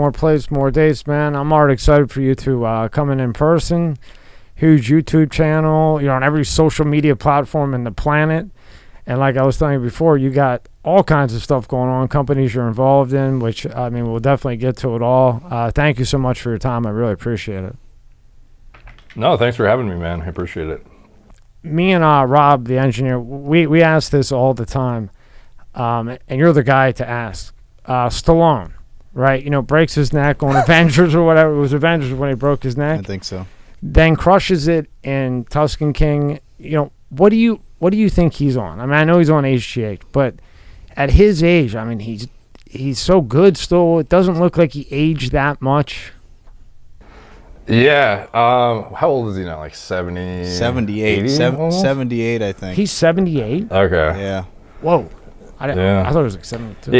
more plays, more dates, man. I'm already excited for you to come in person. Huge YouTube channel. You're on every social media platform in the planet. And like I was telling you before, you got all kinds of stuff going on, companies you're involved in, which, I mean, we'll definitely get to it all. Thank you so much for your time. I really appreciate it. No, thanks for having me, man. I appreciate it. Me and Rob, the engineer, we ask this all the time, and you're the guy to ask. Stallone, right? You know, breaks his neck on Avengers or whatever. It was Avengers when he broke his neck. I think so. Then crushes it in Tuscan King. You know, what do you think he's on? I mean, I know he's on HGH, but at his age, I mean, he's so good still. It doesn't look like he aged that much. Yeah. How old is he now? Like 70? 78. 78, I think. He's 78? Okay. Yeah. Whoa. I thought it was like 72.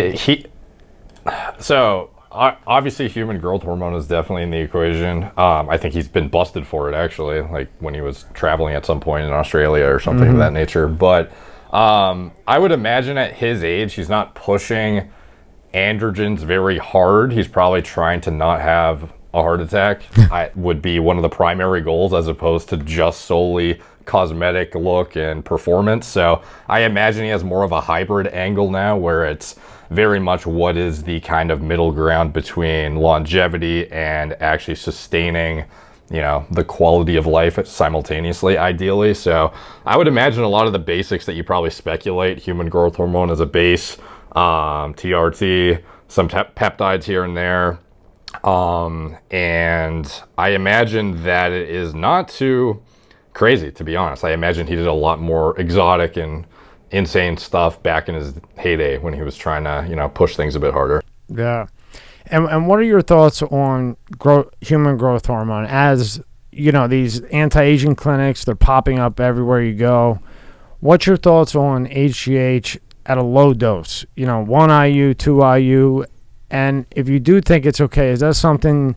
Yeah, so obviously human growth hormone is definitely in the equation. I think he's been busted for it, actually, like when he was traveling at some point in Australia or something of that nature. But I would imagine at his age, he's not pushing androgens very hard. He's probably trying to not have a heart attack. Would be one of the primary goals, as opposed to just solely cosmetic look and performance. So I imagine he has more of a hybrid angle now, where it's very much what is the kind of middle ground between longevity and actually sustaining, you know, the quality of life simultaneously, ideally. So I would imagine a lot of the basics that you probably speculate, human growth hormone as a base, TRT, some peptides here and there. And I imagine that it is not too crazy, to be honest. I imagine he did a lot more exotic and insane stuff back in his heyday when he was trying to, you know, push things a bit harder. Yeah. And what are your thoughts on human growth hormone? As, you know, these anti-aging clinics, they're popping up everywhere you go. What's your thoughts on HGH at a low dose? You know, 1 IU, 2 IU. And if you do think it's okay, is that something,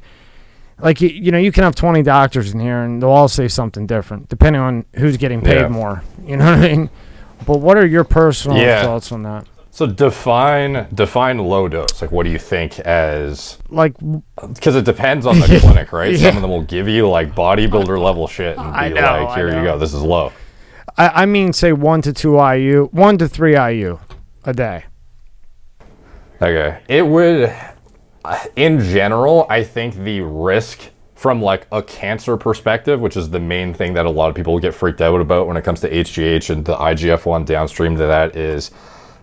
like, you know, you can have 20 doctors in here and they'll all say something different, depending on who's getting paid more. You know what I mean? But what are your personal thoughts on that? So define low dose. Like, what do you think as, like, because it depends on the clinic, right? Some of them will give you like bodybuilder level shit and be like, here you go, this is low. I mean, say 1 to 2 IU, 1 to 3 IU a day. Okay. It would, in general, I think the risk from like a cancer perspective, which is the main thing that a lot of people get freaked out about when it comes to HGH and the IGF-1 downstream to that, is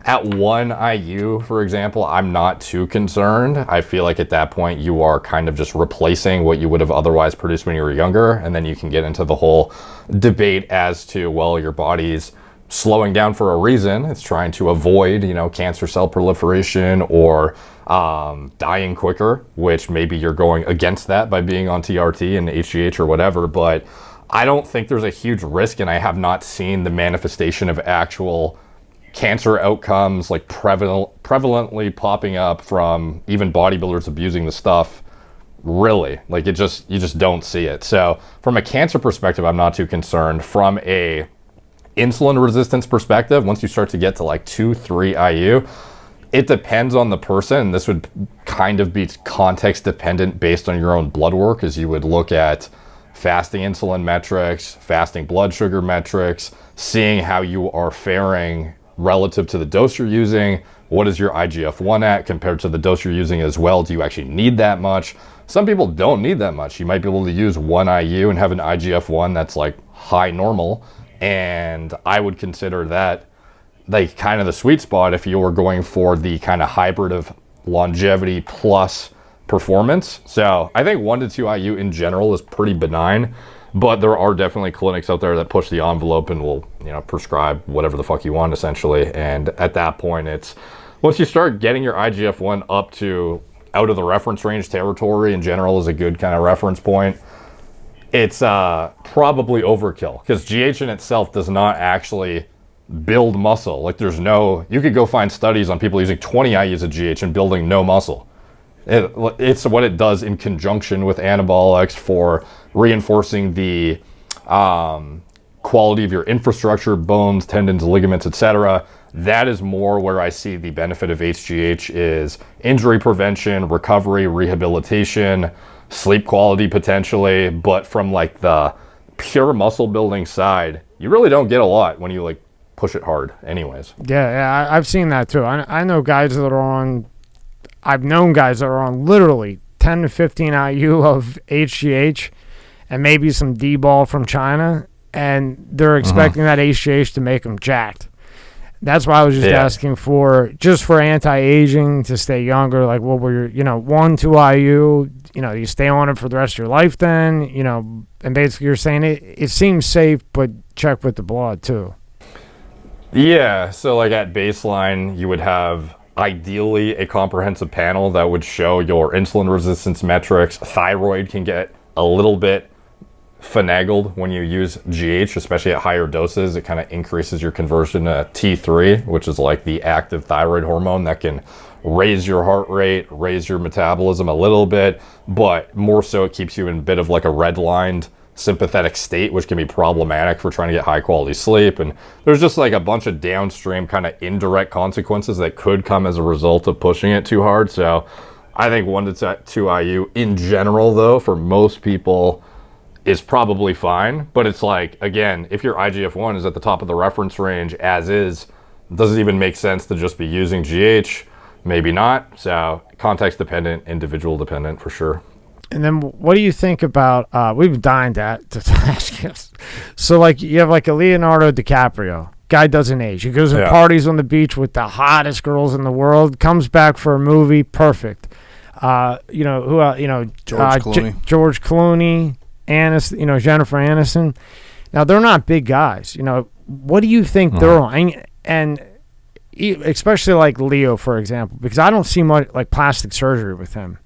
at 1 IU, for example, I'm not too concerned. I feel like at that point you are kind of just replacing what you would have otherwise produced when you were younger, and then you can get into the whole debate as to, well, your body's slowing down for a reason. It's trying to avoid, you know, cancer cell proliferation or dying quicker, which maybe you're going against that by being on TRT and HGH or whatever. But I don't think there's a huge risk, and I have not seen the manifestation of actual cancer outcomes like prevalently popping up from even bodybuilders abusing the stuff. Really, like, you just don't see it. So from a cancer perspective, I'm not too concerned. From a insulin resistance perspective, once you start to get to like 2-3 IU, it depends on the person, and this would kind of be context dependent based on your own blood work, as you would look at fasting insulin metrics, fasting blood sugar metrics, seeing how you are faring relative to the dose you're using. What is your IGF-1 at compared to the dose you're using as well? Do you actually need that much? Some people don't need that much. You might be able to use 1 IU and have an IGF-1 that's like high normal, and I would consider that like kind of the sweet spot if you were going for the kind of hybrid of longevity plus performance. So I think 1 to 2 IU in general is pretty benign, but there are definitely clinics out there that push the envelope and will, you know, prescribe whatever the fuck you want, essentially. And at that point, it's once you start getting your IGF-1 up to out of the reference range territory, in general is a good kind of reference point, it's probably overkill, because GH in itself does not actually build muscle. Like, there's no, you could go find studies on people using 20 IUs of GH and building no muscle. It's what it does in conjunction with anabolics for reinforcing the quality of your infrastructure, bones, tendons, ligaments, etc. That is more where I see the benefit of HGH is injury prevention, recovery, rehabilitation, sleep quality potentially. But from like the pure muscle building side, you really don't get a lot when you like push it hard anyways. Yeah, I've seen that too. I know guys that are on, I've known guys that are on literally 10 to 15 IU of HGH and maybe some D-ball from China, and they're expecting that HGH to make them jacked. That's why I was just asking for anti-aging to stay younger. Like, what were your, 1, 2 IU, you stay on it for the rest of your life then, and basically you're saying it seems safe, but check with the blood too. Yeah, so like at baseline, you would have ideally a comprehensive panel that would show your insulin resistance metrics. Thyroid can get a little bit finagled when you use GH, especially at higher doses. It kind of increases your conversion to T3, which is like the active thyroid hormone that can raise your heart rate, raise your metabolism a little bit, but more so it keeps you in a bit of like a redlined sympathetic state, which can be problematic for trying to get high quality sleep. And there's just like a bunch of downstream kind of indirect consequences that could come as a result of pushing it too hard. So I think 1 to 2 IU in general, though, for most people is probably fine. But it's like, again, if your IGF-1 is at the top of the reference range as is, does it even make sense to just be using GH? Maybe not. So context dependent, individual dependent for sure. And then what do you think about, we've been dying to ask you. So like you have like a Leonardo DiCaprio. Guy doesn't age. He goes and parties on the beach with the hottest girls in the world, comes back for a movie, perfect. George Clooney. George Clooney, Jennifer Aniston. Now they're not big guys. What do you think they're on? And especially like Leo, for example, because I don't see much like plastic surgery with him.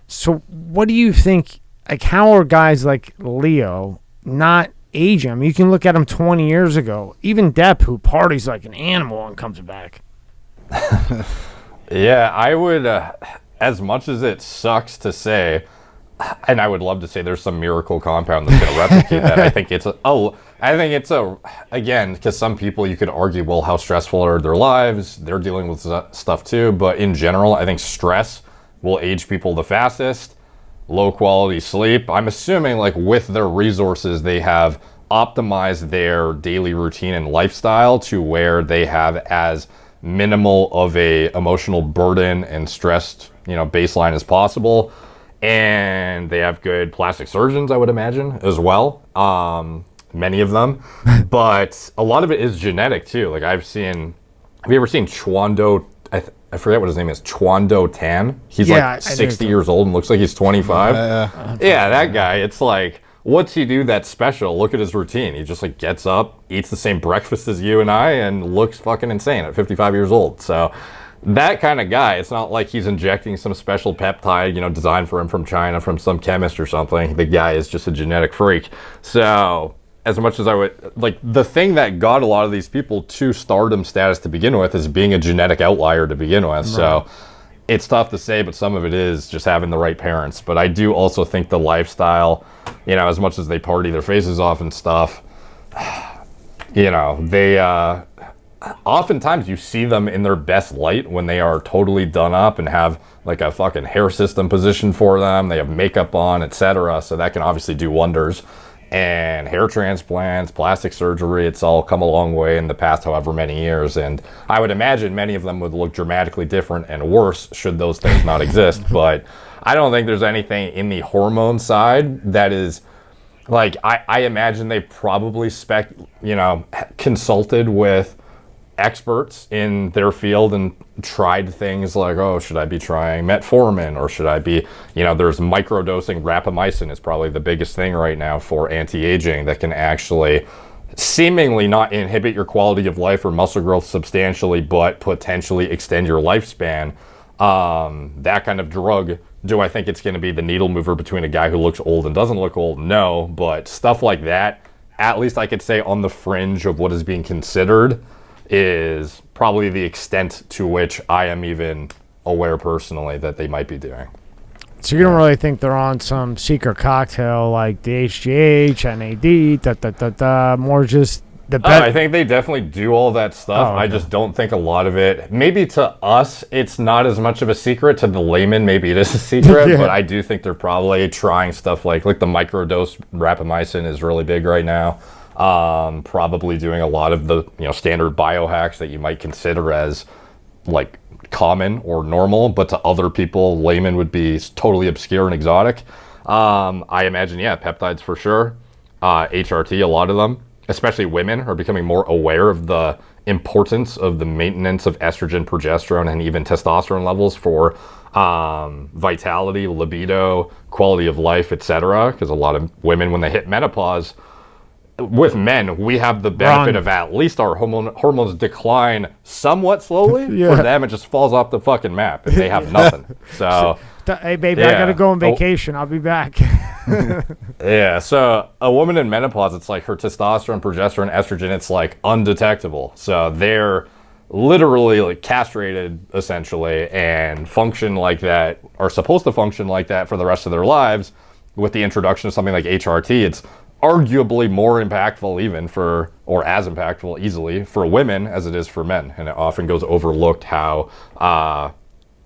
So what do you think, like how are guys like Leo not aging? I mean, you can look at him 20 years ago. Even Depp, who parties like an animal and comes back. Yeah, I would, as much as it sucks to say, and I would love to say there's some miracle compound that's going to replicate that. I think it's again, because some people you could argue, well, how stressful are their lives? They're dealing with stuff too. But in general, I think stress will age people the fastest. Low quality sleep. I'm assuming like with their resources, they have optimized their daily routine and lifestyle to where they have as minimal of a emotional burden and stressed, baseline as possible. And they have good plastic surgeons, I would imagine, as well. Many of them. But a lot of it is genetic too. Like have you ever seen Chwando? I forget what his name is. Chwando Tan. He's like 60 years old and looks like he's 25. Yeah, that guy. It's like, what's he do that's special? Look at his routine. He just like gets up, eats the same breakfast as you and I, and looks fucking insane at 55 years old. So that kind of guy, it's not like he's injecting some special peptide, designed for him from China, from some chemist or something. The guy is just a genetic freak. So as much as I would, like, the thing that got a lot of these people to stardom status to begin with is being a genetic outlier to begin with. Right. So it's tough to say, but some of it is just having the right parents. But I do also think the lifestyle, as much as they party their faces off and stuff, they, oftentimes you see them in their best light when they are totally done up and have like a fucking hair system positioned for them. They have makeup on, etc. So that can obviously do wonders. And hair transplants, plastic surgery, it's all come a long way in the past however many years. And I would imagine many of them would look dramatically different and worse should those things not exist. But I don't think there's anything in the hormone side that is, like, I imagine they probably consulted with experts in their field and tried things like, should I be trying metformin, or should I be, there's microdosing. Rapamycin is probably the biggest thing right now for anti-aging that can actually seemingly not inhibit your quality of life or muscle growth substantially, but potentially extend your lifespan. That kind of drug, do I think it's going to be the needle mover between a guy who looks old and doesn't look old? No, but stuff like that, at least I could say on the fringe of what is being considered, is probably the extent to which I am even aware personally that they might be doing. So you don't really think they're on some secret cocktail like the HGH, NAD, more just the I think they definitely do all that stuff. Oh, okay. I just don't think a lot of it, maybe to us, it's not as much of a secret. To the layman, maybe it is a secret, Yeah. but I do think they're probably trying stuff like the microdose rapamycin is really big right now. Probably doing a lot of the standard biohacks that you might consider as like common or normal, but to other people, layman would be totally obscure and exotic. I imagine, peptides for sure. HRT, a lot of them, especially women, are becoming more aware of the importance of the maintenance of estrogen, progesterone, and even testosterone levels for vitality, libido, quality of life, etc. Because a lot of women, when they hit menopause, with men, we have the benefit of at least our hormones decline somewhat slowly. Yeah. For them, it just falls off the fucking map, and they have nothing. So, hey, baby, I got to go on vacation. I'll be back. yeah, so a woman in menopause, it's like her testosterone, progesterone, estrogen, it's like undetectable. So they're literally like castrated, essentially, and function like that, are supposed to function like that for the rest of their lives. With the introduction of something like HRT, it's arguably more impactful even or as impactful easily for women as it is for men. And it often goes overlooked how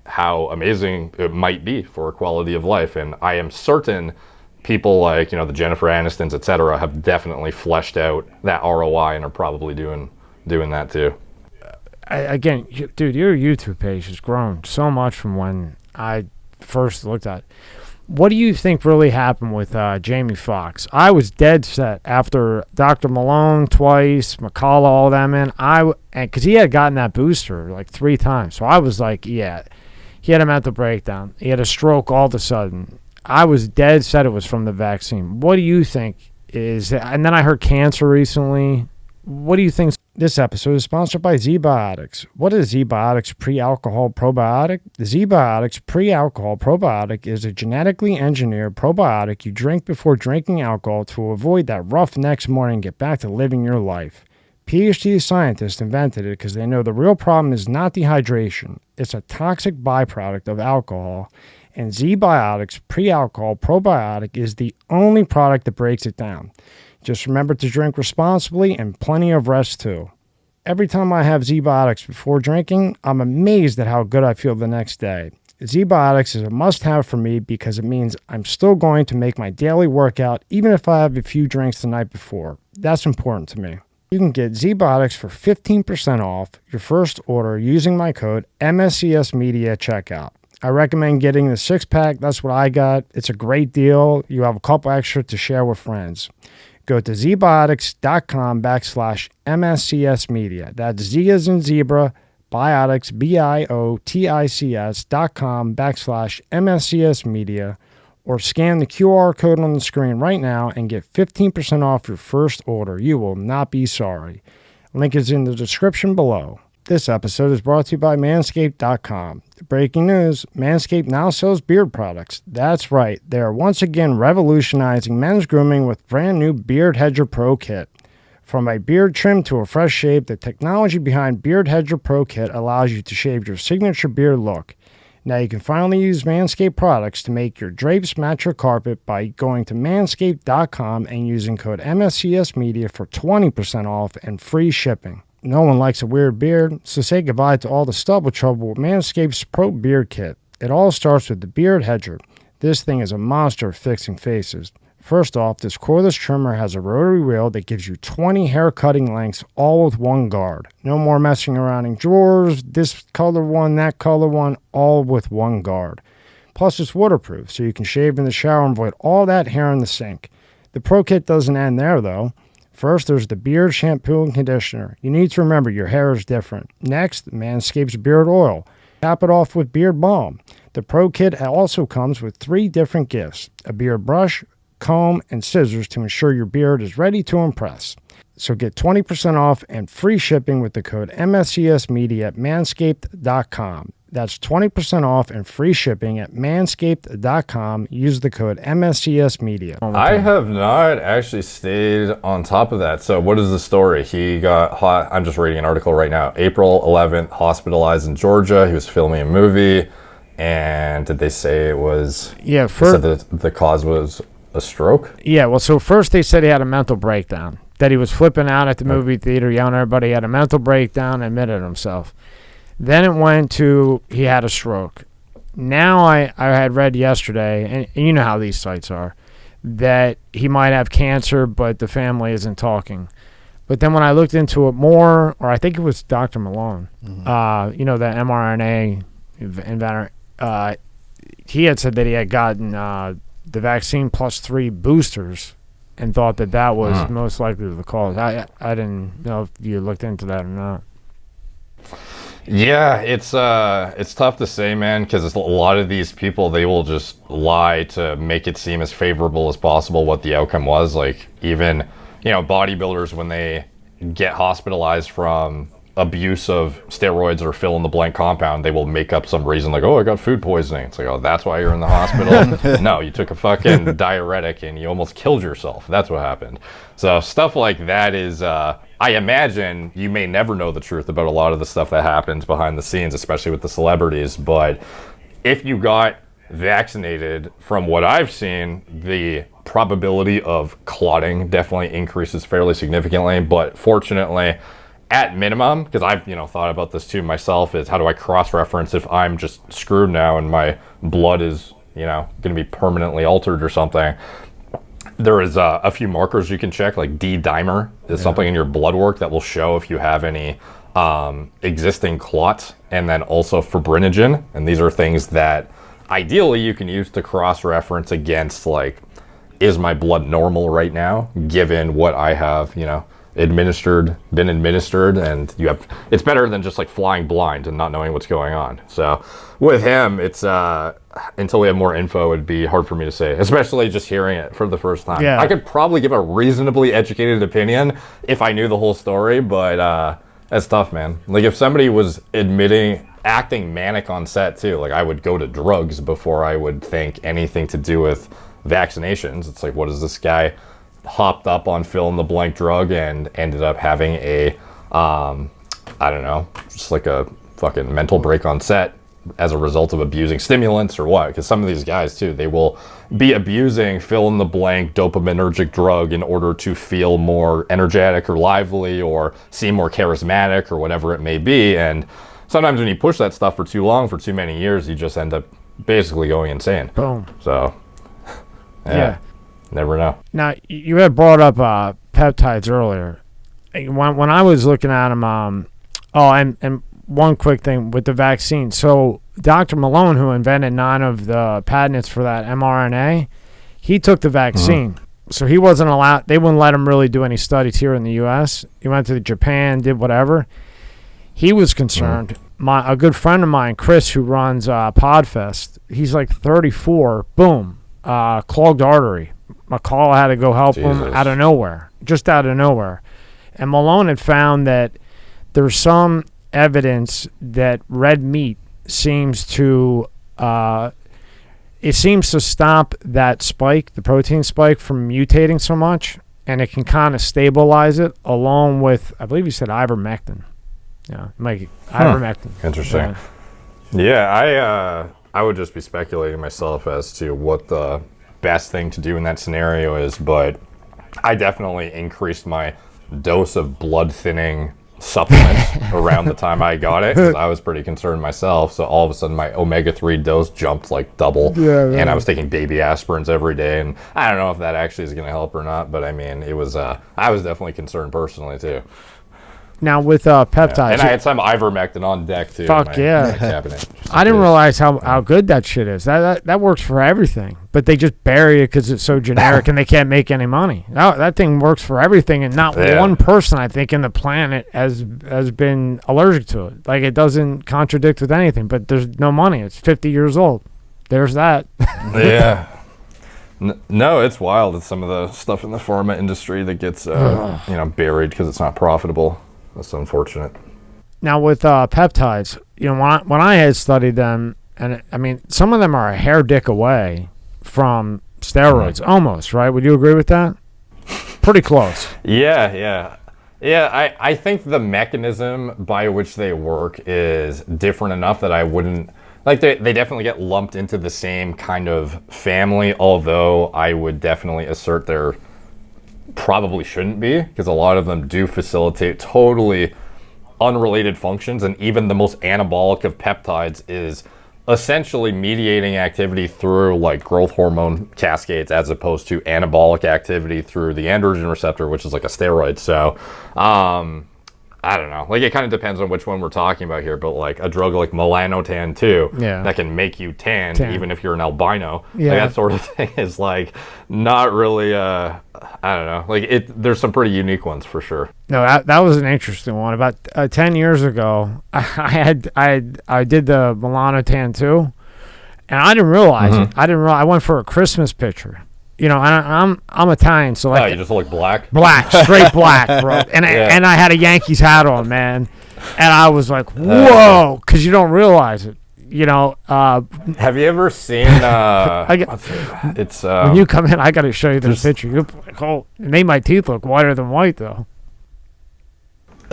amazing it might be for quality of life. And I am certain people like, the Jennifer Anistons, et cetera, have definitely fleshed out that ROI and are probably doing that too. Again, dude, your YouTube page has grown so much from when I first looked at it. What do you think really happened with Jamie Foxx? I was dead set after Dr. Malone twice, McCullough, all them in. Because he had gotten that booster like 3 times. So I was like, yeah, he had a mental breakdown. He had a stroke all of a sudden. I was dead set it was from the vaccine. What do you think is it? And then I heard cancer recently. What do you think? This episode is sponsored by ZBiotics. What is ZBiotics pre-alcohol probiotic? The ZBiotics pre-alcohol probiotic is a genetically engineered probiotic you drink before drinking alcohol to avoid that rough next morning and get back to living your life. PhD scientists invented it because they know the real problem is not dehydration. It's a toxic byproduct of alcohol. And ZBiotics pre-alcohol probiotic is the only product that breaks it down. Just remember to drink responsibly and plenty of rest too. Every time I have ZBiotics before drinking, I'm amazed at how good I feel the next day. ZBiotics is a must-have for me because it means I'm still going to make my daily workout even if I have a few drinks the night before. That's important to me. You can get ZBiotics for 15% off your first order using my code MSCSmedia at checkout. I recommend getting the 6-pack. That's what I got. It's a great deal. You have a couple extra to share with friends. Go to zbiotics.com/MSCSmedia. That's Z as in zebra, biotics, BIOTICS.com/MSCSmedia, or scan the QR code on the screen right now and get 15% off your first order. You will not be sorry. Link is in the description below. This episode is brought to you by Manscaped.com. Breaking news, Manscaped now sells beard products. That's right, they are once again revolutionizing men's grooming with brand new Beard Hedger Pro Kit. From a beard trim to a fresh shave, the technology behind Beard Hedger Pro Kit allows you to shave your signature beard look. Now you can finally use Manscaped products to make your drapes match your carpet by going to Manscaped.com and using code MSCSmedia for 20% off and free shipping. No one likes a weird beard, so say goodbye to all the stubble trouble with Manscaped's Pro Beard Kit. It all starts with the Beard Hedger. This thing is a monster of fixing faces. First off, this cordless trimmer has a rotary wheel that gives you 20 hair cutting lengths all with one guard. No more messing around in drawers, this color one, that color one, all with one guard. Plus it's waterproof, so you can shave in the shower and avoid all that hair in the sink. The Pro Kit doesn't end there though. First, there's the beard shampoo and conditioner. You need to remember your hair is different. Next, Manscaped's beard oil. Cap it off with beard balm. The Pro Kit also comes with 3 different gifts: a beard brush, comb, and scissors to ensure your beard is ready to impress. So get 20% off and free shipping with the code MSCSmedia at manscaped.com. That's 20% off and free shipping at manscaped.com. Use the code MSCSmedia. I have not actually stayed on top of that. So what is the story? He got I'm just reading an article right now. April 11th, hospitalized in Georgia. He was filming a movie. And did they say it was? Yeah, they said the cause was a stroke. Yeah, well, so first they said he had a mental breakdown, that he was flipping out at the movie theater, yelling at everybody. He had a mental breakdown, admitted himself. Then it went to he had a stroke. Now I had read yesterday, and you know how these sites are, that he might have cancer, but the family isn't talking. But then when I looked into it more, or I think it was Dr. Malone, the mRNA inventor, he had said that he had gotten the vaccine plus 3 boosters and thought that was most likely the cause. I didn't know if you looked into that or not. Yeah, it's tough to say, man, because a lot of these people, they will just lie to make it seem as favorable as possible what the outcome was. Like even, bodybuilders, when they get hospitalized from abuse of steroids or fill in the blank compound, they will make up some reason like, oh, I got food poisoning. It's like, oh, that's why you're in the hospital. No, you took a fucking diuretic and you almost killed yourself. That's what happened. So stuff like that is, I imagine you may never know the truth about a lot of the stuff that happens behind the scenes, especially with the celebrities. But if you got vaccinated, from what I've seen, the probability of clotting definitely increases fairly significantly. But fortunately, at minimum, because I've thought about this too myself, is how do I cross-reference if I'm just screwed now and my blood is going to be permanently altered or something. There is a few markers you can check, like D-dimer is something in your blood work that will show if you have any existing clots, and then also fibrinogen, and these are things that ideally you can use to cross-reference against, like, is my blood normal right now given what I have been administered, and it's better than just like flying blind and not knowing what's going on. So with him, it's until we have more info, it'd be hard for me to say, especially just hearing it for the first time. I could probably give a reasonably educated opinion if I knew the whole story, but that's tough, man. Like if somebody was acting manic on set too, like I would go to drugs before I would think anything to do with vaccinations. It's like, what is this guy hopped up on fill in the blank drug and ended up having a I don't know, just like a fucking mental break on set as a result of abusing stimulants or what? Because some of these guys too, they will be abusing fill in the blank dopaminergic drug in order to feel more energetic or lively or seem more charismatic or whatever it may be. And sometimes when you push that stuff for too long, for too many years, you just end up basically going insane. Boom. So yeah. Never know. Now, you had brought up peptides earlier. When I was looking at them, and one quick thing with the vaccine. So Dr. Malone, who invented 9 of the patents for that mRNA, he took the vaccine. So he wasn't allowed, they wouldn't let him really do any studies here in the U.S. He went to Japan, did whatever. He was concerned. A good friend of mine, Chris, who runs Podfest, he's like 34, boom, clogged artery. McCall had to go help him out of nowhere, just out of nowhere. And Malone had found that there's some evidence that red meat seems to stop that spike, the protein spike, from mutating so much, and it can kind of stabilize it, along with, I believe you said ivermectin. Yeah, ivermectin. Interesting. Yeah, I would just be speculating myself as to what the best thing to do in that scenario is, but I definitely increased my dose of blood thinning supplements around the time I got it, because I was pretty concerned myself. So all of a sudden my omega-3 dose jumped like double, and I was taking baby aspirins every day, and I don't know if that actually is going to help or not, but I mean, it was I was definitely concerned personally too. Now with peptides, and I had some ivermectin on deck too. Fuck yeah! Cabinet. I didn't realize how good that shit is. That works for everything, but they just bury it because it's so generic and they can't make any money. That thing works for everything, and not one person I think in the planet has been allergic to it. Like it doesn't contradict with anything, but there's no money. It's 50 years old. There's that. Yeah. No, it's wild. It's some of the stuff in the pharma industry that gets buried because it's not profitable. That's unfortunate. Now with peptides, when I had studied them, and I mean, some of them are a hair dick away from steroids, almost, right? Would you agree with that? Pretty close. Yeah. I think the mechanism by which they work is different enough that I wouldn't, like they definitely get lumped into the same kind of family, although I would definitely assert they're probably shouldn't be, because a lot of them do facilitate totally unrelated functions, and even the most anabolic of peptides is essentially mediating activity through like growth hormone cascades as opposed to anabolic activity through the androgen receptor, which is like a steroid. So I don't know, like it kind of depends on which one we're talking about here, but like a drug like melanotan 2 that can make you tan even if you're an albino, like that sort of thing is like not really I don't know, like there's some pretty unique ones for sure. No, that was an interesting one. About 10 years ago, I did the melanotan 2, and I didn't realize it. I went for a Christmas picture. You know, and I'm Italian, so like you just look black, straight black, bro. And and I had a Yankees hat on, man, and I was like, whoa, because you don't realize it. You know, have you ever seen? It's when you come in, I got to show you this picture. You're like, oh, it made my teeth look whiter than white, though.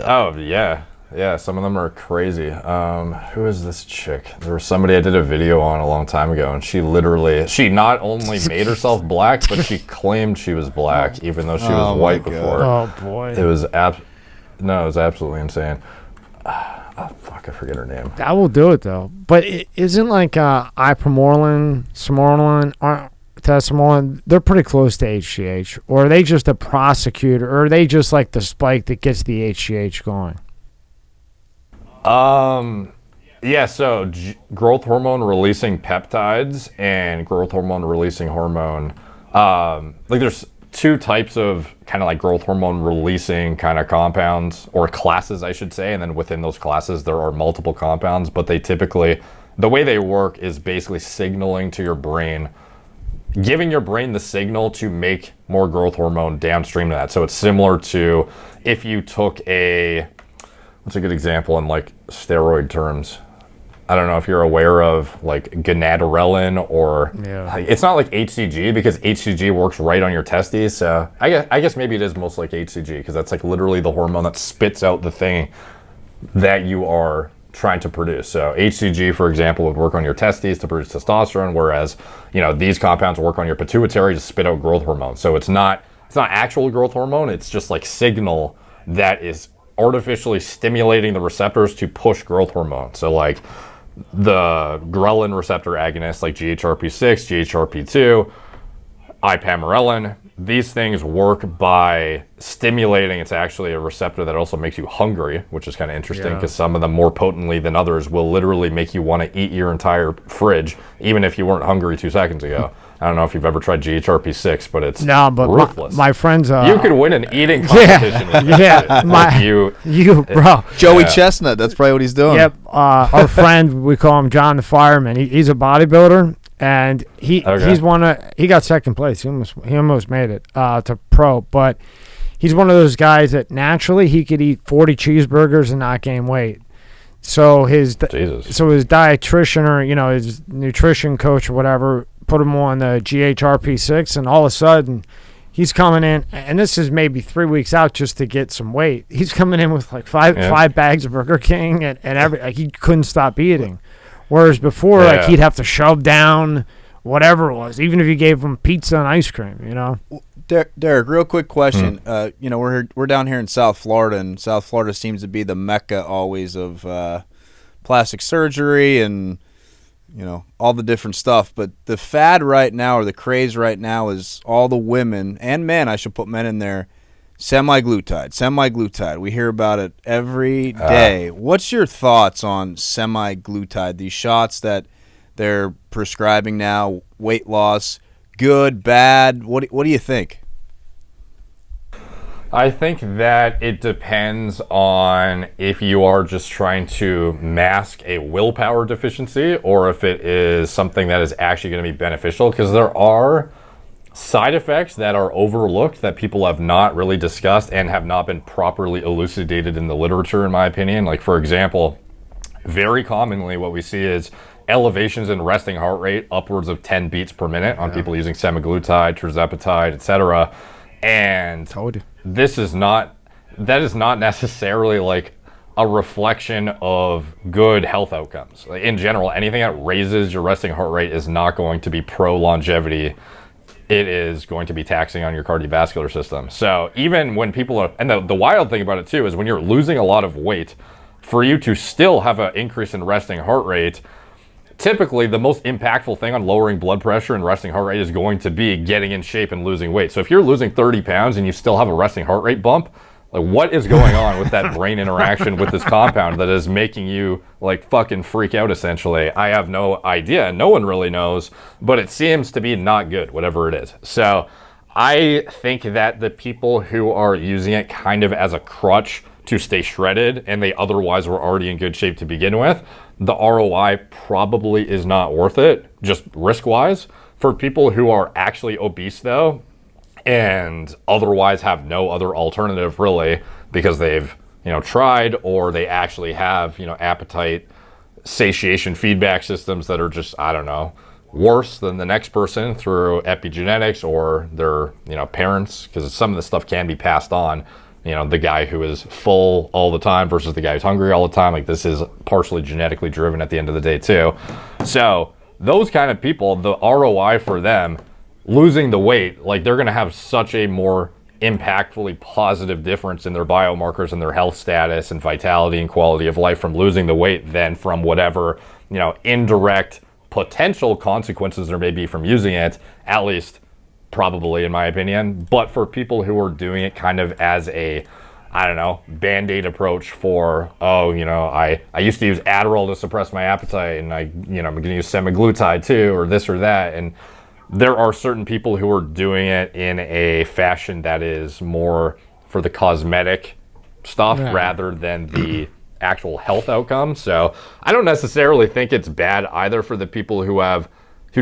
Oh yeah. Yeah, some of them are crazy. Who is this chick? There was somebody I did a video on a long time ago, and she not only made herself black, but she claimed she was black, even though she was white before. Oh, boy. It was absolutely insane. Oh, fuck, I forget her name. That will do it, though. But it isn't like ipamorelin, Simorelin, Testosterone, they're pretty close to HGH. Or are they just a prosecutor, or are they just like the spike that gets the HGH going? Yeah, so growth hormone releasing peptides and growth hormone releasing hormone, like there's two types of kind of like growth hormone releasing kind of compounds, or classes I should say, and then within those classes there are multiple compounds, but they typically, the way they work is basically signaling to your brain, giving your brain the signal to make more growth hormone downstream of that. So it's similar to if you took what's a good example in like steroid terms? I don't know if you're aware of like gonadorelin or it's not like HCG, because HCG works right on your testes. So I guess maybe it is most like HCG, because that's like literally the hormone that spits out the thing that you are trying to produce. So HCG, for example, would work on your testes to produce testosterone, whereas these compounds work on your pituitary to spit out growth hormone. So it's not actual growth hormone. It's just like signal that is artificially stimulating the receptors to push growth hormone. So like the ghrelin receptor agonists like GHRP6, GHRP2, ipamorelin, these things work by stimulating. It's actually a receptor that also makes you hungry, which is kind of interesting, because some of them more potently than others will literally make you want to eat your entire fridge, even if you weren't hungry 2 seconds ago. I don't know if you've ever tried GHRP6, but it's ruthless. My friends, you could win an eating competition. Bro. Joey Chestnut, that's probably what he's doing. Yep. Our friend, we call him John the Fireman. He's a bodybuilder, and he got second place. He almost made it to pro, but he's one of those guys that naturally he could eat 40 cheeseburgers and not gain weight. So his dietitian, or his nutrition coach or whatever, put him on the GHRP6, and all of a sudden he's coming in, and this is maybe 3 weeks out just to get some weight. He's coming in with like five bags of Burger King and he couldn't stop eating. Whereas before, like he'd have to shove down whatever it was, even if you gave him pizza and ice cream, Derek, real quick question. We're down here in South Florida, and South Florida seems to be the mecca always of plastic surgery and all the different stuff. But the fad right now, or the craze right now, is all the women and men, I should put men in there, semaglutide. We hear about it every day. What's your thoughts on semaglutide, these shots that they're prescribing now, weight loss, good, bad? What do you think? I think that it depends on if you are just trying to mask a willpower deficiency, or if it is something that is actually going to be beneficial, because there are side effects that are overlooked that people have not really discussed and have not been properly elucidated in the literature, in my opinion. Like, for example, very commonly what we see is elevations in resting heart rate upwards of 10 beats per minute on people using semaglutide, tirzepatide, etc. And that is not necessarily like a reflection of good health outcomes. Like, in general, anything that raises your resting heart rate is not going to be pro longevity. It is going to be taxing on your cardiovascular system. So even when people are, and the wild thing about it too is when you're losing a lot of weight, for you to still have an increase in resting heart rate, typically the most impactful thing on lowering blood pressure and resting heart rate is going to be getting in shape and losing weight. So if you're losing 30 pounds and you still have a resting heart rate bump, like, what is going on with that brain interaction with this compound that is making you like fucking freak out essentially? I have no idea. No one really knows, but it seems to be not good, whatever it is. So I think that the people who are using it kind of as a crutch to stay shredded and they otherwise were already in good shape to begin with, the ROI probably is not worth it, just risk-wise. For people who are actually obese though, and otherwise have no other alternative really, because they've, tried, or they actually have, appetite satiation feedback systems that are just, I don't know, worse than the next person through epigenetics or their, parents, because some of the stuff can be passed on. The guy who is full all the time versus the guy who's hungry all the time. Like, this is partially genetically driven at the end of the day too. So those kind of people, the ROI for them, losing the weight, like, they're going to have such a more impactfully positive difference in their biomarkers and their health status and vitality and quality of life from losing the weight than from whatever, indirect potential consequences there may be from using it, at least probably in my opinion. But for people who are doing it kind of as a, I don't know, band-aid approach for, I used to use Adderall to suppress my appetite, and I'm going to use Semaglutide too, or this or that, and there are certain people who are doing it in a fashion that is more for the cosmetic stuff rather than the actual health outcomes. So I don't necessarily think it's bad either for the people who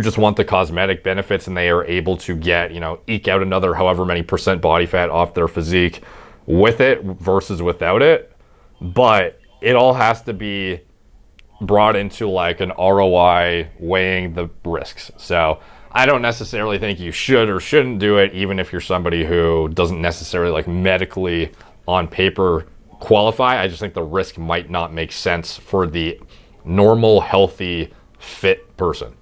just want the cosmetic benefits and they are able to get, eke out another however many % body fat off their physique with it versus without it. But it all has to be brought into like an ROI weighing the risks. So I don't necessarily think you should or shouldn't do it, even if you're somebody who doesn't necessarily like medically on paper qualify. I just think the risk might not make sense for the normal, healthy, fit person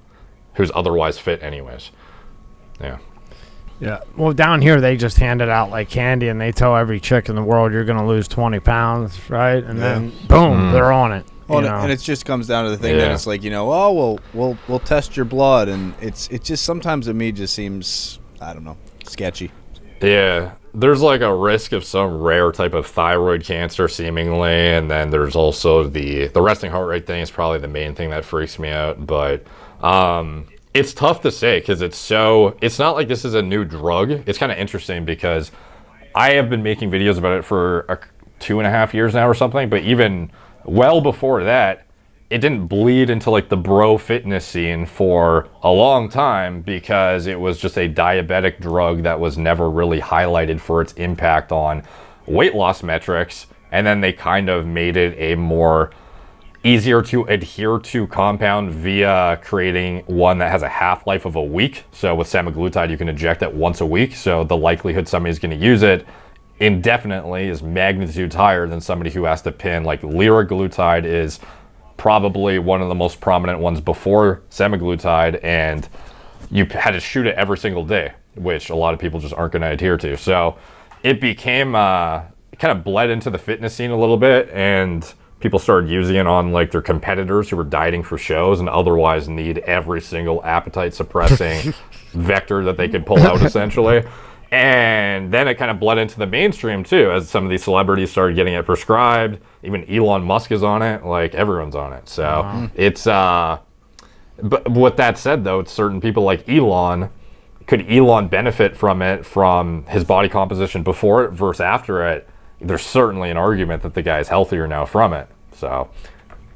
who's otherwise fit anyways. Yeah. Yeah. Well, down here, they just hand it out like candy, and they tell every chick in the world you're going to lose 20 pounds, right? And then, boom, they're on it. Well, and it just comes down to the thing that it's like, we'll test your blood, and it just sometimes to me just seems, I don't know, sketchy. Yeah, there's like a risk of some rare type of thyroid cancer seemingly, and then there's also the resting heart rate thing is probably the main thing that freaks me out. But it's tough to say because it's not like this is a new drug. It's kind of interesting because I have been making videos about it for 2.5 years now or something, but even well before that, it didn't bleed into like the bro fitness scene for a long time because it was just a diabetic drug that was never really highlighted for its impact on weight loss metrics. And then they kind of made it a more easier to adhere to compound via creating one that has a half-life of a week. So with semaglutide, you can inject it once a week. So the likelihood somebody's going to use it indefinitely is magnitudes higher than somebody who has to pin. Like liraglutide is probably one of the most prominent ones before semaglutide, and you had to shoot it every single day, which a lot of people just aren't going to adhere to. So it became kind of bled into the fitness scene a little bit, and people started using it on like their competitors who were dieting for shows and otherwise need every single appetite suppressing vector that they could pull out essentially. And then it kind of bled into the mainstream too, as some of these celebrities started getting it prescribed. Even Elon Musk is on it, like everyone's on it. So it's, but with that said though, it's certain people like Elon, could Elon benefit from it, from his body composition before it versus after it? There's certainly an argument that the guy's healthier now from it. So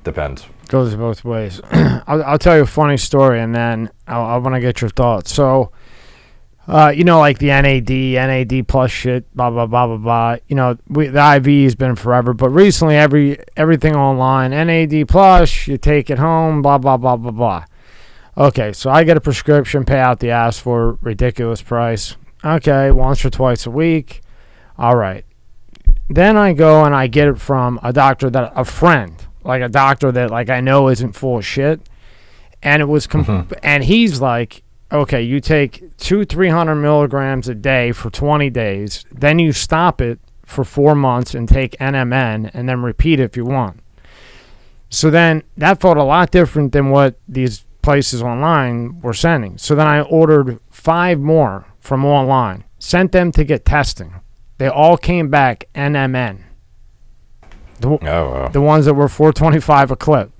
depends. Goes both ways. I'll tell you a funny story, and then I want to get your thoughts. So, like the NAD plus shit, blah, blah, blah, blah, blah. The IV has been forever, but recently everything online, NAD plus, you take it home, blah, blah, blah, blah, blah. Okay, so I get a prescription, pay out the ass for ridiculous price. Okay, once or twice a week. All right. Then I go and I get it from a doctor a friend, like a doctor that like I know isn't full of shit. And it was, and he's like, okay, you take 300 milligrams a day for 20 days, then you stop it for 4 months and take NMN and then repeat if you want. So then that felt a lot different than what these places online were sending. So then I ordered 5 more from online, sent them to get testing. They all came back NMN. The ones that were 425 a clip.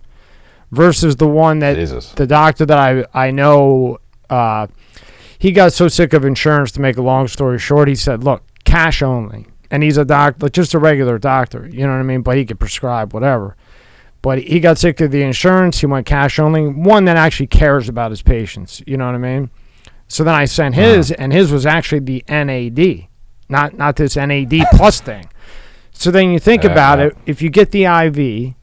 Versus the one that the doctor that I know, he got so sick of insurance, to make a long story short, he said, look, cash only. And he's a doctor, just a regular doctor, you know what I mean? But he could prescribe whatever. But he got sick of the insurance. He went cash only, one that actually cares about his patients, you know what I mean? So then I sent his, and his was actually the NAD, not this NAD plus thing. So then you think about it, if you get the IV,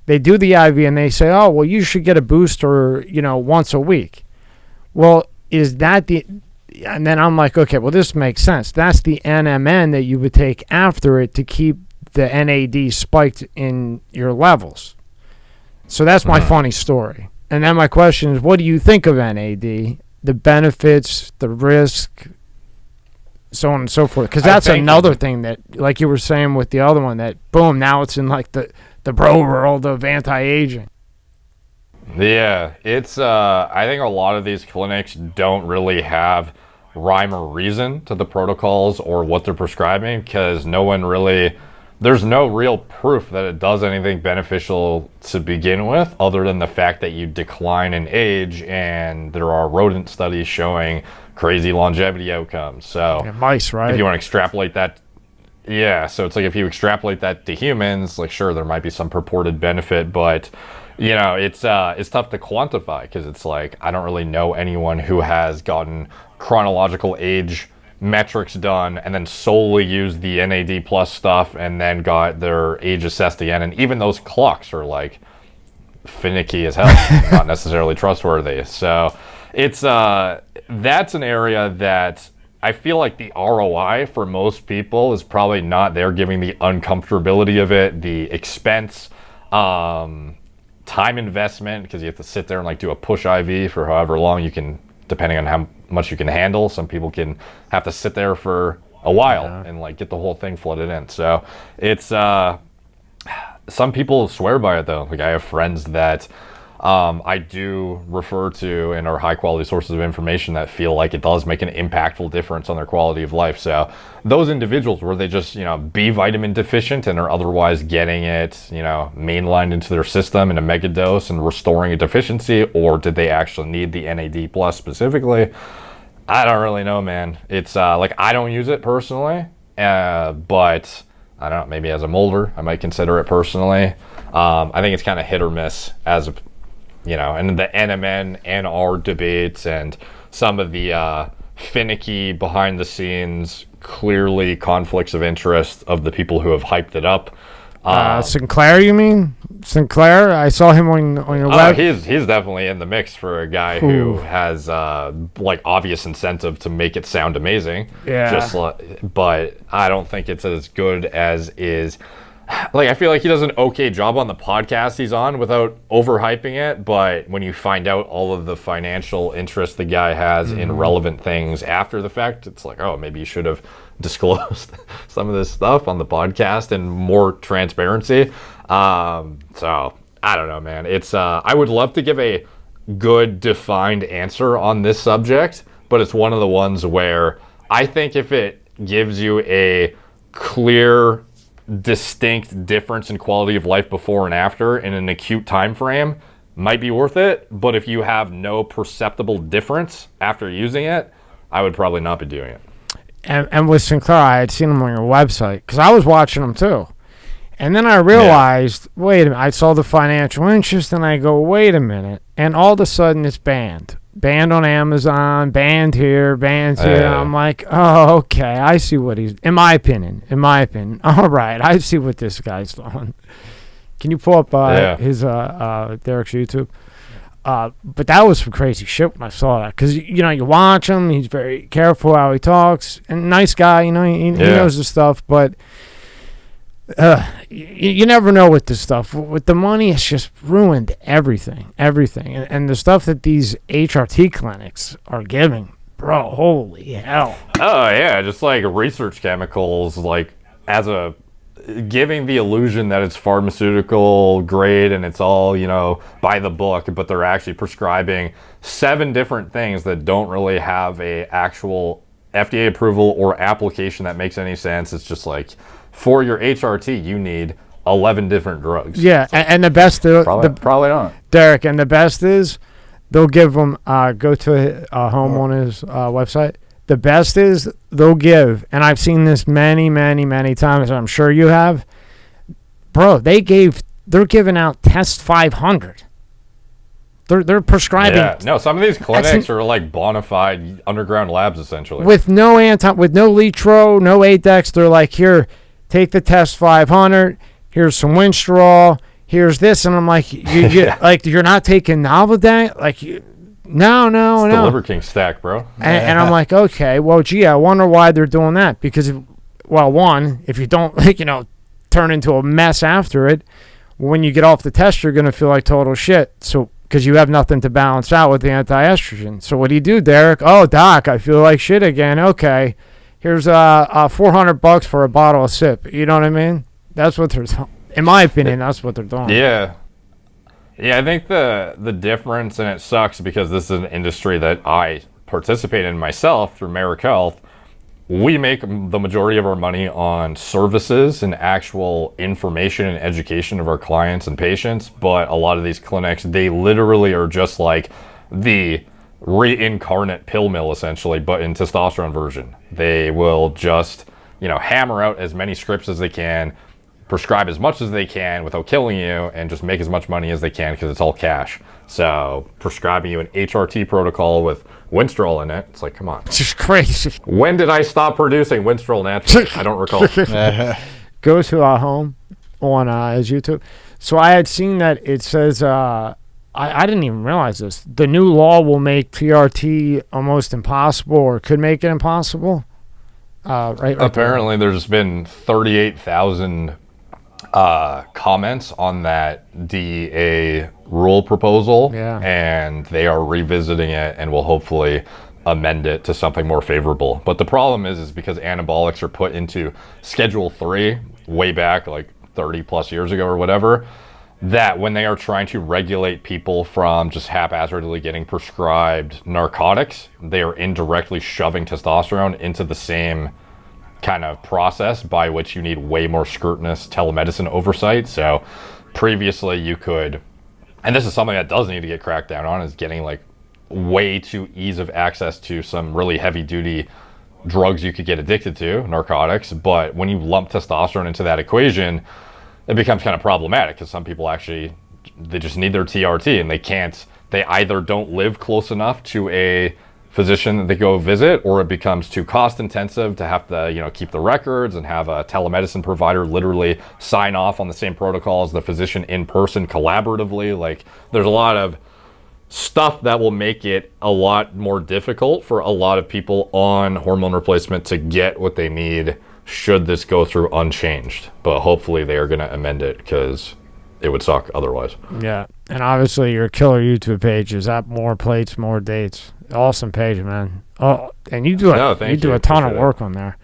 they do the IV and they say, oh, well, you should get a booster, once a week. Well, is that and then I'm like, okay, well, this makes sense. That's the NMN that you would take after it to keep the NAD spiked in your levels. So that's my funny story. And then my question is, what do you think of NAD? The benefits, the risk, so on and so forth. Because that's another thing that, like you were saying with the other one, that, boom, now it's in like the bro world of anti-aging. Yeah, it's I think a lot of these clinics don't really have rhyme or reason to the protocols or what they're prescribing, because there's no real proof that it does anything beneficial to begin with, other than the fact that you decline in age, and there are rodent studies showing crazy longevity outcomes. So mice, right? If you want to extrapolate that, so it's like if you extrapolate that to humans, like sure, there might be some purported benefit, but it's tough to quantify, because it's like I don't really know anyone who has gotten chronological age metrics done and then solely used the NAD plus stuff and then got their age assessed again. And even those clocks are like finicky as hell, not necessarily trustworthy. So it's that's an area that I feel like the ROI for most people is probably not there, given the uncomfortability of it, the expense, time investment, because you have to sit there and like do a push IV for however long you can, depending on how much you can handle. Some people can have to sit there for a while and like get the whole thing flooded in. So it's some people swear by it though. Like I have friends that I do refer to and are high quality sources of information that feel like it does make an impactful difference on their quality of life. So those individuals, were they just, B vitamin deficient and are otherwise getting it, mainlined into their system in a mega dose and restoring a deficiency, or did they actually need the NAD plus specifically? I don't really know, man. It's like I don't use it personally, but I don't know, maybe as a molder, I might consider it personally. I think it's kind of hit or miss as a, and the NMN, NR debates and some of the finicky behind the scenes, clearly conflicts of interest of the people who have hyped it up. Sinclair, you mean? Sinclair? I saw him on your web. He's definitely in the mix for a guy who has like obvious incentive to make it sound amazing. Yeah. But I don't think it's as good as is. Like, I feel like he does an okay job on the podcast he's on without overhyping it, but when you find out all of the financial interest the guy has in relevant things after the fact, it's like, oh, maybe you should have disclosed some of this stuff on the podcast and more transparency. So I don't know, man. It's I would love to give a good defined answer on this subject, but it's one of the ones where I think if it gives you a clear, distinct difference in quality of life before and after in an acute time frame, might be worth it. But if you have no perceptible difference after using it, I would probably not be doing it. And with Sinclair, I had seen him on your website because I was watching him too. And then I realized, wait a minute, I saw the financial interest and I go, wait a minute. And all of a sudden it's banned. Banned on Amazon, banned here, banned here. I'm like, oh, okay, I see what he's, in my opinion. All right, I see what this guy's doing. Can you pull up his Derek's YouTube? But that was some crazy shit when I saw that. Because, you watch him, he's very careful how he talks. And nice guy, he knows his stuff. But You never know with this stuff. With the money, it's just ruined everything. And the stuff that these HRT clinics are giving, bro, holy hell. Oh yeah, just like research chemicals, like as a giving the illusion that it's pharmaceutical grade and it's all, by the book, but they're actually prescribing 7 different things that don't really have a actual FDA approval or application that makes any sense. It's just like, for your HRT, you need 11 different drugs. Yeah, and the best... Probably not. Derek, and the best is they'll give them... go to homeowner's website. The best is they'll give, and I've seen this many, many, many times, I'm sure you have. Bro, they're giving out Test 500. They're prescribing. Yeah, no, some of these clinics are like bona fide underground labs, essentially. With no Litro, no Adex, they're like, here, take the Test 500. Here's some Winstrol. Here's this, and I'm like, you're not taking Novodac, like No. The Liver King stack, bro. And I'm like, okay, well, gee, I wonder why they're doing that. Because, one, if you don't, turn into a mess after it, when you get off the test, you're going to feel like total shit. So, because you have nothing to balance out with the anti-estrogen. So what do you do, Derek? Oh, doc, I feel like shit again. Okay, here's $400 for a bottle of sip. You know what I mean? That's what they're doing. In my opinion, that's what they're doing. Yeah. Yeah, I think the difference, and it sucks because this is an industry that I participate in myself through Merrick Health. We make the majority of our money on services and actual information and education of our clients and patients, but a lot of these clinics, they literally are just like the reincarnate pill mill, essentially, but in testosterone version. They will just, hammer out as many scripts as they can, prescribe as much as they can without killing you, and just make as much money as they can because it's all cash. So prescribing you an HRT protocol with Winstrol in it, it's like, come on. It's just crazy. When did I stop producing Winstrol naturally? I don't recall. Go to our home on his YouTube. So I had seen that it says, I didn't even realize this. The new law will make TRT almost impossible, or could make it impossible. Right Apparently, there's been 38,000 comments on that DEA rule proposal, and they are revisiting it and will hopefully amend it to something more favorable. But the problem is because anabolics are put into Schedule 3 way back, like 30 plus years ago or whatever, that when they are trying to regulate people from just haphazardly getting prescribed narcotics, they are indirectly shoving testosterone into the same kind of process by which you need way more scrutinous telemedicine oversight. So previously you could, and this is something that does need to get cracked down on, is getting like way too ease of access to some really heavy duty drugs you could get addicted to, narcotics. But when you lump testosterone into that equation, it becomes kind of problematic because some people actually, they just need their TRT and they either don't live close enough to a physician that they go visit, or it becomes too cost intensive to have to, keep the records and have a telemedicine provider literally sign off on the same protocol as the physician in person collaboratively. Like, there's a lot of stuff that will make it a lot more difficult for a lot of people on hormone replacement to get what they need should this go through unchanged. But hopefully they are going to amend it, because it would suck otherwise. Yeah, and obviously your killer YouTube page is at more plates, more dates. Awesome page, man. Oh, and you do a ton of work on there.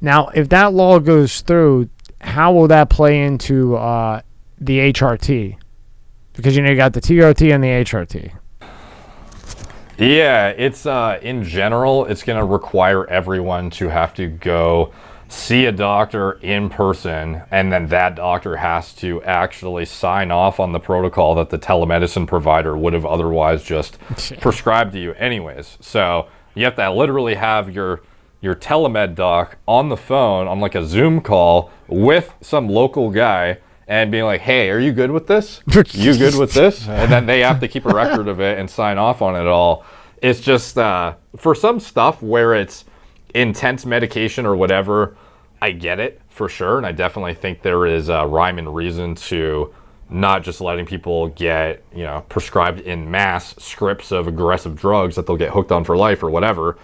Now, if that law goes through, how will that play into the HRT? Because you got the TRT and the HRT. Yeah, it's in general, it's going to require everyone to have to go see a doctor in person, and then that doctor has to actually sign off on the protocol that the telemedicine provider would have otherwise just prescribed to you anyways. So you have to literally have your telemed doc on the phone on like a Zoom call with some local guy and being like, hey, are you good with this? You good with this? And then they have to keep a record of it and sign off on it all. It's just for some stuff where it's intense medication or whatever, I get it for sure, and I definitely think there is a rhyme and reason to not just letting people get prescribed in mass scripts of aggressive drugs that they'll get hooked on for life or whatever.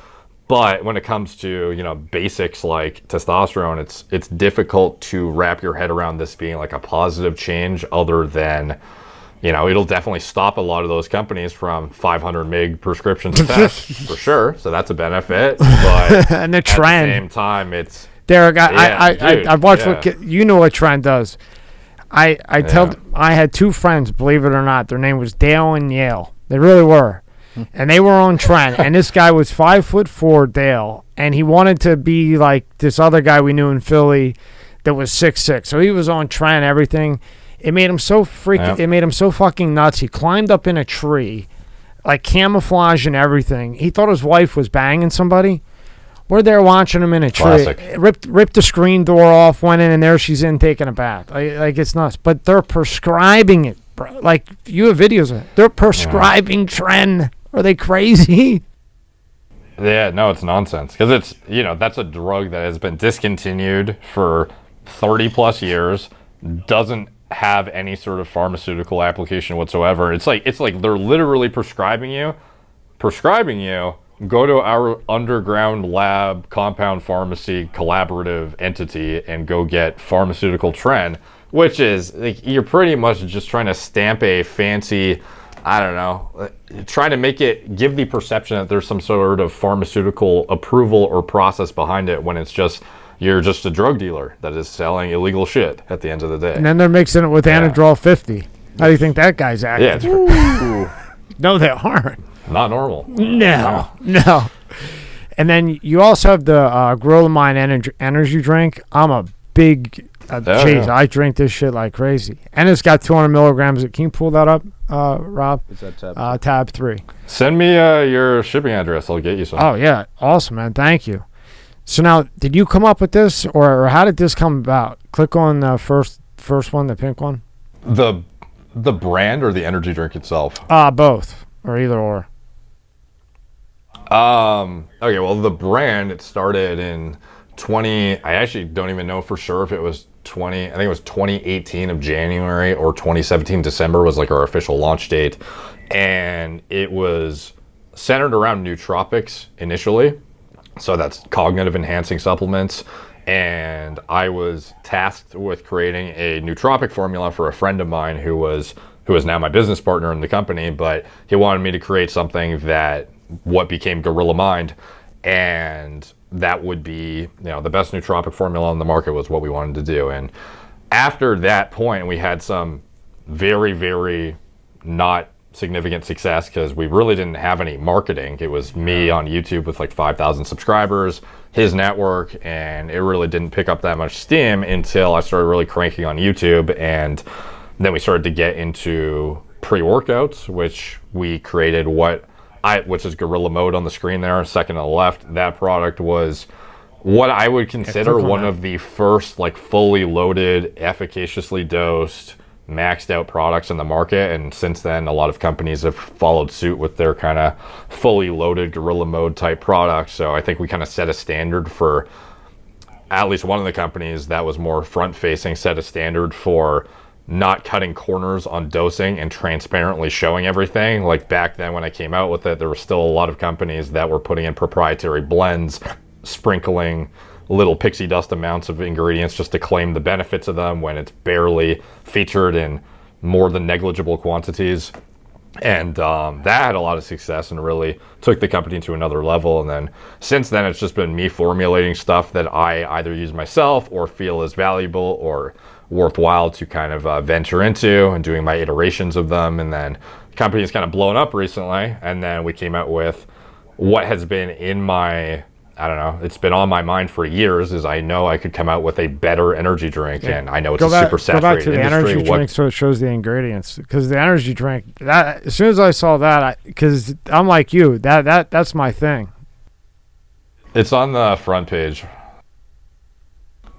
But when it comes to, you know, basics like testosterone, it's difficult to wrap your head around this being like a positive change, other than, you know, it'll definitely stop a lot of those companies from 500 mg prescriptions a test for sure. So that's a benefit. But and the at trend. the same time, it's Derek, dude, I watched yeah. what you know what trend does. I had two friends, believe it or not. Their name was Dale and Yale. They really were, and they were on trend. And this guy was 5'4", Dale, and he wanted to be like this other guy we knew in Philly that was 6'6". So he was on trend, everything. It made him so freaking. It made him so fucking nuts. He climbed up in a tree, like camouflage and everything. He thought his wife was banging somebody. We're there watching him in a tree. Classic. Ripped the screen door off, went in, and there she's in taking a bath. Like it's nuts. But they're prescribing it, bro. Like, you have videos of it. They're prescribing tren. Are they crazy? Yeah, no, it's nonsense. Because it's, you know, that's a drug that has been discontinued for 30 plus years, doesn't have any sort of pharmaceutical application whatsoever. It's like they're literally prescribing you, go to our underground lab compound pharmacy collaborative entity and go get pharmaceutical tren, which is like, you're pretty much just trying to stamp a fancy, I don't know, trying to make it give the perception that there's some sort of pharmaceutical approval or process behind it, when it's just, you're just a drug dealer that is selling illegal shit at the end of the day. And then they're mixing it with Anadrol 50. How do you think that guy's acting? Yeah, No, they aren't. not normal. No. And then you also have the Gorilla Mind energy drink. I'm a big, I drink this shit like crazy. And it's got 200 milligrams. Can you pull that up, Rob? Is that tab 3. Send me your shipping address. I'll get you some. Oh, yeah. Awesome, man. Thank you. So now, did you come up with this, or how did this come about? Click on the first one, the pink one. The brand or the energy drink itself? Both, or either or. Okay, well, the brand, it started in I actually don't even know for sure if it was I think it was 2018 of January, or 2017 December was like our official launch date. And it was centered around nootropics initially. So that's cognitive enhancing supplements. And I was tasked with creating a nootropic formula for a friend of mine who is now my business partner in the company, but he wanted me to create something that what became Gorilla Mind, and that would be, you know, the best nootropic formula on the market was what we wanted to do. And after that point, we had some very, very not significant success, because we really didn't have any marketing. It was me on YouTube with like 5,000 subscribers, his network, and it really didn't pick up that much steam until I started really cranking on YouTube. And then we started to get into pre-workouts, which we created which is Gorilla Mode on the screen there, second on the left. That product was what I would consider one of the first like fully loaded, efficaciously dosed, maxed out products in the market. And since then, a lot of companies have followed suit with their kind of fully loaded Gorilla Mode type products. So I think we kind of set a standard for, at least one of the companies that was more front facing, set a standard for not cutting corners on dosing and transparently showing everything. Like back then when I came out with it, there were still a lot of companies that were putting in proprietary blends, sprinkling little pixie dust amounts of ingredients just to claim the benefits of them when it's barely featured in more than negligible quantities. And that had a lot of success and really took the company to another level. And then since then, it's just been me formulating stuff that I either use myself or feel is valuable or worthwhile to kind of venture into, and doing my iterations of them. And then the company has kind of blown up recently. And then we came out with what has been in my, I don't know, it's been on my mind for years, is I know I could come out with a better energy drink. And I know it's super saturated go back to the industry. Energy drink, so it shows the ingredients. Because the energy drink, that as soon as I saw that, because I'm like you, that's my thing. It's on the front page.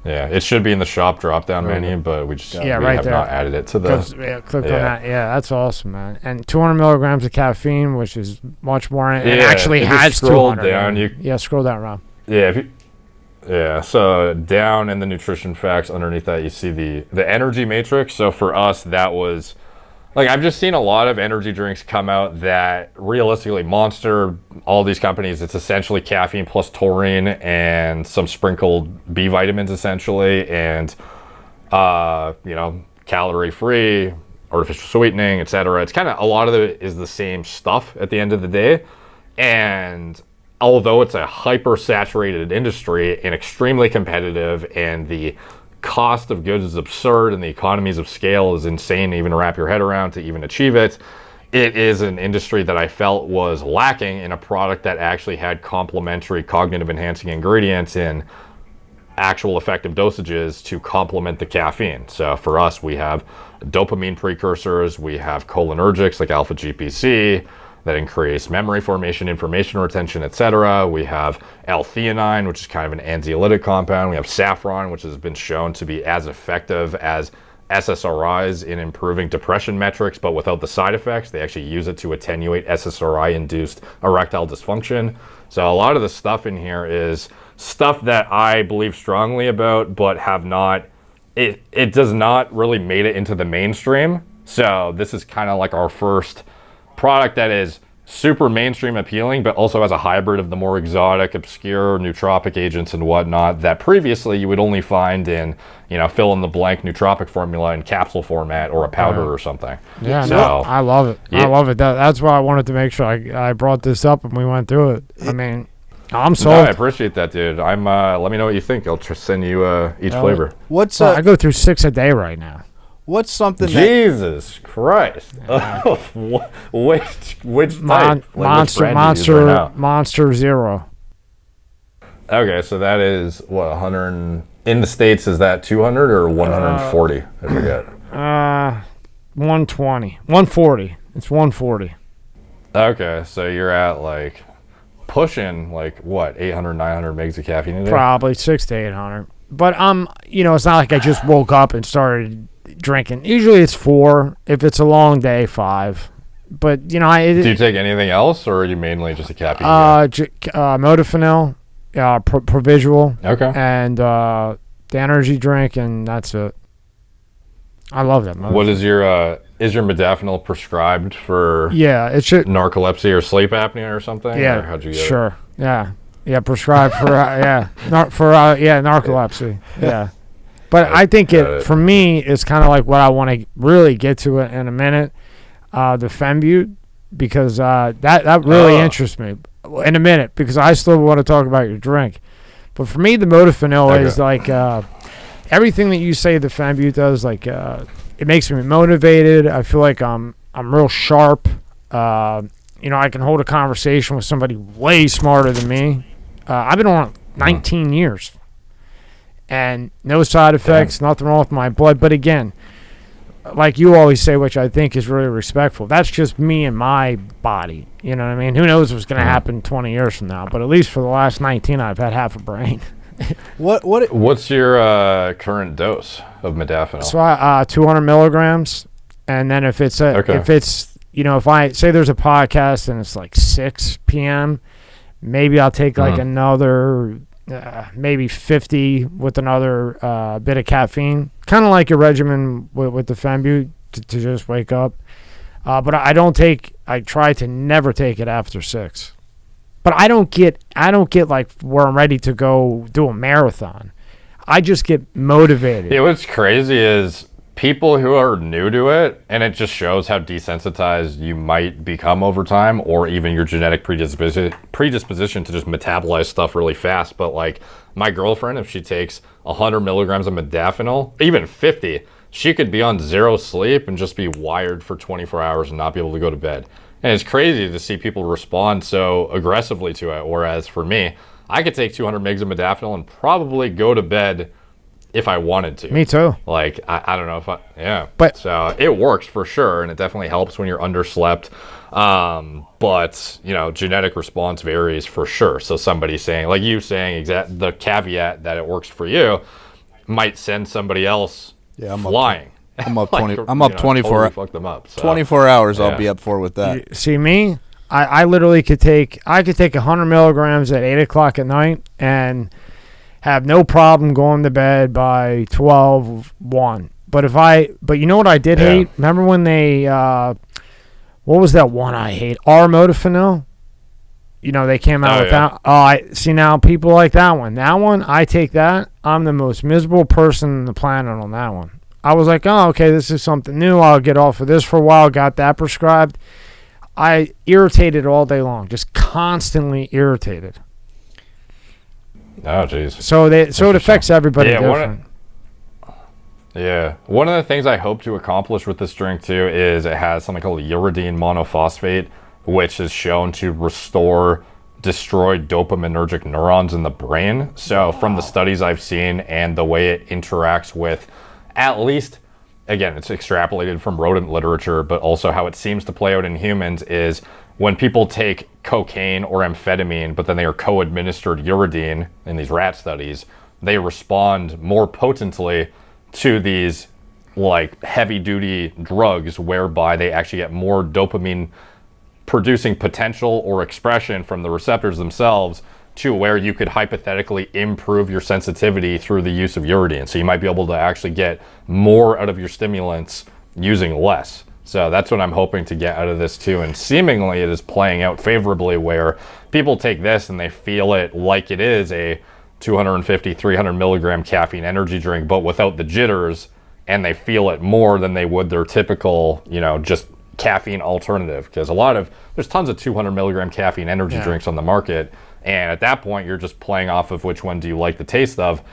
Yeah, it should be in the shop drop-down menu, but we right have there. Not added it to the... Click on that. Yeah, that's awesome, man. And 200 milligrams of caffeine, which is much more. And it actually has 200. Down, scroll down, Rob. Yeah, so down in the nutrition facts underneath that, you see the energy matrix. So for us, that was Like, I've just seen a lot of energy drinks come out that realistically, Monster, all these companies, it's essentially caffeine plus taurine and some sprinkled B vitamins, essentially, and, calorie free, artificial sweetening, etc. It's kind of, a lot of it is the same stuff at the end of the day. And although it's a hyper saturated industry and extremely competitive, and the cost of goods is absurd and the economies of scale is insane to even wrap your head around to even achieve it, it is an industry that I felt was lacking in a product that actually had complementary cognitive enhancing ingredients in actual effective dosages to complement the caffeine. So for us, we have dopamine precursors, we have cholinergics like alpha GPC that increase memory formation, information retention, etc. We have L-theanine, which is kind of an anxiolytic compound. We have saffron, which has been shown to be as effective as SSRIs in improving depression metrics, but without the side effects. They actually use it to attenuate SSRI-induced erectile dysfunction. So a lot of the stuff in here is stuff that I believe strongly about, but have not, it does not really made it into the mainstream. So this is kind of like our first product that is super mainstream appealing, but also has a hybrid of the more exotic, obscure nootropic agents and whatnot that previously you would only find in, fill in the blank nootropic formula in capsule format or a powder or something. Yeah, so, no, I love it. Yeah. I love it. That's why I wanted to make sure I brought this up and we went through it. I mean, I'm No, sold. I appreciate that, dude. Let me know what you think. I'll just send you each flavor. What's I go through 6 a day right now. what's something that Jesus Christ! Which type? Like, which Monster brand do you use right now? Monster Zero. Okay, so that is what 100 in the States. Is that 200 or 140? I forget. 120, 140. It's 140. Okay, so you're at like pushing like what 800, 900 megs of caffeine a day? Probably 600 to 800. But it's not like I just woke up and started drinking. Usually it's 4. If it's a long day, 5. But Do you take anything else, or are you mainly just a caffeine guy? Modafinil, Provisual, Okay. and the energy drink, and that's it. I love that. What is your modafinil prescribed for? Yeah, it should. Narcolepsy or sleep apnea or something? Yeah, Or how'd you get it? sure. Yeah, prescribed for narcolepsy. Yeah, but I think Got it. for me it's kind of like what I want to really get to it in a minute. The Phenibut, because that really interests me in a minute, because I still want to talk about your drink. But for me, the Modafinil is like everything that you say the Phenibut does. Like it makes me motivated. I feel like I'm real sharp. I can hold a conversation with somebody way smarter than me. I've been on it 19 years, and no side effects, nothing wrong with my blood. But again, like you always say, which I think is really respectful, that's just me and my body. You know what I mean? Who knows what's going to happen 20 years from now? But at least for the last 19, I've had half a brain. What's your current dose of modafinil? So 200 milligrams, and then if it's if I say there's a podcast and it's like 6 p.m., maybe I'll take like another maybe 50 with another bit of caffeine, kind of like a regimen with the Phenibut to just wake up. But I try to never take it after 6. But I don't get like where I'm ready to go do a marathon. I just get motivated. Yeah, what's crazy is people who are new to it, and it just shows how desensitized you might become over time, or even your genetic predisposition to just metabolize stuff really fast. But like my girlfriend, if she takes 100 milligrams of modafinil, even 50, she could be on 0 sleep and just be wired for 24 hours and not be able to go to bed. And it's crazy to see people respond so aggressively to it. Whereas for me, I could take 200 mgs of modafinil and probably go to bed if I wanted to. Me too. Like, I don't know if But so it works for sure, and it definitely helps when you're underslept. But, genetic response varies for sure. So somebody saying, like you saying, the caveat that it works for you might send somebody else flying. I'm up Like, 20. I'm up 24. Totally fuck them up. So. 24 hours. Yeah. I'll be up for with that. See me? I literally could take 100 milligrams at 8 o'clock at night and have no problem going to bed by 12, 1. But you know what I did hate? Remember when they, what was that one I hate? Modafinil. You know, they came out with that. Oh, I see now people like that one. That one, I take that. I'm the most miserable person on the planet on that one. I was like, oh, okay, this is something new. I'll get off of this for a while. Got that prescribed. I irritated all day long, just constantly irritated. Oh, jeez. So it affects everybody different. One of the things I hope to accomplish with this drink too is it has something called uridine monophosphate, which is shown to restore destroyed dopaminergic neurons in the brain. So from the studies I've seen and the way it interacts with, at least, again, it's extrapolated from rodent literature, but also how it seems to play out in humans is when people take cocaine or amphetamine, but then they are co-administered uridine in these rat studies, they respond more potently to these like heavy duty drugs, whereby they actually get more dopamine producing potential or expression from the receptors themselves, to where you could hypothetically improve your sensitivity through the use of uridine. So you might be able to actually get more out of your stimulants using less. So that's what I'm hoping to get out of this too. And seemingly it is playing out favorably, where people take this and they feel it like it is a 250, 300 milligram caffeine energy drink, but without the jitters, and they feel it more than they would their typical, just caffeine alternative. Because there's tons of 200 milligram caffeine energy drinks on the market. And at that point, you're just playing off of which one do you like the taste of.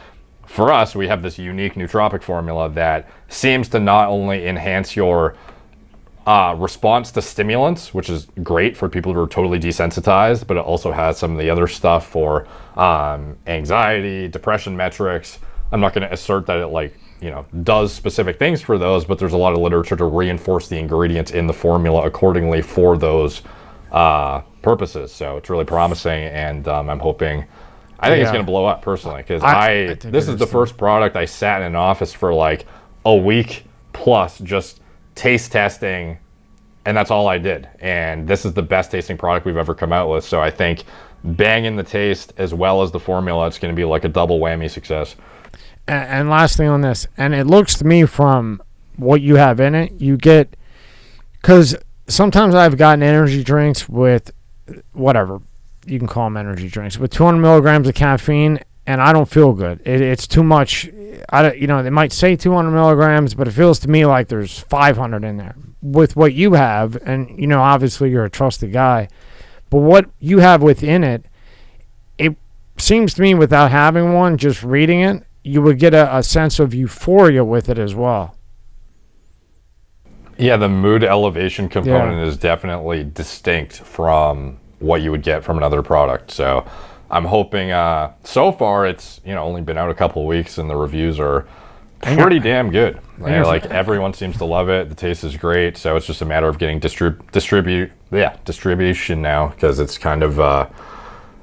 For us, we have this unique nootropic formula that seems to not only enhance your response to stimulants, which is great for people who are totally desensitized, but it also has some of the other stuff for anxiety, depression metrics. I'm not going to assert that it does specific things for those, but there's a lot of literature to reinforce the ingredients in the formula accordingly for those purposes. So it's really promising, and I'm hoping, I think it's going to blow up personally, because this is the first product I sat in an office for like a week plus just taste testing, and that's all I did. And this is the best tasting product we've ever come out with. So I think banging the taste as well as the formula, it's going to be like a double whammy success. And last thing on this, and it looks to me from what you have in it, you get, because sometimes I've gotten energy drinks with whatever, you can call them energy drinks, with 200 milligrams of caffeine, and I don't feel good. It's too much. They might say 200 milligrams, but it feels to me like there's 500 in there. With what you have, and obviously you're a trusted guy, but what you have within it, it seems to me without having one, just reading it, you would get a sense of euphoria with it as well. Yeah, the mood elevation component is definitely distinct from what you would get from another product. So I'm hoping, so far it's, only been out a couple of weeks and the reviews are pretty damn good. Everyone seems to love it. The taste is great. So it's just a matter of getting distribution now, because it's kind of,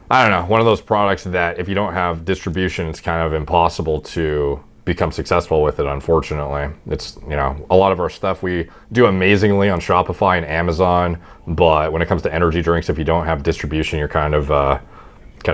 one of those products that if you don't have distribution, it's kind of impossible to become successful with it, unfortunately. It's, a lot of our stuff we do amazingly on Shopify and Amazon, but when it comes to energy drinks, if you don't have distribution, you're kind of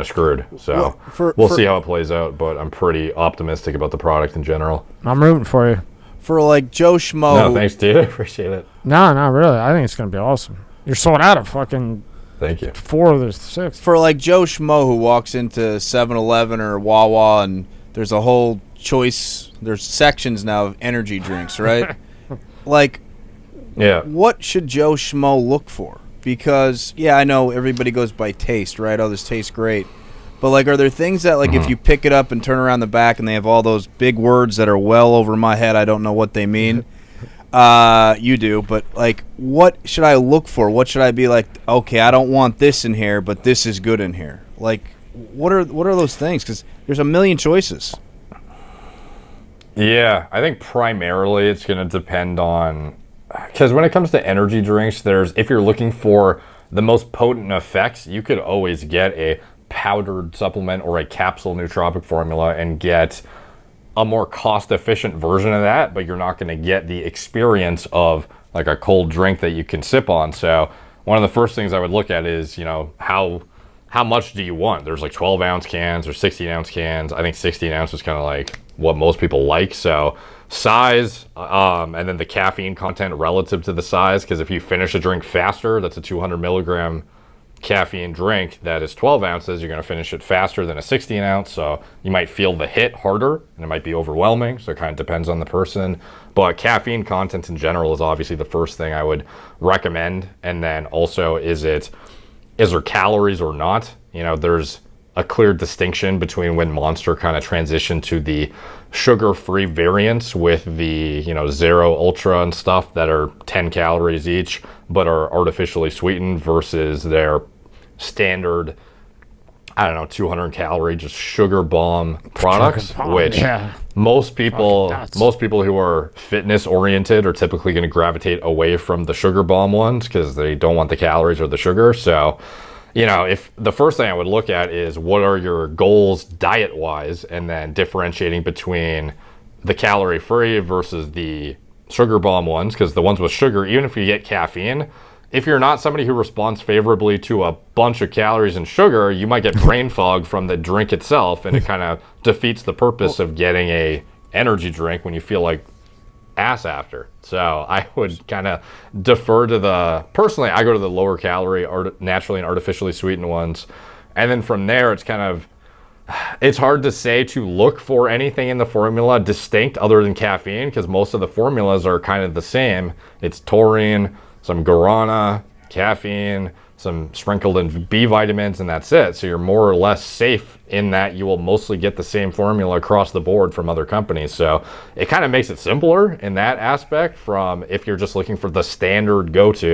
screwed. So we'll see how it plays out, but I'm pretty optimistic about the product in general. I'm rooting for you. For like Joe Schmo. No, thanks, dude. I appreciate it. No, not really. I think it's going to be awesome. You're sold out of fucking... Thank you. 4 of the 6. For like Joe Schmo who walks into 7-Eleven or Wawa and there's a whole choice, there's sections now of energy drinks, right? What should Joe Schmo look for? Because, I know everybody goes by taste, right? Oh, this tastes great. But, are there things that, if you pick it up and turn around the back and they have all those big words that are well over my head, I don't know what they mean. You do, but, what should I look for? What should I be like, okay, I don't want this in here, but this is good in here? What are those things? Because there's a million choices. Yeah, I think primarily it's going to depend on... Because when it comes to energy drinks, if you're looking for the most potent effects, you could always get a powdered supplement or a capsule nootropic formula and get a more cost-efficient version of that, but you're not going to get the experience of like a cold drink that you can sip on. So one of the first things I would look at is, how how much do you want? There's like 12-ounce cans or 16-ounce cans. I think 16-ounce is kind of like what most people like. So size, and then the caffeine content relative to the size, because if you finish a drink faster, that's a 200 milligram caffeine drink that is 12 ounces, you're going to finish it faster than a 16 ounce. So you might feel the hit harder and it might be overwhelming. So it kind of depends on the person. But caffeine content in general is obviously the first thing I would recommend. And then also, is there calories or not? You know, there's a clear distinction between when Monster kind of transitioned to the sugar-free variants with the, you know, Zero Ultra and stuff that are 10 calories each, but are artificially sweetened versus their standard, I don't know, 200 calorie, just sugar bomb products, which most people who are fitness oriented are typically going to gravitate away from the sugar bomb ones because they don't want the calories or the sugar. So, you know, if the first thing I would look at is what are your goals diet wise, and then differentiating between the calorie free versus the sugar bomb ones, because the ones with sugar, even if you get caffeine, if you're not somebody who responds favorably to a bunch of calories and sugar, you might get brain fog from the drink itself, and it kind of defeats the purpose of getting a energy drink when you feel like ass after. So I would kind of defer to personally, I go to the lower calorie, naturally and artificially sweetened ones. And then from there, it's hard to say to look for anything in the formula distinct other than caffeine, because most of the formulas are kind of the same. It's taurine, some guarana, caffeine, some sprinkled in B vitamins, and that's it. So you're more or less safe in that you will mostly get the same formula across the board from other companies. So it kind of makes it simpler in that aspect from if you're just looking for the standard go-to,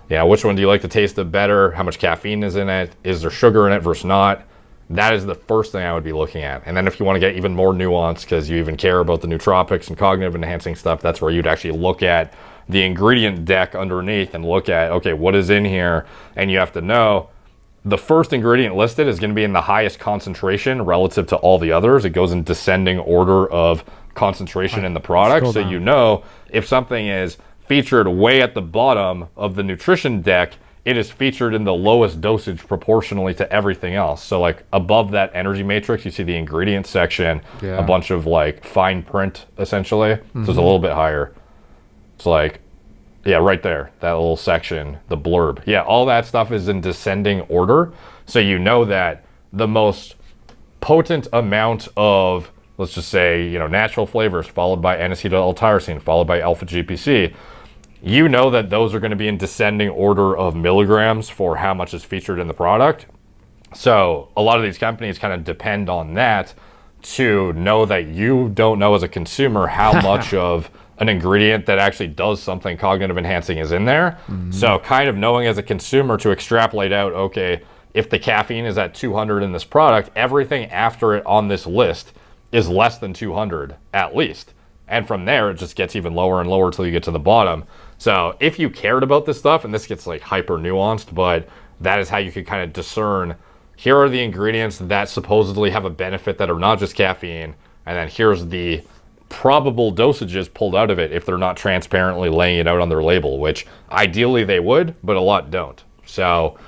you know, which one do you like to taste the better? How much caffeine is in it? Is there sugar in it versus not? That is the first thing I would be looking at. And then if you want to get even more nuanced, because you even care about the nootropics and cognitive enhancing stuff, that's where you'd actually look at the ingredient deck underneath and look at, okay, what is in here? And you have to know the first ingredient listed is going to be in the highest concentration relative to all the others. It goes in descending order of concentration in the product. So you know if something is featured way at the bottom of the nutrition deck, it is featured in the lowest dosage proportionally to everything else. So like above that energy matrix, you see the ingredient section, a bunch of like fine print essentially. So it's a little bit higher. It's like, yeah, right there, that little section, the blurb. Yeah, all that stuff is in descending order. So you know that the most potent amount of, let's just say, you know, natural flavors, followed by N-acetyl-L-tyrosine, followed by alpha-GPC, you know that those are going to be in descending order of milligrams for how much is featured in the product. So a lot of these companies kind of depend on that to know that you don't know as a consumer how much of an ingredient that actually does something cognitive enhancing is in there. So kind of knowing as a consumer to extrapolate out, okay, if the caffeine is at 200 in this product, everything after it on this list is less than 200 at least. And from there, it just gets even lower and lower till you get to the bottom. So if you cared about this stuff, and this gets like hyper nuanced, but that is how you could kind of discern, here are the ingredients that supposedly have a benefit that are not just caffeine, and then here's the probable dosages pulled out of it if they're not transparently laying it out on their label, which ideally they would, but a lot don't. So,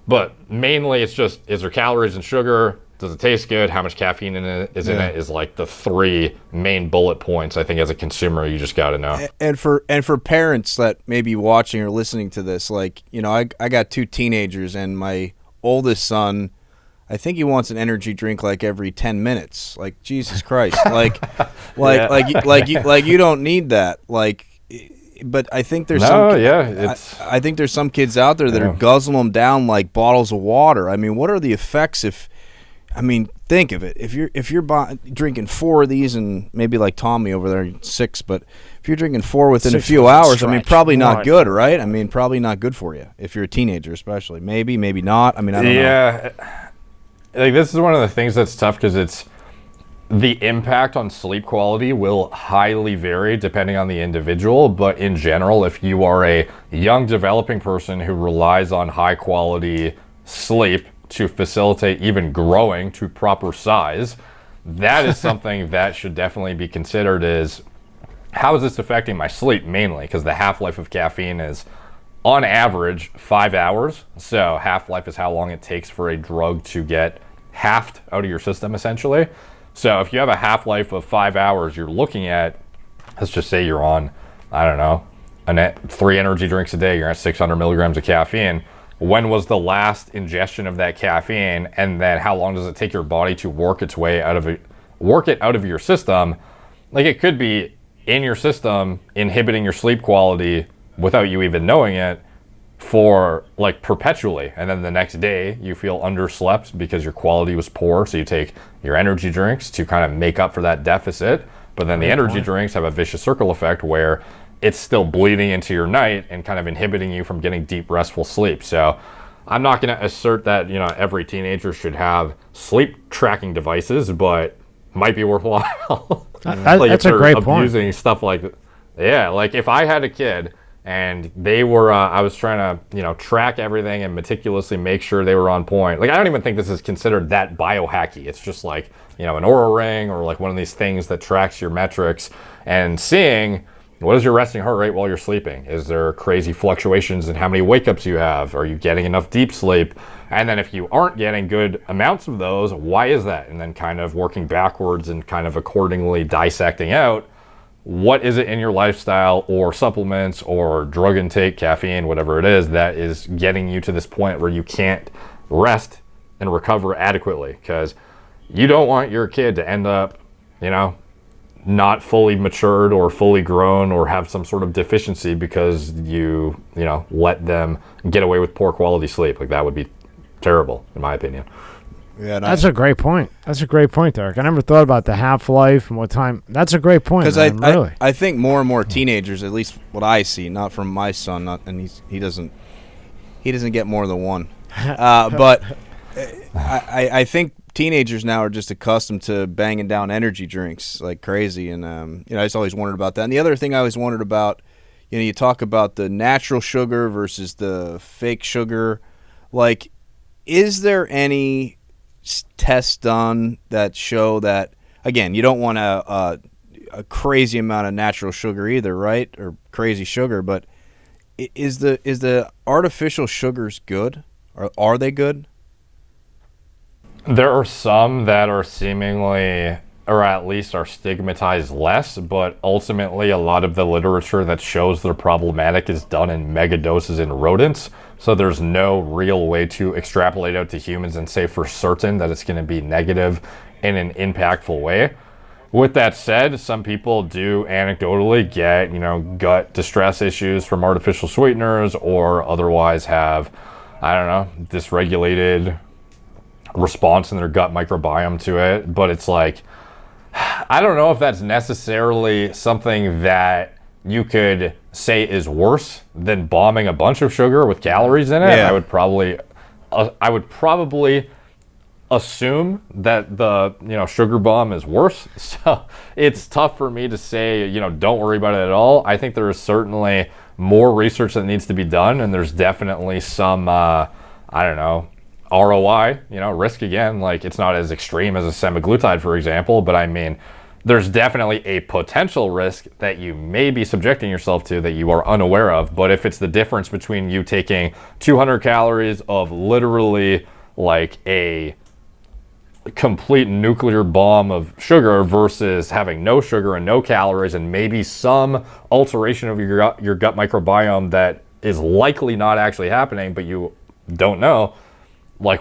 but mainly it's just, is there calories and sugar? Does it taste good? How much caffeine in it is like the three main bullet points I think as a consumer you just got to know. And for parents that may be watching or listening to this, like, you know, I got two teenagers, and my oldest son, I think he wants an energy drink like every 10 minutes. Like, Jesus Christ. Like you don't need that. Like, but I think there's I think there's some kids out there that are guzzling them down like bottles of water. I mean, what are the effects think of it. If you're drinking 4 of these, and maybe like Tommy over there, 6, but if you're drinking 4 within a few hours, I mean, probably not good, right? I mean, probably not good for you if you're a teenager, especially. Maybe not. I mean, I don't know. Yeah. Like, this is one of the things that's tough, because it's the impact on sleep quality will highly vary depending on the individual. But in general, if you are a young developing person who relies on high quality sleep to facilitate even growing to proper size, that is something that should definitely be considered, is how is this affecting my sleep mainly, because the half-life of caffeine is on average 5 hours. So half-life is how long it takes for a drug to get halved out of your system, essentially. So if you have a half-life of 5 hours, you're looking at, let's just say you're on, I don't know, 3 energy drinks a day, you're at 600 milligrams of caffeine. When was the last ingestion of that caffeine? And then how long does it take your body to work it out of your system? Like, it could be in your system, inhibiting your sleep quality without you even knowing it for like perpetually. And then the next day you feel underslept because your quality was poor. So you take your energy drinks to kind of make up for that deficit. But then the energy drinks have a vicious circle effect where it's still bleeding into your night and kind of inhibiting you from getting deep restful sleep. So I'm not going to assert that, you know, every teenager should have sleep tracking devices, but might be worthwhile. Like that's a great point. Abusing stuff like that. Yeah, like if I had a kid and they were, I was trying to, you know, track everything and meticulously make sure they were on point. Like, I don't even think this is considered that biohacky. It's just like, you know, an Oura ring or like one of these things that tracks your metrics and seeing what is your resting heart rate while you're sleeping? Is there crazy fluctuations in how many wake-ups you have? Are you getting enough deep sleep? And then if you aren't getting good amounts of those, why is that? And then kind of working backwards and kind of accordingly dissecting out what is it in your lifestyle or supplements or drug intake, caffeine, whatever it is, that is getting you to this point where you can't rest and recover adequately. Because you don't want your kid to end up, you know, not fully matured or fully grown or have some sort of deficiency because you know, let them get away with poor quality sleep. Like, that would be terrible, in my opinion. Yeah, that's a great point. That's a great point, Derek. I never thought about the half-life and what time. That's a great point, because really. I think more and more teenagers, at least what I see, not from my son, and he doesn't get more than one, but I think teenagers now are just accustomed to banging down energy drinks like crazy, and you know, I just always wondered about that. And the other thing I always wondered about, you know, you talk about the natural sugar versus the fake sugar. Like, is there any tests done that show that, again, you don't want a crazy amount of natural sugar either, right? Or crazy sugar, but is the artificial sugars good? Or are they good? There are some that are seemingly, or at least are stigmatized less, but ultimately a lot of the literature that shows they're problematic is done in mega doses in rodents. So there's no real way to extrapolate out to humans and say for certain that it's going to be negative in an impactful way. With that said, some people do anecdotally get, you know, gut distress issues from artificial sweeteners, or otherwise have, I don't know, dysregulated response in their gut microbiome to it. But it's like, I don't know if that's necessarily something that you could say is worse than bombing a bunch of sugar with calories in it. Yeah. I would probably assume that the, you know, sugar bomb is worse. So it's tough for me to say, you know, don't worry about it at all. I think there is certainly more research that needs to be done, and there's definitely some I don't know, ROI, you know, risk again. Like, it's not as extreme as a semaglutide, for example, but I mean, there's definitely a potential risk that you may be subjecting yourself to that you are unaware of. But if it's the difference between you taking 200 calories of literally like a complete nuclear bomb of sugar versus having no sugar and no calories and maybe some alteration of your gut microbiome that is likely not actually happening, but you don't know, like,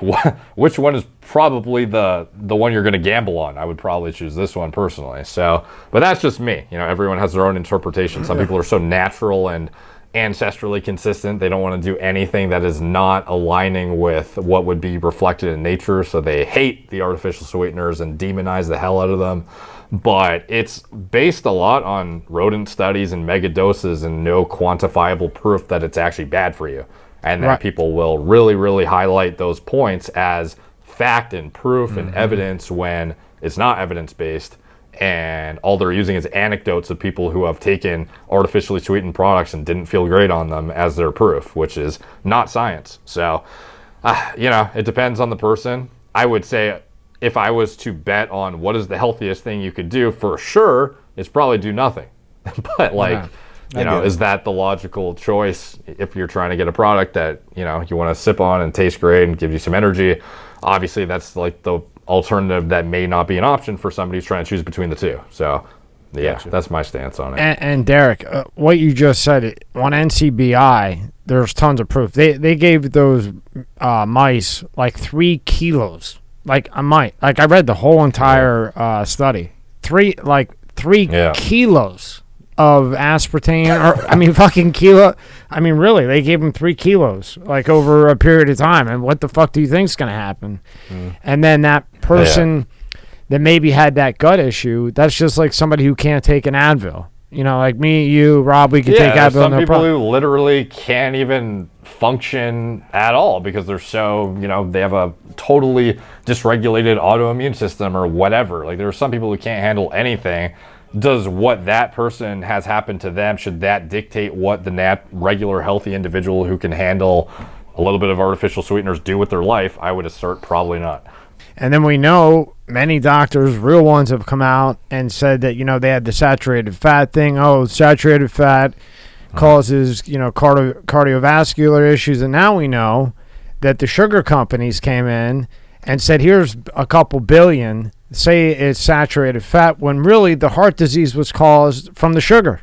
which one is probably the one you're going to gamble on? I would probably choose this one personally. So, but that's just me. You know, everyone has their own interpretation. Some people are so natural and ancestrally consistent, they don't want to do anything that is not aligning with what would be reflected in nature. So they hate the artificial sweeteners and demonize the hell out of them. But it's based a lot on rodent studies and mega doses and no quantifiable proof that it's actually bad for you. And then people will really, really highlight those points as fact and proof and evidence when it's not evidence-based. And all they're using is anecdotes of people who have taken artificially sweetened products and didn't feel great on them as their proof, which is not science. So, you know, it depends on the person. I would say if I was to bet on what is the healthiest thing you could do, for sure, it's probably do nothing. But like, You know, is that the logical choice if you're trying to get a product that, you know, you want to sip on and taste great and gives you some energy? Obviously, that's like the alternative that may not be an option for somebody who's trying to choose between the two. So, yeah, that's my stance on it. And Derek, what you just said, on NCBI, there's tons of proof. They gave those mice like 3 kilos. Like I read the whole entire study. 3 kilos of aspartame, or I mean, fucking kilo. I mean, really, they gave him 3 kilos, like over a period of time. And what the fuck do you think's gonna happen? And then that person that maybe had that gut issue, that's just like somebody who can't take an Advil. You know, like me, you, Rob, we could take Advil. Some people who literally can't even function at all because they're so, you know, they have a totally dysregulated autoimmune system or whatever. Like, there are some people who can't handle anything. Does what that person has happened to them, should that dictate what the regular healthy individual who can handle a little bit of artificial sweeteners do with their life? I would assert probably not. And then we know many doctors, real ones, have come out and said that, you know, they had the saturated fat thing. Oh, saturated fat causes, you know, cardiovascular issues. And now we know that the sugar companies came in and said, here's a couple billion, say it's saturated fat, when really the heart disease was caused from the sugar.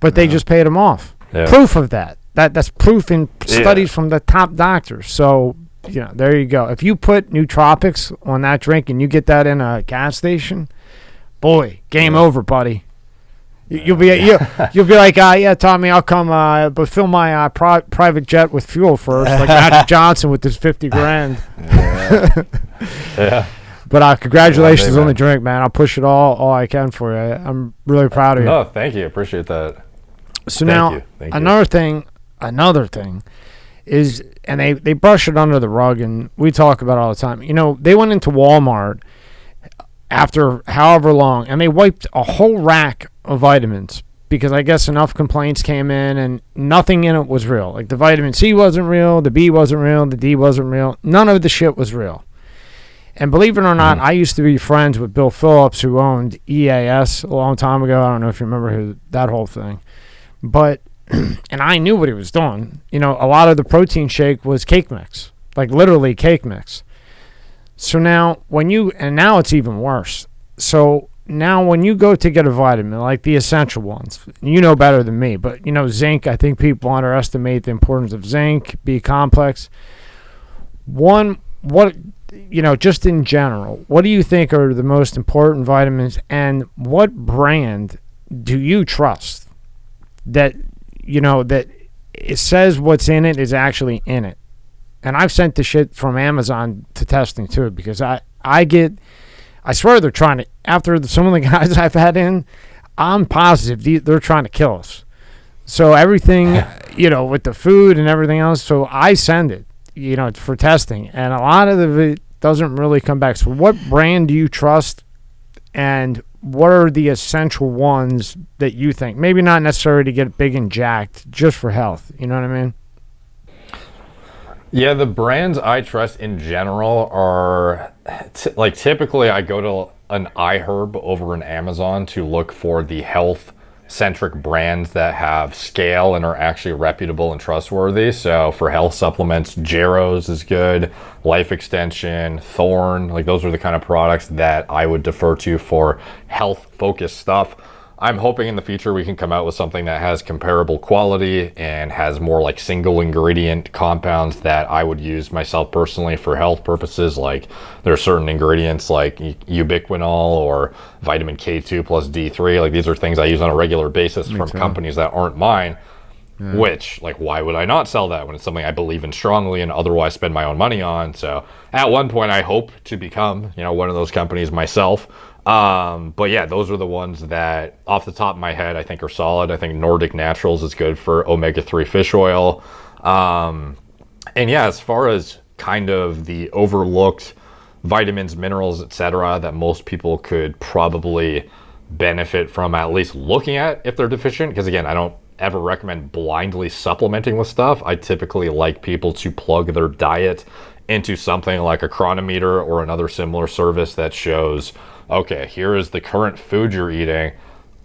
But they just paid them off. Yeah. Proof of that. That's proof in studies from the top doctors. So, you know, there you go. If you put nootropics on that drink and you get that in a gas station, boy, game over, buddy. You'll be like, yeah, Tommy, I'll come, but fill my private jet with fuel first, like Magic Johnson with his 50 grand. Yeah. But congratulations on the drink, man. I'll push it all I can for you. I'm really proud of you. No, thank you. Appreciate that. So now, another thing is, and they brush it under the rug, and we talk about it all the time. You know, they went into Walmart after however long, and they wiped a whole rack of vitamins because I guess enough complaints came in, and nothing in it was real. Like the vitamin C wasn't real, the B wasn't real, the D wasn't real. None of the shit was real. And believe it or not, I used to be friends with Bill Phillips, who owned EAS a long time ago. I don't know if you remember that whole thing. But, and I knew what he was doing. You know, a lot of the protein shake was cake mix, like literally cake mix. So now now it's even worse. So now when you go to get a vitamin, like the essential ones, you know better than me, but you know, zinc, I think people underestimate the importance of zinc, B complex. You know, just in general, what do you think are the most important vitamins, and what brand do you trust that, you know, that it says what's in it is actually in it? And I've sent the shit from Amazon to testing too, because I swear they're trying to, after some of the guys I've had in, I'm positive they're trying to kill us. So everything, you know, with the food and everything else, so I send it, you know, for testing, and a lot of it doesn't really come back. So what brand do you trust, and what are the essential ones that you think, maybe not necessarily to get big and jacked, just for health, you know what I mean? Yeah, the brands I trust in general are like, typically I go to an iHerb over an Amazon to look for the health centric brands that have scale and are actually reputable and trustworthy. So for health supplements, Jarrows is good, Life Extension, Thorne, like those are the kind of products that I would defer to for health focused stuff. I'm hoping in the future we can come out with something that has comparable quality and has more like single ingredient compounds that I would use myself personally for health purposes. Like there are certain ingredients like ubiquinol or vitamin K2 plus D3. Like these are things I use on a regular basis from companies that aren't mine. Yeah. Which, like, why would I not sell that when it's something I believe in strongly and otherwise spend my own money on? So at one point I hope to become, you know, one of those companies myself. But yeah, those are the ones that off the top of my head I think are solid. I think Nordic Naturals is good for omega-3 fish oil. And yeah, as far as kind of the overlooked vitamins, minerals, etc., that most people could probably benefit from at least looking at if they're deficient, because again, I don't ever recommend blindly supplementing with stuff. I typically like people to plug their diet into something like a chronometer or another similar service that shows, okay, here is the current food you're eating.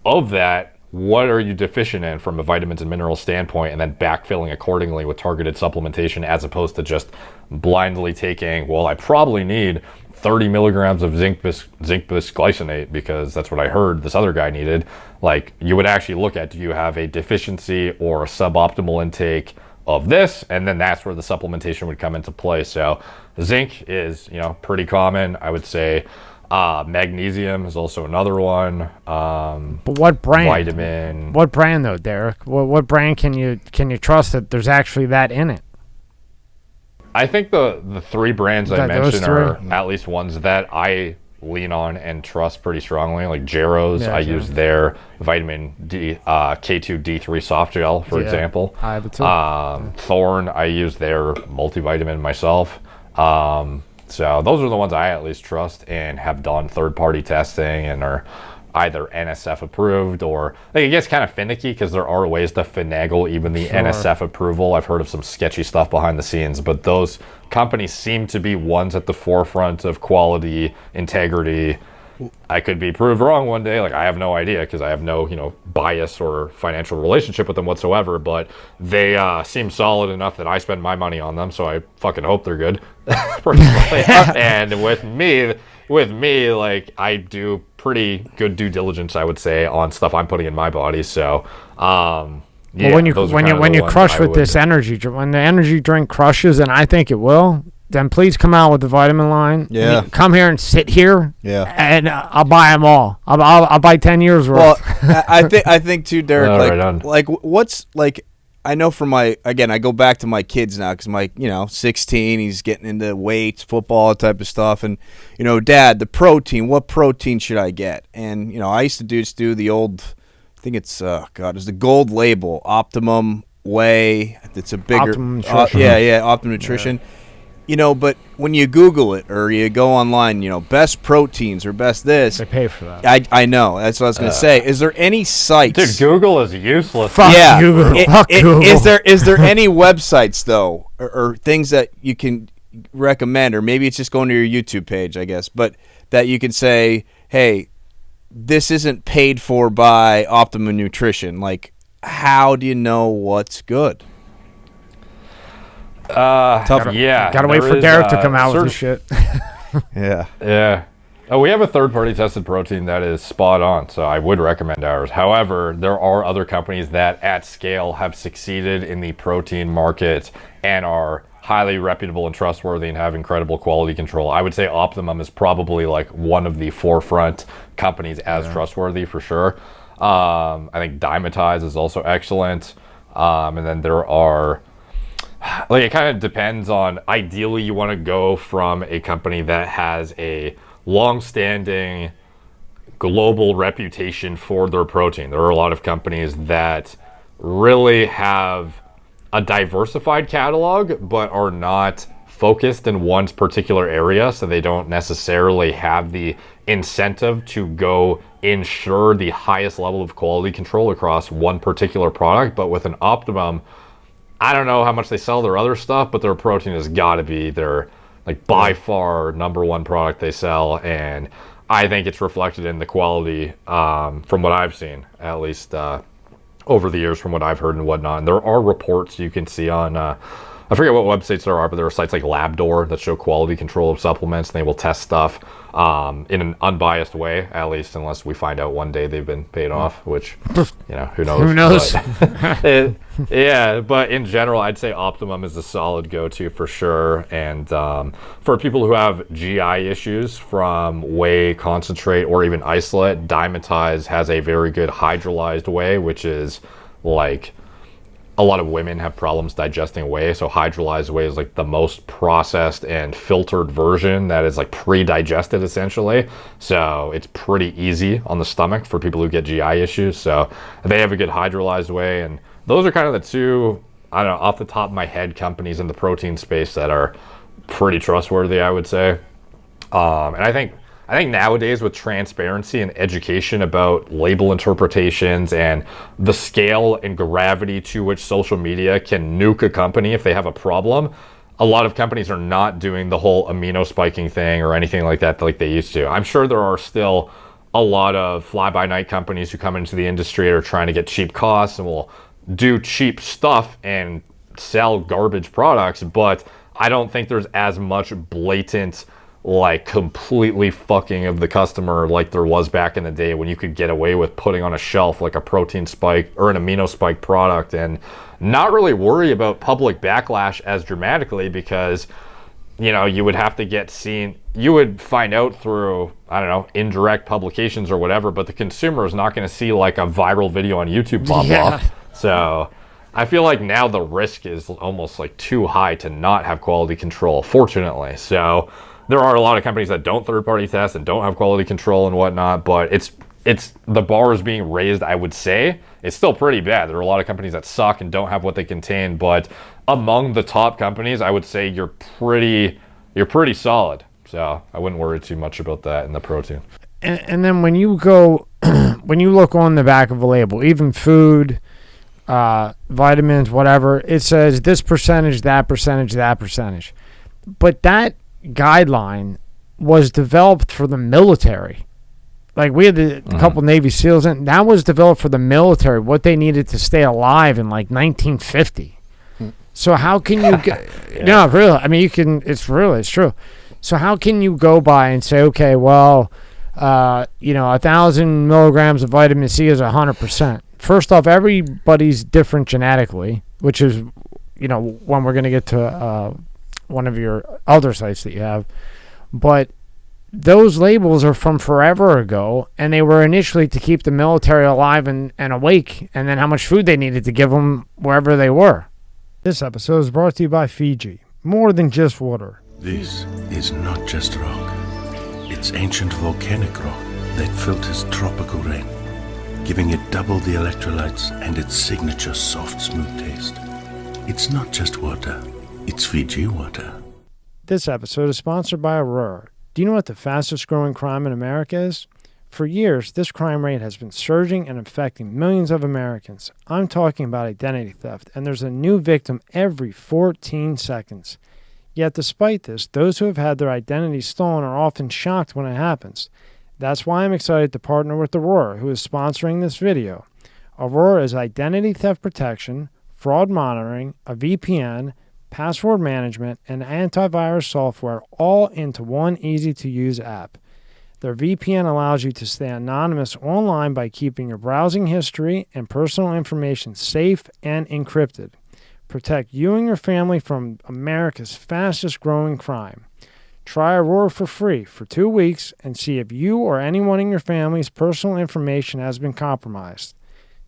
Of that, what are you deficient in from a vitamins and minerals standpoint, and then backfilling accordingly with targeted supplementation, as opposed to just blindly taking, well, I probably need 30 milligrams of zinc bisglycinate because that's what I heard this other guy needed. Like, you would actually look at, do you have a deficiency or a suboptimal intake of this? And then that's where the supplementation would come into play. So zinc is, pretty common. I would say magnesium is also another one. But what brand? Vitamin. What brand though, Derek? What brand can you trust that there's actually that in it? I think the three brands I mentioned three? are at least ones that I lean on and trust pretty strongly. Like Jarrow's, I use their vitamin D, K2 D3 soft gel, for example. I have it too. Thorne, I use their multivitamin myself. So those are the ones I at least trust and have done third-party testing and are either NSF approved, or like, it gets kind of finicky because there are ways to finagle even the NSF approval. I've heard of some sketchy stuff behind the scenes, but those companies seem to be ones at the forefront of quality, integrity. I could be proved wrong one day. Like, I have no idea because I have no, bias or financial relationship with them whatsoever, but they seem solid enough that I spend my money on them, so I fucking hope they're good. Personally. And with me, like, I do pretty good due diligence, I would say, on stuff I'm putting in my body. So, when you crush with this energy, when the energy drink crushes, and I think it will, then please come out with the vitamin line. Yeah. Come here and sit here. Yeah. And I'll buy them all. I'll buy 10 years worth. Well, I think too, Derek. What's like? I know from I go back to my kids now because my 16, he's getting into weights, football type of stuff, and Dad, the protein. What protein should I get? And I used to do the old. I think it's it's the gold label Optimum Whey. It's a bigger Optimum Nutrition. Optimum Nutrition. But when you Google it or you go online, best proteins or best this. They pay for that. I know. That's what I was going to say. Is there any sites? Dude, Google is useless. Fuck Google. Fuck Google. Is there any websites, though, or things that you can recommend? Or maybe it's just going to your YouTube page, I guess. But that you can say, hey, this isn't paid for by Optimum Nutrition. Like, how do you know what's good? Gotta wait for Derek to come out with his shit. Yeah. Oh, we have a third-party tested protein that is spot on, so I would recommend ours. However, there are other companies that at scale have succeeded in the protein market and are highly reputable and trustworthy and have incredible quality control. I would say Optimum is probably like one of the forefront companies as trustworthy for sure. I think Peptides is also excellent. And then there are, like, it kind of depends on, ideally you want to go from a company that has a long-standing global reputation for their protein. There are a lot of companies that really have a diversified catalog but are not focused in one particular area, so they don't necessarily have the incentive to go ensure the highest level of quality control across one particular product. But with an Optimum, I don't know how much they sell their other stuff, but their protein has got to be their, like, by far number one product they sell, and I think it's reflected in the quality from what I've seen, at least over the years, from what I've heard and whatnot. And there are reports you can see on, I forget what websites there are, but there are sites like LabDoor that show quality control of supplements, and they will test stuff in an unbiased way, at least, unless we find out one day they've been paid off, which, who knows? Who knows? But, but in general, I'd say Optimum is a solid go-to for sure. And for people who have GI issues from whey concentrate or even isolate, Peptides has a very good hydrolyzed whey, which is like, a lot of women have problems digesting whey, so hydrolyzed whey is like the most processed and filtered version that is like pre-digested essentially. So it's pretty easy on the stomach for people who get GI issues. So they have a good hydrolyzed whey, and those are kind of the two, I don't know, off the top of my head, companies in the protein space that are pretty trustworthy, I would say. And I think nowadays with transparency and education about label interpretations and the scale and gravity to which social media can nuke a company if they have a problem, a lot of companies are not doing the whole amino spiking thing or anything like that like they used to. I'm sure there are still a lot of fly-by-night companies who come into the industry are trying to get cheap costs and will do cheap stuff and sell garbage products, but I don't think there's as much blatant, like, completely fucking of the customer like there was back in the day when you could get away with putting on a shelf like a protein spike or an amino spike product and not really worry about public backlash as dramatically, because you would have to get seen. You would find out through, I don't know, indirect publications or whatever, but the consumer is not going to see like a viral video on YouTube pop off. So I feel like now the risk is almost like too high to not have quality control, fortunately. So there are a lot of companies that don't third-party test and don't have quality control and whatnot, but it's the bar is being raised, I would say. It's still pretty bad. There are a lot of companies that suck and don't have what they contain, but among the top companies, I would say you're pretty solid. So I wouldn't worry too much about that in the protein. And then when you go, when you look on the back of a label, even food, vitamins, whatever, it says this percentage, that percentage, that percentage. But that guideline was developed for the military. Like, we had a couple Navy SEALs, and that was developed for the military, what they needed to stay alive in like 1950. So how can you no, really, I mean, it's true. So how can you go by and say, okay, well, 1,000 milligrams of vitamin C is 100%. First off, everybody's different genetically, which is, when we're going to get to one of your other sites that you have. But those labels are from forever ago, and they were initially to keep the military alive and awake, and then how much food they needed to give them wherever they were. This episode is brought to you by Fiji. More than just water. This is not just rock. It's ancient volcanic rock that filters tropical rain, giving it double the electrolytes and its signature soft, smooth taste. It's not just water. It's Fiji water. This episode is sponsored by Aurora. Do you know what the fastest growing crime in America is? For years, this crime rate has been surging and affecting millions of Americans. I'm talking about identity theft, and there's a new victim every 14 seconds. Yet despite this, those who have had their identity stolen are often shocked when it happens. That's why I'm excited to partner with Aurora, who is sponsoring this video. Aurora is identity theft protection, fraud monitoring, a VPN, password management, and antivirus software all into one easy-to-use app. Their VPN allows you to stay anonymous online by keeping your browsing history and personal information safe and encrypted. Protect you and your family from America's fastest growing crime. Try Aurora for free for 2 weeks and see if you or anyone in your family's personal information has been compromised.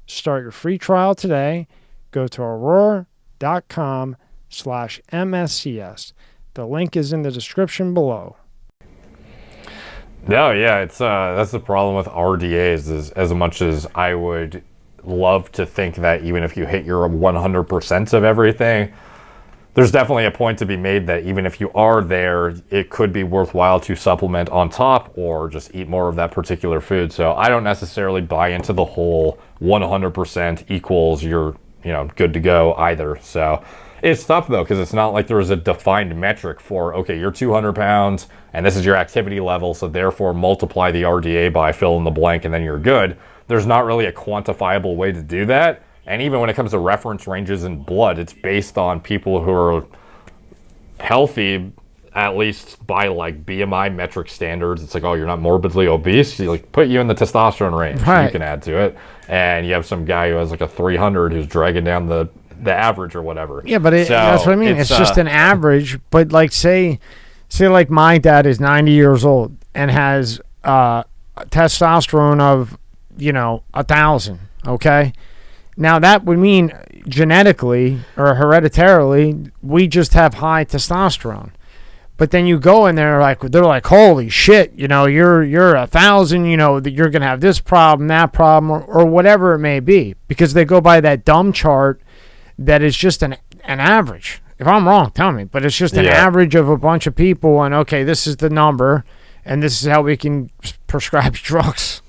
Start your free trial today. Go to aurora.com/MSCS. The link is in the description below. No, yeah, it's that's the problem with RDAs. Is as much as I would love to think that even if you hit your 100% of everything, there's definitely a point to be made that even if you are there, it could be worthwhile to supplement on top or just eat more of that particular food. So I don't necessarily buy into the whole 100% equals you're good to go either. So it's tough though, because it's not like there is a defined metric for, okay, you're 200 pounds and this is your activity level, so therefore multiply the RDA by fill in the blank and then you're good. There's not really a quantifiable way to do that. And even when it comes to reference ranges in blood, it's based on people who are healthy, at least by like BMI metric standards. It's like, oh, you're not morbidly obese. You put you in the testosterone range. Right. You can add to it. And you have some guy who has like a 300 who's dragging down the average or whatever. Yeah, but that's what I mean. It's just an average. But like say like my dad is 90 years old and has testosterone of 1,000. Okay. Now, that would mean genetically or hereditarily, we just have high testosterone. But then you go in there, they're like, holy shit, you're 1,000, that you're going to have this problem, that problem, or whatever it may be. Because they go by that dumb chart that is just an average. If I'm wrong, tell me. But it's just an average of a bunch of people, and okay, this is the number, and this is how we can prescribe drugs.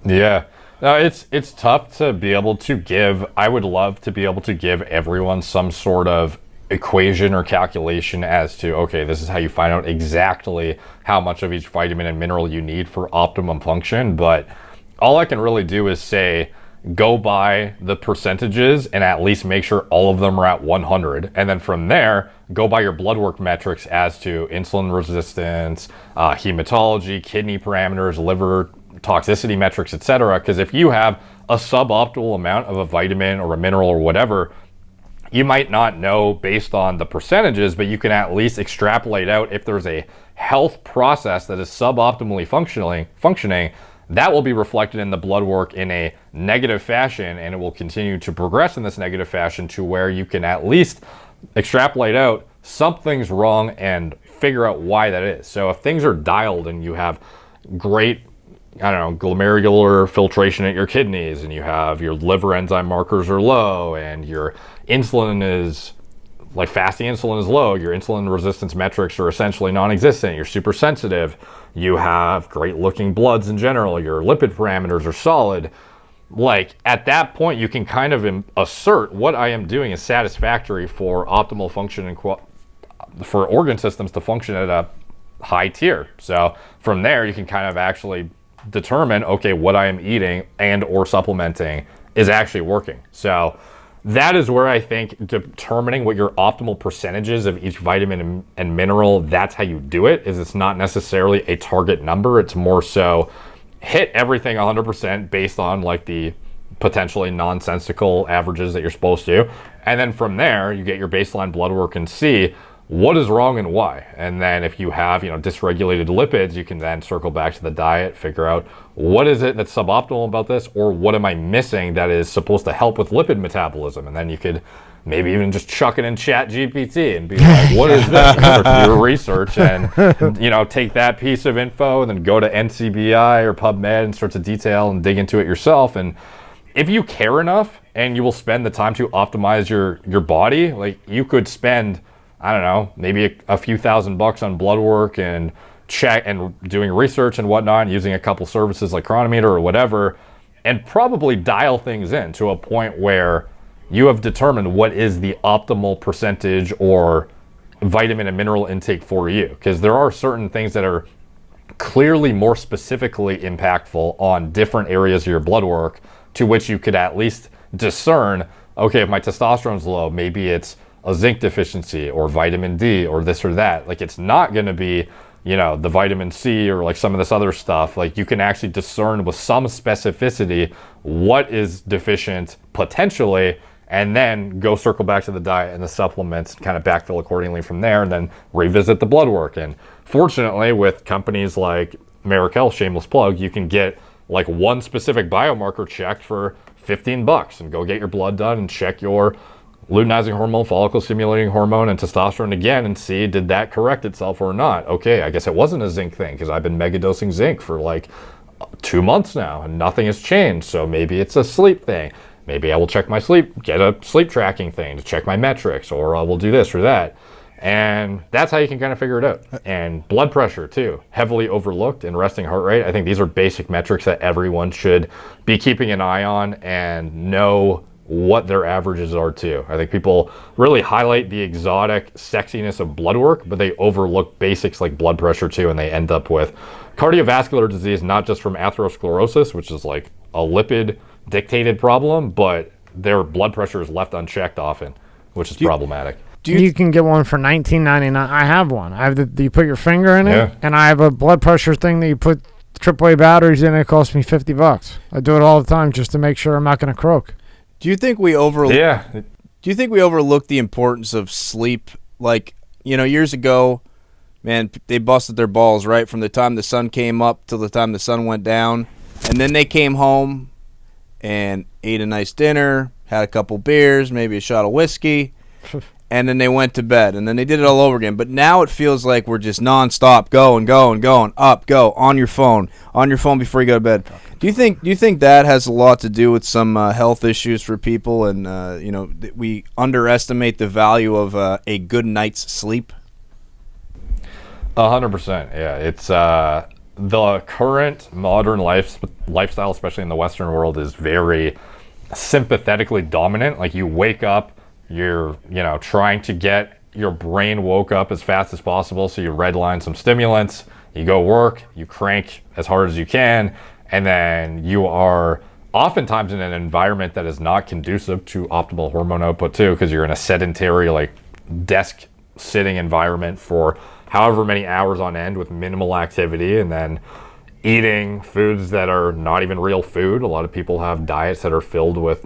Yeah. No, it's tough to be able to give. I would love to be able to give everyone some sort of equation or calculation as to, okay, this is how you find out exactly how much of each vitamin and mineral you need for optimum function. But all I can really do is say, go by the percentages and at least make sure all of them are at 100. And then from there, go by your blood work metrics as to insulin resistance, hematology, kidney parameters, liver toxicity metrics, etc. Because if you have a suboptimal amount of a vitamin or a mineral or whatever, you might not know based on the percentages, but you can at least extrapolate out if there's a health process that is suboptimally functioning, that will be reflected in the blood work in a negative fashion, and it will continue to progress in this negative fashion to where you can at least extrapolate out something's wrong and figure out why that is. So if things are dialed and you have great, I don't know, glomerular filtration at your kidneys, and you have your liver enzyme markers are low, and your insulin is, like fasting insulin is low, your insulin resistance metrics are essentially non-existent, you're super sensitive, you have great looking bloods in general, your lipid parameters are solid, like at that point you can kind of assert what I am doing is satisfactory for optimal function and for organ systems to function at a high tier. So from there you can kind of actually determine, okay, what I am eating and or supplementing is actually working. So that is where I think determining what your optimal percentages of each vitamin and mineral, that's how you do it. Is it's not necessarily a target number. It's more so hit everything 100% based on like the potentially nonsensical averages that you're supposed to. And then from there, you get your baseline blood work and see what is wrong and why. And then if you have, dysregulated lipids, you can then circle back to the diet, figure out what is it that's suboptimal about this, or what am I missing that is supposed to help with lipid metabolism. And then you could maybe even just chuck it in Chat GPT and be like, what is this? And start to do research and, take that piece of info and then go to NCBI or PubMed and start to detail and dig into it yourself. And if you care enough and you will spend the time to optimize your body, like you could spend, I don't know, maybe a few $1,000 on blood work and check and doing research and whatnot, using a couple services like Chronometer or whatever, and probably dial things in to a point where you have determined what is the optimal percentage or vitamin and mineral intake for you. Because there are certain things that are clearly more specifically impactful on different areas of your blood work, to which you could at least discern, okay, if my testosterone's low, maybe it's a zinc deficiency or vitamin D or this or that. Like it's not going to be, the vitamin C or like some of this other stuff. Like you can actually discern with some specificity what is deficient potentially, and then go circle back to the diet and the supplements and kind of backfill accordingly from there, and then revisit the blood work. And fortunately with companies like Merrick Health, shameless plug, you can get like one specific biomarker checked for $15 and go get your blood done and check your luteinizing hormone, follicle stimulating hormone, and testosterone again and see, did that correct itself or not? Okay, I guess it wasn't a zinc thing because I've been megadosing zinc for like 2 months now and nothing has changed. So maybe it's a sleep thing. Maybe I will check my sleep, get a sleep tracking thing to check my metrics, or I will do this or that. And that's how you can kind of figure it out. And blood pressure too, heavily overlooked, and resting heart rate. I think these are basic metrics that everyone should be keeping an eye on and know what their averages are too. I think people really highlight the exotic sexiness of blood work, but they overlook basics like blood pressure too, and they end up with cardiovascular disease, not just from atherosclerosis, which is like a lipid dictated problem, but their blood pressure is left unchecked often, which is problematic. You can get one for $19.99. I have one. You put your finger in it, and I have a blood pressure thing that you put AAA batteries in. It costs me $50. I do it all the time just to make sure I'm not going to croak. Do you think we overlook the importance of sleep? Like, years ago, man, they busted their balls right from the time the sun came up till the time the sun went down, and then they came home and ate a nice dinner, had a couple beers, maybe a shot of whiskey, and then they went to bed, and then they did it all over again. But now it feels like we're just nonstop going, up, go, on your phone before you go to bed. Do you think that has a lot to do with some health issues for people, and we underestimate the value of a good night's sleep? 100%. Yeah, it's the current modern lifestyle, especially in the Western world, is very sympathetically dominant. Like you wake up, You're, trying to get your brain woke up as fast as possible. So you redline some stimulants, you go work, you crank as hard as you can, and then you are oftentimes in an environment that is not conducive to optimal hormone output too, because you're in a sedentary, like, desk sitting environment for however many hours on end with minimal activity, and then eating foods that are not even real food. A lot of people have diets that are filled with,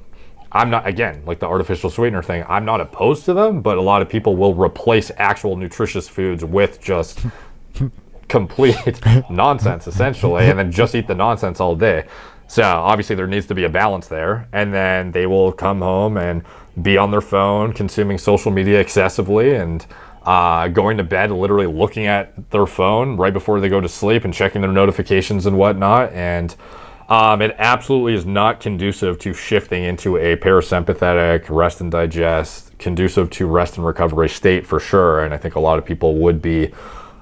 I'm not, again, like the artificial sweetener thing, I'm not opposed to them, but a lot of people will replace actual nutritious foods with just complete nonsense, essentially, and then just eat the nonsense all day. So obviously there needs to be a balance there, and then they will come home and be on their phone, consuming social media excessively, and going to bed literally looking at their phone right before they go to sleep and checking their notifications and whatnot. And it absolutely is not conducive to shifting into a parasympathetic rest and digest, conducive to rest and recovery state for sure. And I think a lot of people would be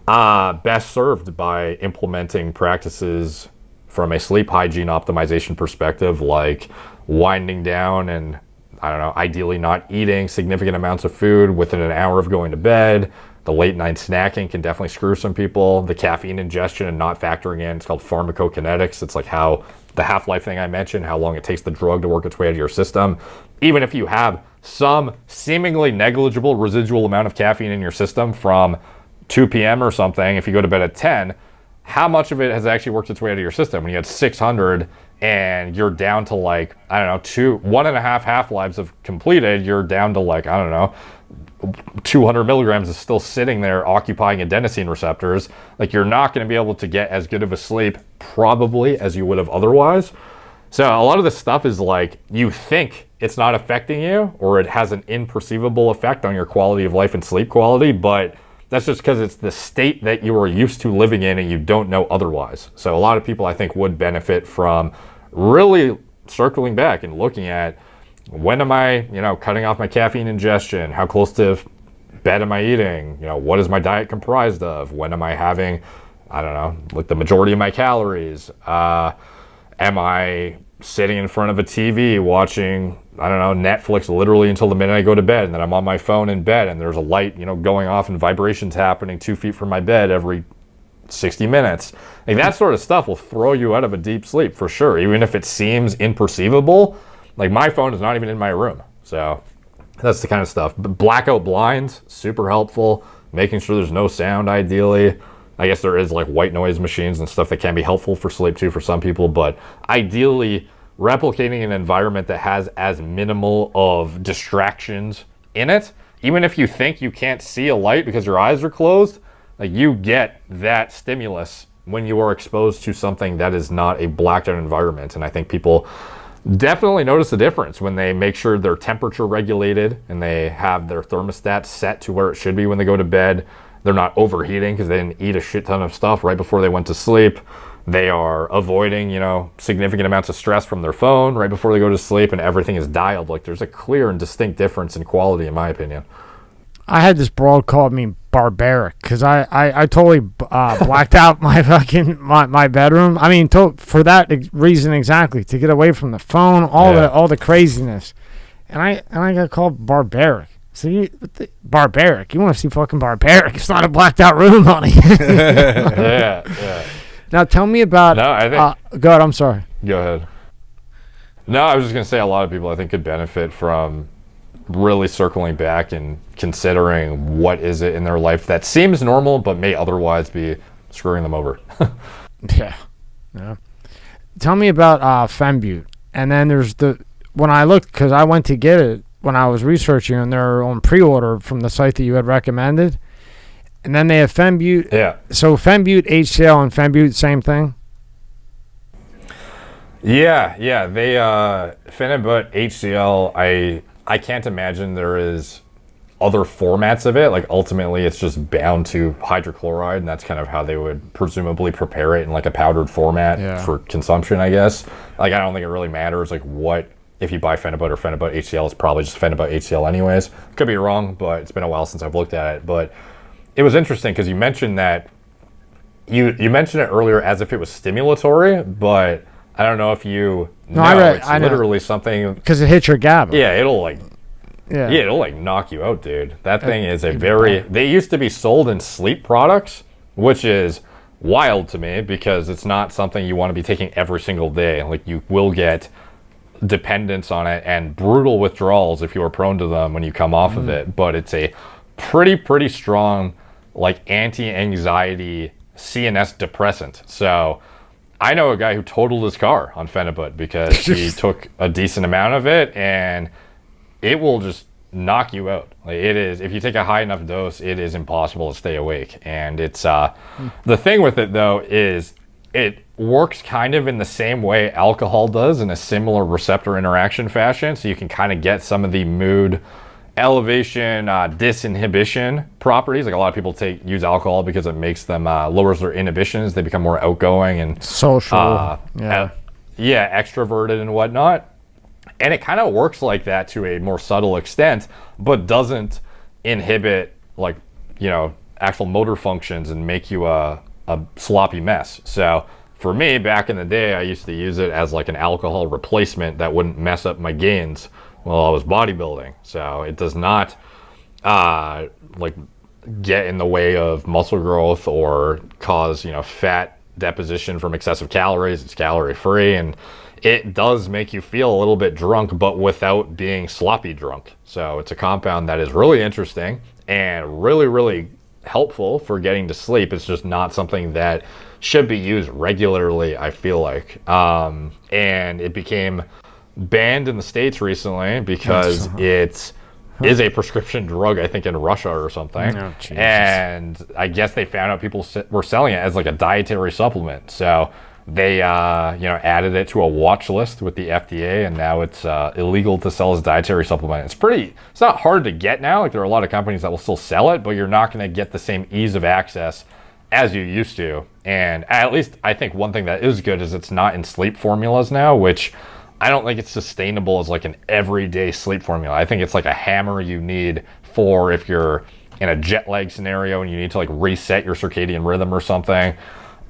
best served by implementing practices from a sleep hygiene optimization perspective, like winding down and, I don't know, ideally not eating significant amounts of food within an hour of going to bed. The late night snacking can definitely screw some people. The caffeine ingestion and not factoring in, it's called pharmacokinetics. It's like how the half-life thing I mentioned, how long it takes the drug to work its way out of your system. Even if you have some seemingly negligible residual amount of caffeine in your system from 2 p.m. or something, if you go to bed at 10, how much of it has actually worked its way out of your system? When you had 600 and you're down to, like, I don't know, 1.5 half-lives have completed, you're down to, like, I don't know, 200 milligrams is still sitting there occupying adenosine receptors. Like, you're not going to be able to get as good of a sleep probably as you would have otherwise. So a lot of this stuff is like, you think it's not affecting you, or it has an imperceivable effect on your quality of life and sleep quality, but that's just because it's the state that you are used to living in and you don't know otherwise. So a lot of people, I think, would benefit from really circling back and looking at, when am I, cutting off my caffeine ingestion? How close to bed am I eating? What is my diet comprised of? When am I having, I don't know, like the majority of my calories? Am I sitting in front of a TV watching, I don't know, Netflix literally until the minute I go to bed, and then I'm on my phone in bed and there's a light, going off and vibrations happening 2 feet from my bed every 60 minutes. Like, that sort of stuff will throw you out of a deep sleep for sure, even if it seems imperceivable. Like, my phone is not even in my room. So that's the kind of stuff. But blackout blinds, super helpful. Making sure there's no sound, ideally. I guess there is, like, white noise machines and stuff that can be helpful for sleep too for some people, but ideally replicating an environment that has as minimal of distractions in it. Even if you think you can't see a light because your eyes are closed, like, you get that stimulus when you are exposed to something that is not a blacked out environment. And I think people definitely notice the difference when they make sure they're temperature regulated and they have their thermostat set to where it should be when they go to bed. They're not overheating because they didn't eat a shit ton of stuff right before they went to sleep. They are avoiding, significant amounts of stress from their phone right before they go to sleep, and everything is dialed. Like, there's a clear and distinct difference in quality, in my opinion. I had this broad call me barbaric because I totally blacked out my fucking my bedroom. I mean, for that reason exactly, to get away from the phone, all the craziness, and I got called barbaric. So barbaric? You want to see fucking barbaric? It's not a blacked out room, honey. Yeah. Now tell me about. No, I think. God, I'm sorry. Go ahead. No, I was just gonna say a lot of people, I think, could benefit from really circling back and considering what is it in their life that seems normal but may otherwise be screwing them over. Yeah. Tell me about Phenibut. And then there's when I looked, because I went to get it when I was researching, and they're on pre-order from the site that you had recommended. And then they have Phenibut. Yeah. So Phenibut, HCl, and Phenibut, same thing? Yeah. They Phenibut, HCl, I can't imagine there is other formats of it. Like, ultimately it's just bound to hydrochloride, and that's kind of how they would presumably prepare it in, like, a powdered format for consumption, I guess. Like, I don't think it really matters, like, what, if you buy Phenibut or Phenibut HCl, it's probably just Phenibut HCl anyways. Could be wrong, but it's been a while since I've looked at it. But it was interesting because you mentioned that, you mentioned it earlier as if it was stimulatory, but I don't know if you know. I literally something, because it hits your GABA. Yeah, it'll, like, Yeah. Yeah, it'll like knock you out, dude. That thing is a very. They used to be sold in sleep products, which is wild to me because it's not something you want to be taking every single day. Like you will get dependence on it and brutal withdrawals if you are prone to them when you come off of it. But it's a pretty strong like anti-anxiety CNS depressant. So I know a guy who totaled his car on Phenibut because he took a decent amount of it, and it will just knock you out. Like it is, if you take a high enough dose, it is impossible to stay awake. And it's the thing with it though is it works kind of in the same way alcohol does, in a similar receptor interaction fashion. So you can kind of get some of the mood elevation, disinhibition properties. Like a lot of people use alcohol because it makes them lowers their inhibitions. They become more outgoing and social, extroverted and whatnot. And it kind of works like that to a more subtle extent, but doesn't inhibit like, you know, actual motor functions and make you a sloppy mess. So for me, back in the day, I used to use it as like an alcohol replacement that wouldn't mess up my gains while I was bodybuilding. So it does not like get in the way of muscle growth or cause, you know, fat deposition from excessive calories. It's calorie free, and it does make you feel a little bit drunk, but without being sloppy drunk. So it's a compound that is really interesting and really helpful for getting to sleep. It's just not something that should be used regularly, I feel like. And it became banned in the States recently because it is a prescription drug, I think in Russia or something. Oh, and I guess they found out people were selling it as like a dietary supplement. So they added it to a watch list with the FDA, and now it's illegal to sell as a dietary supplement. It's not hard to get now. Like there are a lot of companies that will still sell it, but you're not going to get the same ease of access as you used to. And at least I think one thing that is good is it's not in sleep formulas now, which I don't think it's sustainable as like an everyday sleep formula. I think it's like a hammer you need for if you're in a jet lag scenario and you need to like reset your circadian rhythm or something,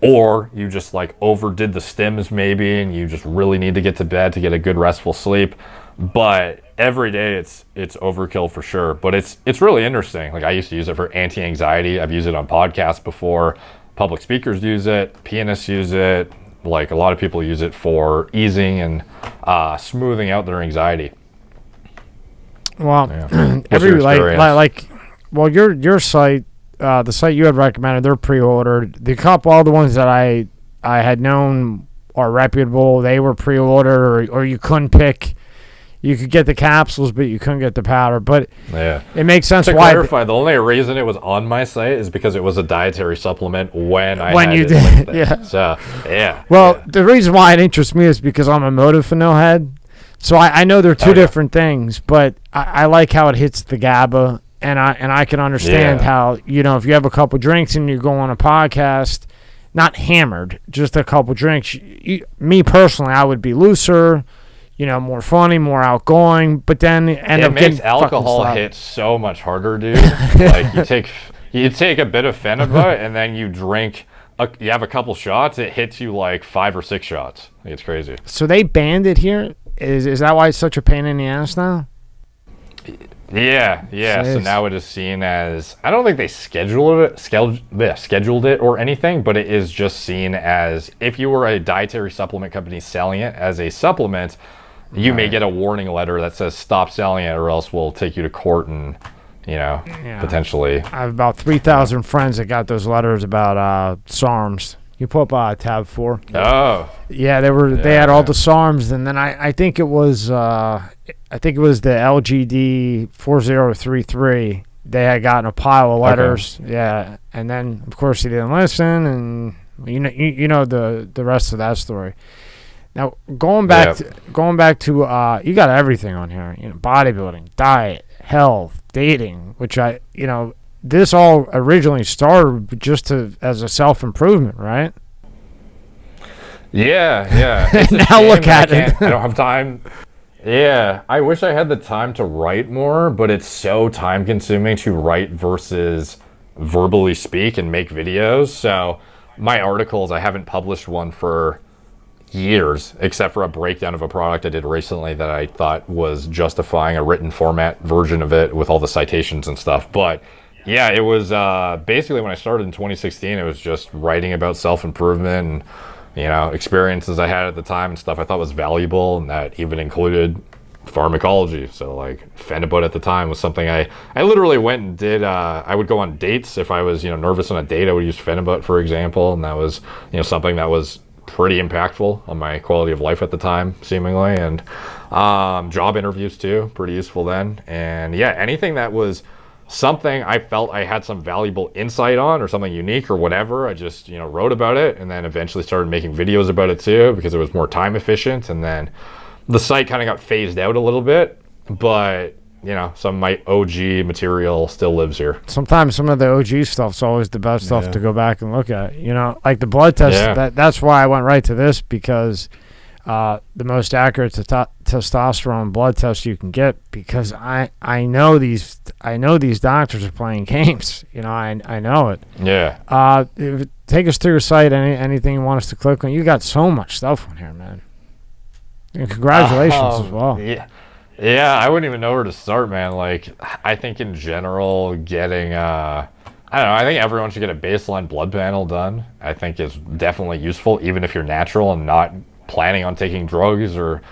or you just like overdid the stims maybe and you just really need to get to bed to get a good restful sleep. But every day it's overkill for sure. But it's really interesting. Like I used to use it for anti-anxiety. I've used it on podcasts before. Public speakers use it, pianists use it. Like a lot of people use it for easing and smoothing out their anxiety. Well, Yeah. every your site, the site you had recommended, they're pre-ordered. All the ones that I had known are reputable. They were pre-ordered, or you couldn't pick. You could get the capsules, but you couldn't get the powder. But yeah, it makes sense. To clarify, the only reason it was on my site is because it was a dietary supplement when you did. Yeah. So yeah. Well, the reason why it interests me is because I'm a Modafinil head, so I know they're two different things. But I like how it hits the GABA, and I can understand how, you know, if you have a couple drinks and you go on a podcast, not hammered, just a couple drinks. Me personally, I would be looser. You know, more funny, more outgoing, but then it makes alcohol hit so much harder, dude. Like you take a bit of Phenibut and then you drink. You have a couple shots. It hits you like 5 or 6 shots. Like, it's crazy. So they banned it here. Is that why it's such a pain in the ass now? Yeah. So now it is seen as, I don't think they scheduled it or anything, but it is just seen as, if you were a dietary supplement company selling it as a supplement, you may get a warning letter that says stop selling it or else we'll take you to court and, you know, potentially. I have about 3,000 friends that got those letters about SARMs. You put up tab 4. Oh. Yeah, they had all the SARMs, and then I think it was the LGD 4033. They had gotten a pile of letters. Okay. Yeah, and then of course he didn't listen, and you know the rest of that story. Now going back to you got everything on here. You know, bodybuilding, diet, health, dating, which this all originally started just as a self-improvement, right? Yeah. Now look at it. I don't have time. Yeah, I wish I had the time to write more, but it's so time-consuming to write versus verbally speak and make videos. So my articles, I haven't published one for years, except for a breakdown of a product I did recently that I thought was justifying a written format version of it with all the citations and stuff. But yeah, it was basically when I started in 2016, it was just writing about self-improvement and, you know, experiences I had at the time and stuff I thought was valuable, and that even included pharmacology. So like Phenibut at the time was something I literally went and did. I would go on dates if I was, you know, nervous on a date. I would use Phenibut, for example, and that was, you know, something that was pretty impactful on my quality of life at the time, seemingly. And job interviews too, pretty useful then. And yeah, anything that was something I felt I had some valuable insight on or something unique or whatever, I just, you know, wrote about it, and then eventually started making videos about it too, because it was more time efficient. And then the site kind of got phased out a little bit, but you know, some of my OG material still lives here. Sometimes some of the OG stuff's always the best stuff to go back and look at. You know, like the blood test. Yeah. That's why I went right to this, because the most accurate testosterone blood test you can get, because I know these doctors are playing games. You know, I know it. Yeah. Take us through your site. Anything you want us to click on? You got so much stuff on here, man. And congratulations as well. Yeah, I wouldn't even know where to start, man. Like, I think in general, getting, I don't know, I think everyone should get a baseline blood panel done. I think it's definitely useful, even if you're natural and not planning on taking drugs or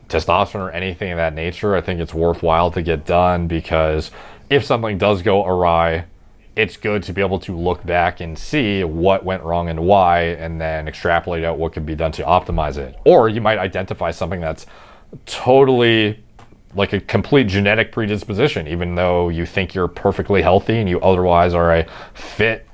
testosterone or anything of that nature. I think it's worthwhile to get done, because if something does go awry, it's good to be able to look back and see what went wrong and why, and then extrapolate out what could be done to optimize it. Or you might identify something that's totally like a complete genetic predisposition, even though you think you're perfectly healthy and you otherwise are a fit,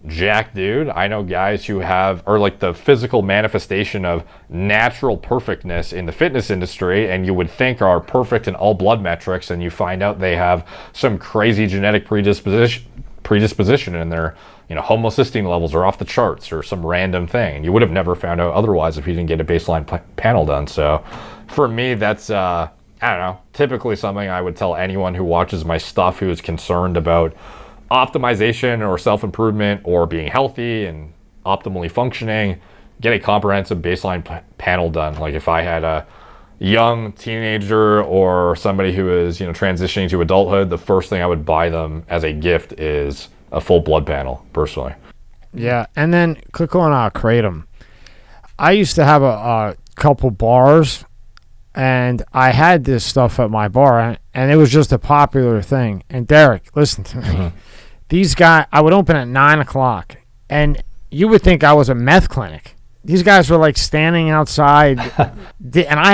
jacked dude. I know guys who are like the physical manifestation of natural perfectness in the fitness industry, and you would think are perfect in all blood metrics, and you find out they have some crazy genetic predisposition and their, you know, homocysteine levels are off the charts or some random thing, and you would have never found out otherwise if you didn't get a baseline panel done. So for me, that's I don't know, typically something I would tell anyone who watches my stuff who is concerned about optimization or self-improvement or being healthy and optimally functioning. Get a comprehensive baseline panel done. Like if I had a young teenager or somebody who is, you know, transitioning to adulthood, the first thing I would buy them as a gift is a full blood panel, personally. Yeah, and then click on Kratom. I used to have a couple bars, and I had this stuff at my bar, and it was just a popular thing. And Derek, listen to me. Mm-hmm. These guys, I would open at 9 o'clock, and you would think I was a meth clinic. These guys were like standing outside, and I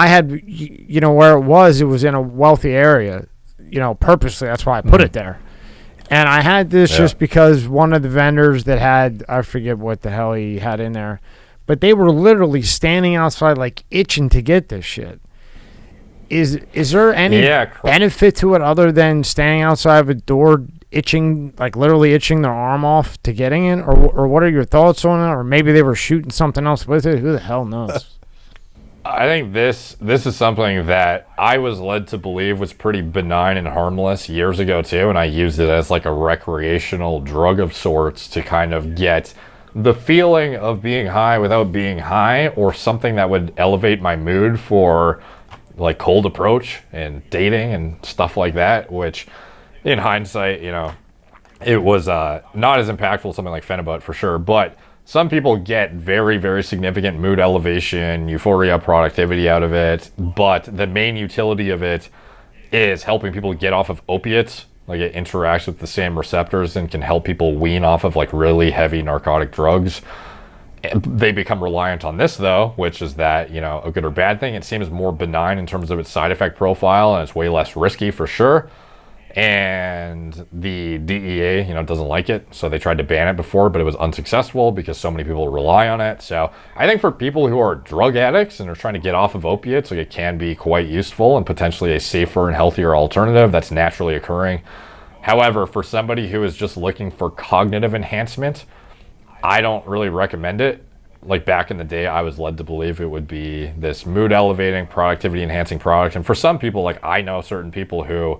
had, you know, where it was in a wealthy area, you know, purposely. That's why I put it there. And I had this just because one of the vendors that had, I forget what the hell he had in there, but they were literally standing outside like itching to get this shit. Is there any benefit to it other than standing outside of a door itching, like literally itching their arm off to getting in? Or what are your thoughts on it? Or maybe they were shooting something else with it. Who the hell knows? I think this is something that I was led to believe was pretty benign and harmless years ago too, and I used it as like a recreational drug of sorts to kind of get the feeling of being high without being high, or something that would elevate my mood for like cold approach and dating and stuff like that, which in hindsight, you know, it was not as impactful as something like Phenibut for sure, but some people get very, very significant mood elevation, euphoria, productivity out of it, but the main utility of it is helping people get off of opiates. Like it interacts with the same receptors and can help people wean off of like really heavy narcotic drugs. They become reliant on this though, which is that, you know, a good or bad thing. It seems more benign in terms of its side effect profile, and it's way less risky for sure. And the DEA, you know, doesn't like it, so they tried to ban it before, but it was unsuccessful because so many people rely on it. So I think for people who are drug addicts and are trying to get off of opiates, like it can be quite useful and potentially a safer and healthier alternative that's naturally occurring. However, for somebody who is just looking for cognitive enhancement, I don't really recommend it. Like back in the day, I was led to believe it would be this mood elevating, productivity enhancing product. And for some people, like I know certain people who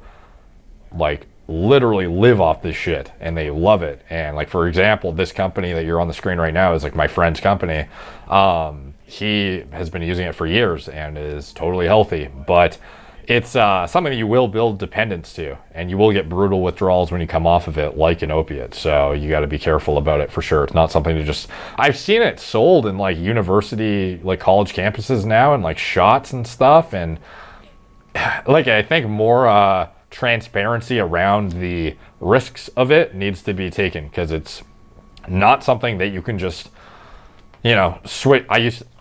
like literally live off this shit and they love it. And like, for example, this company that you're on the screen right now is like my friend's company. he has been using it for years and is totally healthy. But it's something you will build dependence to, and you will get brutal withdrawals when you come off of it, like an opiate. So you got to be careful about it for sure. It's not something to just, I've seen it sold in like university, like college campuses now, and like shots and stuff. And like, I think more transparency around the risks of it needs to be taken, because it's not something that you can just, you know, switch.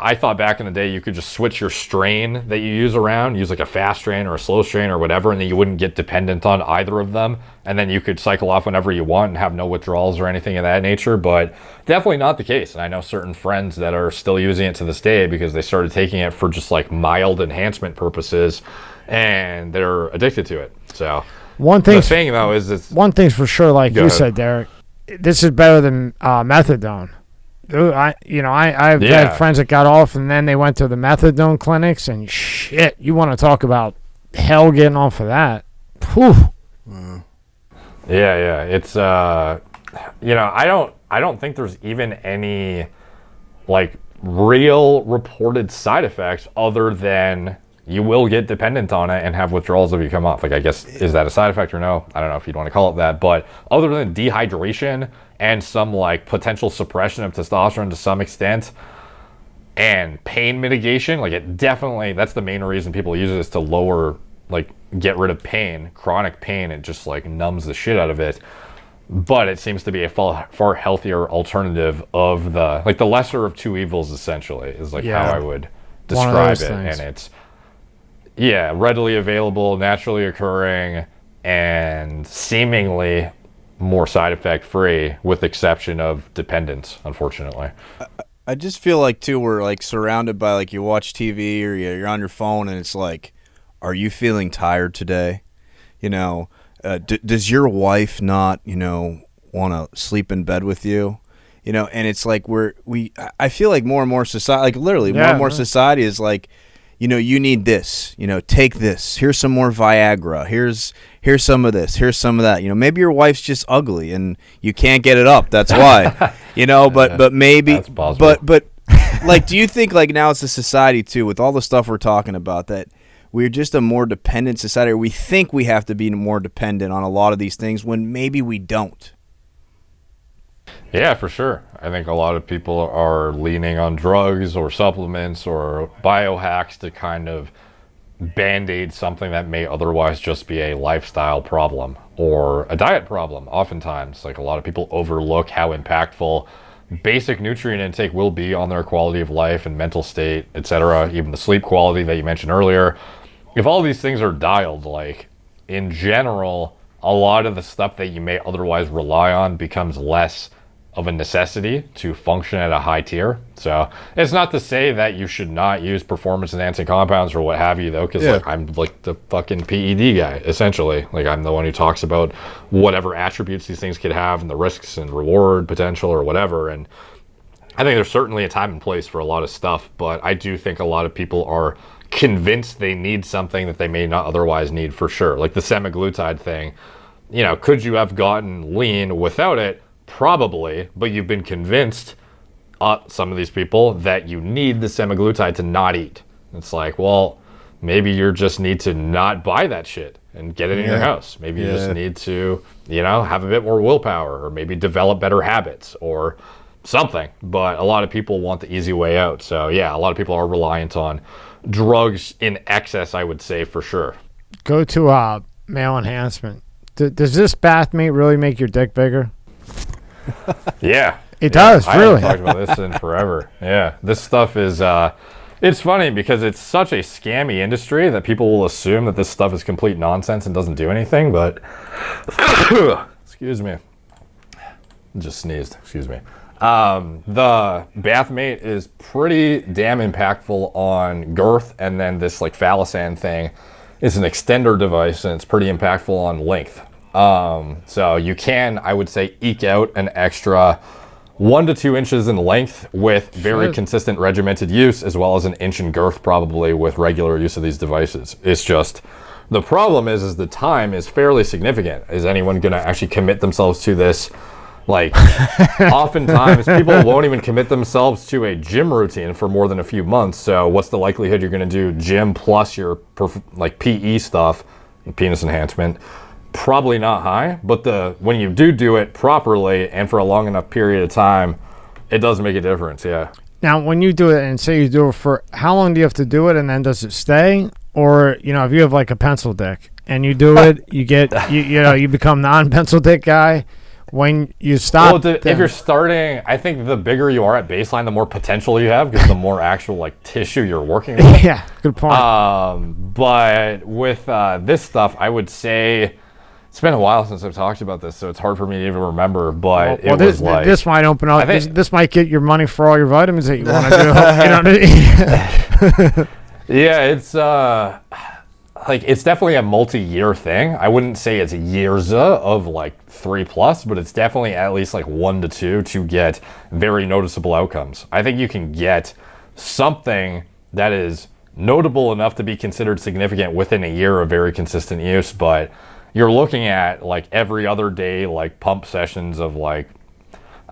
I thought back in the day you could just switch your strain that you use around, use like a fast strain or a slow strain or whatever, and then you wouldn't get dependent on either of them, and then you could cycle off whenever you want and have no withdrawals or anything of that nature. But definitely not the case. And I know certain friends that are still using it to this day because they started taking it for just like mild enhancement purposes, and they're addicted to it. So one thing's for sure, like you said, Derek, this is better than methadone. I've had friends that got off and then they went to the methadone clinics, and shit, you want to talk about hell getting off of that. Whew. Yeah. It's I don't think there's even any like real reported side effects other than you will get dependent on it and have withdrawals if you come off. Like, I guess, is that a side effect or no? I don't know if you'd want to call it that, but other than dehydration and some like potential suppression of testosterone to some extent and pain mitigation, like it definitely, that's the main reason people use it, is to lower, like get rid of pain, chronic pain. It just like numbs the shit out of it. But it seems to be a far healthier alternative of the lesser of two evils, essentially, is like how I would describe it. And it's readily available, naturally occurring, and seemingly more side effect free, with exception of dependence, unfortunately. I just feel like too, we're like surrounded by, like, you watch TV or you're on your phone and it's like, are you feeling tired today? You know, does your wife not, want to sleep in bed with you? And it's like I feel like more and more society, like literally more and more society is like, you need this, take this. Here's some more Viagra. Here's some of this. Here's some of that. Maybe your wife's just ugly and you can't get it up. That's why, but maybe, that's possible. but like, do you think like now it's a society too, with all the stuff we're talking about, that we're just a more dependent society, or we think we have to be more dependent on a lot of these things when maybe we don't? Yeah, for sure. I think a lot of people are leaning on drugs or supplements or biohacks to kind of band-aid something that may otherwise just be a lifestyle problem or a diet problem. Oftentimes, like, a lot of people overlook how impactful basic nutrient intake will be on their quality of life and mental state, etc. Even the sleep quality that you mentioned earlier. If all these things are dialed, like, in general, a lot of the stuff that you may otherwise rely on becomes less of a necessity to function at a high tier. So it's not to say that you should not use performance enhancing compounds or what have you, though, because like, I'm like the fucking PED guy, essentially. Like, I'm the one who talks about whatever attributes these things could have and the risks and reward potential or whatever. And I think there's certainly a time and place for a lot of stuff, but I do think a lot of people are convinced they need something that they may not otherwise need, for sure. Like the semaglutide thing, could you have gotten lean without it? Probably, but you've been convinced, some of these people, that you need the semaglutide to not eat. It's like, well, maybe you just need to not buy that shit and get it in your house. Maybe you just need to, have a bit more willpower, or maybe develop better habits or something. But a lot of people want the easy way out. So yeah, a lot of people are reliant on drugs in excess, I would say, for sure. Go to male enhancement. Does this bath mate really make your dick bigger? Yeah, it does. Really, I haven't talked about this in forever. Yeah, this stuff is. It's funny because it's such a scammy industry that people will assume that this stuff is complete nonsense and doesn't do anything. But excuse me, just sneezed. Excuse me. The bathmate is pretty damn impactful on girth, and then this like Phallosan thing is an extender device, and it's pretty impactful on length. So you can, I would say, eke out an extra 1 to 2 inches in length with very consistent regimented use, as well as an inch in girth probably with regular use of these devices. It's just, the problem is the time is fairly significant. Is anyone going to actually commit themselves to this Like, oftentimes people won't even commit themselves to a gym routine for more than a few months. So what's the likelihood you're going to do gym plus your like PE stuff, penis enhancement? Probably not high. But when you do it properly and for a long enough period of time, it does make a difference. Yeah. Now, when you do it, and say you do it for how long do you have to do it, and then does it stay? Or, you know, if you have like a pencil dick and you do it, you get you become non-pencil dick guy. When you stop, well, if you're starting, I think the bigger you are at baseline, the more potential you have, because the more actual like tissue you're working with. Yeah, good point. But with this stuff, I would say it's been a while since I've talked about this, so it's hard for me to even remember. But this might open up. This might get your money for all your vitamins that you want to do. You know what I mean? Yeah, it's it's definitely a multi-year thing. I wouldn't say it's years of like 3+, but it's definitely at least like 1 to 2 to get very noticeable outcomes. I think you can get something that is notable enough to be considered significant within a year of very consistent use, but you're looking at like every other day, like pump sessions of like,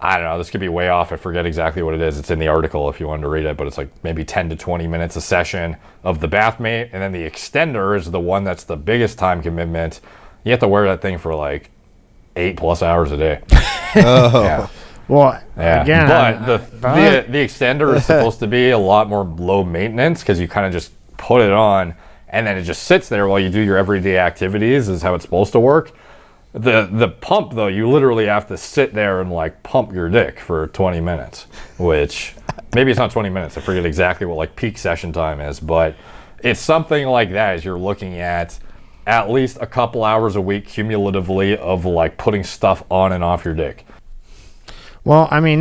I don't know, this could be way off. I forget exactly what it is. It's in the article if you wanted to read it, but it's like maybe 10 to 20 minutes a session of the bath mate. And then the extender is the one that's the biggest time commitment. You have to wear that thing for like 8+ hours a day. Oh. Yeah. Well, Yeah. again, But the extender is supposed to be a lot more low maintenance because you kind of just put it on and then it just sits there while you do your everyday activities is how it's supposed to work. The pump, though, you literally have to sit there and like pump your dick for 20 minutes, which maybe it's not 20 minutes. I forget exactly what like peak session time is, but it's something like that as you're looking at least a couple hours a week cumulatively of like putting stuff on and off your dick. well, I mean,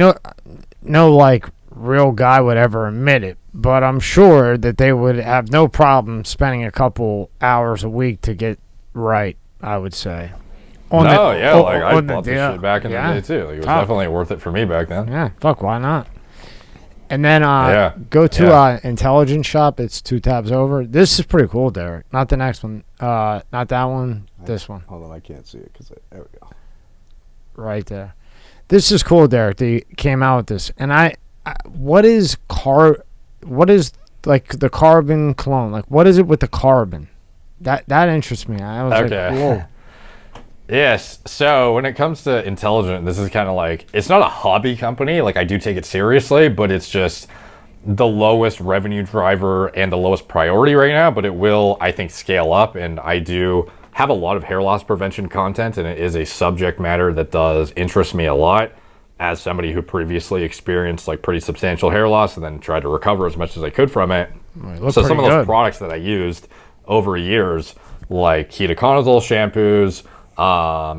no, like real guy would ever admit it, but I'm sure that they would have no problem spending a couple hours a week to get right. I would say. I bought this shit back in the day too. Like, it was definitely worth it for me back then. Yeah, fuck, why not? And then go to Intelligence Shop. It's 2 tabs over. This is pretty cool, Derek. Not the next one. Not that one. This one. Hold on, I can't see it because there we go. Right there. This is cool, Derek. They came out with this. And what is like the carbon clone? Like, what is it with the carbon? That interests me. I was like, whoa. Yes. So when it comes to Intelligent, this is kind of like, it's not a hobby company. Like, I do take it seriously, but it's just the lowest revenue driver and the lowest priority right now. But it will, I think, scale up. And I do have a lot of hair loss prevention content, and it is a subject matter that does interest me a lot as somebody who previously experienced like pretty substantial hair loss and then tried to recover as much as I could from it. So some of those products that I used over years, like ketoconazole shampoos,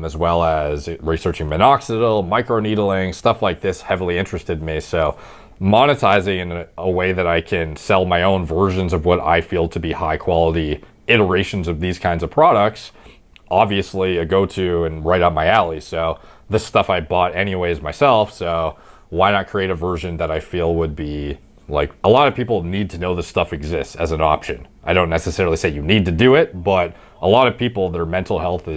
as well as researching minoxidil, microneedling, stuff like this heavily interested me. So monetizing in a way that I can sell my own versions of what I feel to be high quality iterations of these kinds of products, obviously a go-to and right up my alley. So this stuff I bought anyways myself, so why not create a version that I feel would be like, a lot of people need to know this stuff exists as an option. I don't necessarily say you need to do it, but a lot of people, their mental health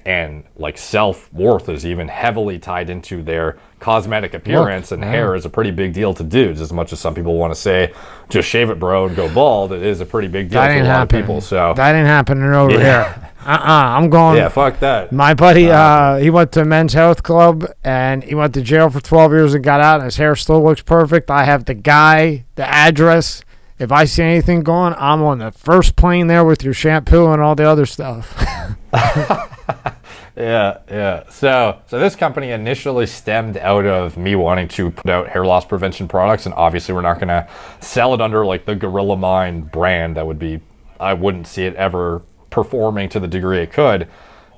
and like self-worth is even heavily tied into their cosmetic appearance, and hair is a pretty big deal to dudes. As much as some people want to say just shave it, bro, and go bald, it is a pretty big deal to a lot of people. So that ain't happening over here. I'm going. Yeah, fuck that. My buddy, he went to Men's Health Club and he went to jail for 12 years and got out, and his hair still looks perfect. I have the guy, the address. If I see anything going, I'm on the first plane there with your shampoo and all the other stuff. Yeah. So this company initially stemmed out of me wanting to put out hair loss prevention products, and obviously we're not going to sell it under like the Gorilla Mind brand. That would be, I wouldn't see it ever performing to the degree it could.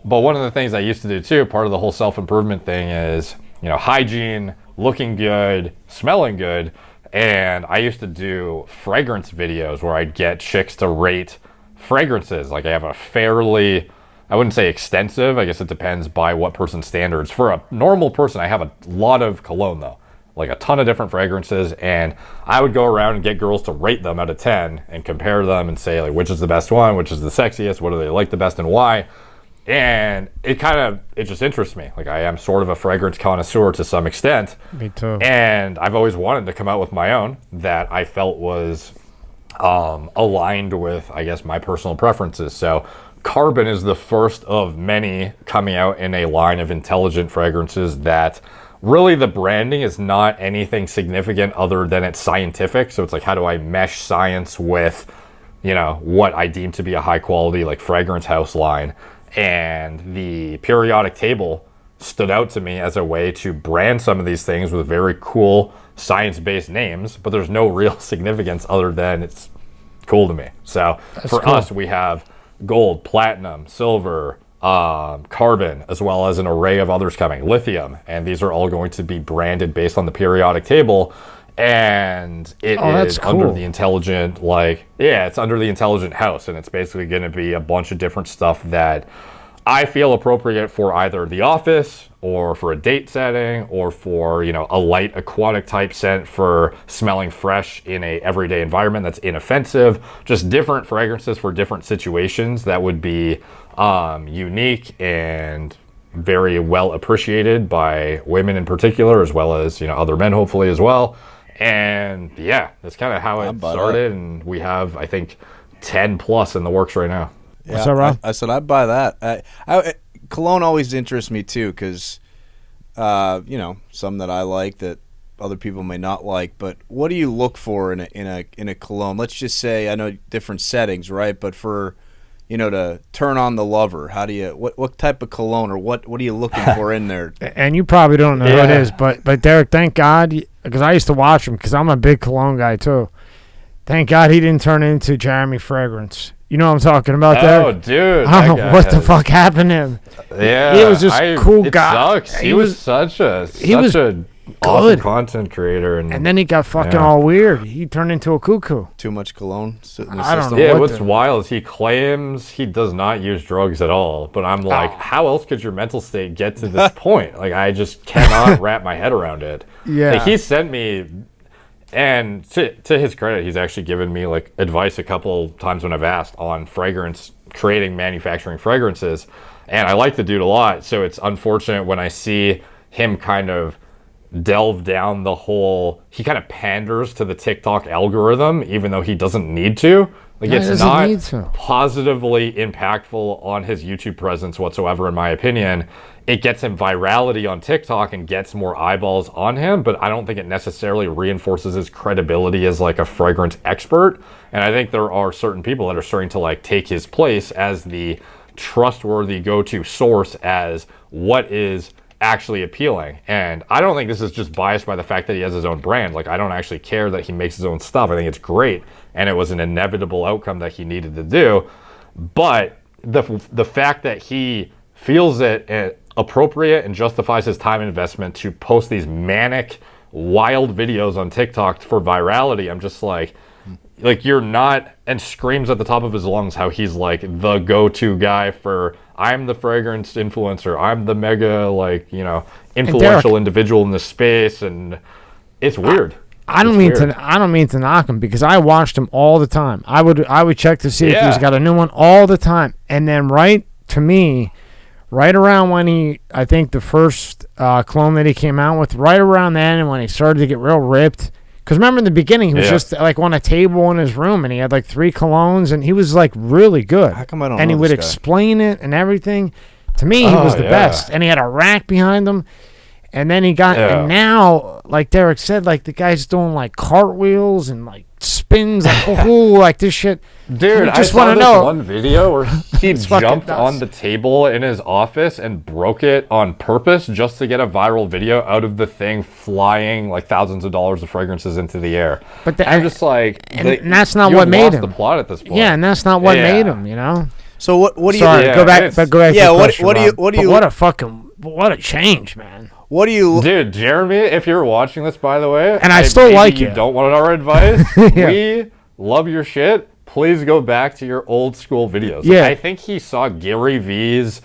But one of the things I used to do too, part of the whole self-improvement thing is, you know, hygiene, looking good, smelling good. And I used to do fragrance videos where I'd get chicks to rate fragrances. Like, I have a fairly, I wouldn't say extensive, I guess it depends by what person's standards. For a normal person, I have a lot of cologne though, like a ton of different fragrances, and I would go around and get girls to rate them out of 10 and compare them and say like, which is the best one, which is the sexiest, what do they like the best and why. And it just interests me. Like, I am sort of a fragrance connoisseur to some extent. Me too. And I've always wanted to come out with my own that I felt was aligned with, I guess, my personal preferences. So Carbon is the first of many coming out in a line of intelligent fragrances that really the branding is not anything significant other than it's scientific. So it's like, how do I mesh science with, you know, what I deem to be a high quality like fragrance house line? And the periodic table stood out to me as a way to brand some of these things with very cool science-based names, but there's no real significance other than it's cool to me. So for us, we have gold, platinum, silver, carbon, as well as an array of others coming, lithium, and these are all going to be branded based on the periodic table. And it is under the intelligent, it's under the intelligent house, and it's basically going to be a bunch of different stuff that I feel appropriate for either the office or for a date setting or for, you know, a light aquatic type scent for smelling fresh in a everyday environment that's inoffensive. Just different fragrances for different situations that would be unique and very well appreciated by women in particular, as well as, you know, other men hopefully as well. And yeah, that's kind of how it started. And we have, I think, 10 plus in the works right now. Yeah, What's that, Rob? I said I'd buy that. Cologne always interests me too, because you know, some that I like that other people may not like. But what do you look for in a cologne? Let's just say, I know different settings, right? But for, you know, to turn on the lover, how do you what type of cologne, or what are you looking for in there? And you probably don't know who it is, but Derek, thank God, because I used to watch him, because I'm a big cologne guy too. Thank God he didn't turn into Jeremy Fragrance. You know what I'm talking about, Derek? Oh, dude. I don't know what the fuck happened to him. Yeah. He was just a cool guy. Sucks. He was such a awesome content creator. And then he got fucking all weird. He turned into a cuckoo. Too much cologne sitting in the I don't system. know. Yeah, what's wild is he claims he does not use drugs at all. But I'm like, how else could your mental state get to this point? Like, I just cannot wrap my head around it. Yeah. Like, he sent me... And to his credit, he's actually given me like advice a couple times when I've asked on fragrance, manufacturing fragrances. And I like the dude a lot. So it's unfortunate when I see him kind of delve down the whole, he kind of panders to the TikTok algorithm, even though he doesn't need to. Like, it's not positively impactful on his YouTube presence whatsoever, in my opinion. It gets him virality on TikTok and gets more eyeballs on him, but I don't think it necessarily reinforces his credibility as like a fragrance expert. And I think there are certain people that are starting to like take his place as the trustworthy go-to source as what is actually appealing. And I don't think this is just biased by the fact that he has his own brand. Like, I don't actually care that he makes his own stuff. I think it's great, and it was an inevitable outcome that he needed to do. But the fact that he feels it appropriate and justifies his time investment to post these manic, wild videos on TikTok for virality, I'm just like you're not, and screams at the top of his lungs how he's like the go-to guy for, I'm the fragrance influencer, I'm the mega, like, you know, influential individual in this space, and it's weird. I don't mean to knock him, because I watched him all the time. I would check to see if he's got a new one all the time, and then right around when I think the first clone that he came out with, right around then, and when he started to get real ripped. Because remember in the beginning, he was just like on a table in his room, and he had like 3 colognes, and he was like really good. How come I don't And know he would this guy? explain it and everything. To me, he was the best. And he had a rack behind him. And then he got, and now, like Derek said, like the guy's doing like cartwheels and like spins, like, like this shit. Dude, I saw this one video where he jumped on the table in his office and broke it on purpose just to get a viral video out of the thing flying like thousands of dollars of fragrances into the air. But I'm just like, and that's not what made him. The plot at this point. Yeah, and that's not what made him. You know. So what do you? Sorry, go back. Yeah, what a change, man. What do you... Dude, Jeremy, if you're watching this, by the way, and I still like you. Don't want our advice. We love your shit. Please go back to your old school videos. Yeah. I think he saw Gary V's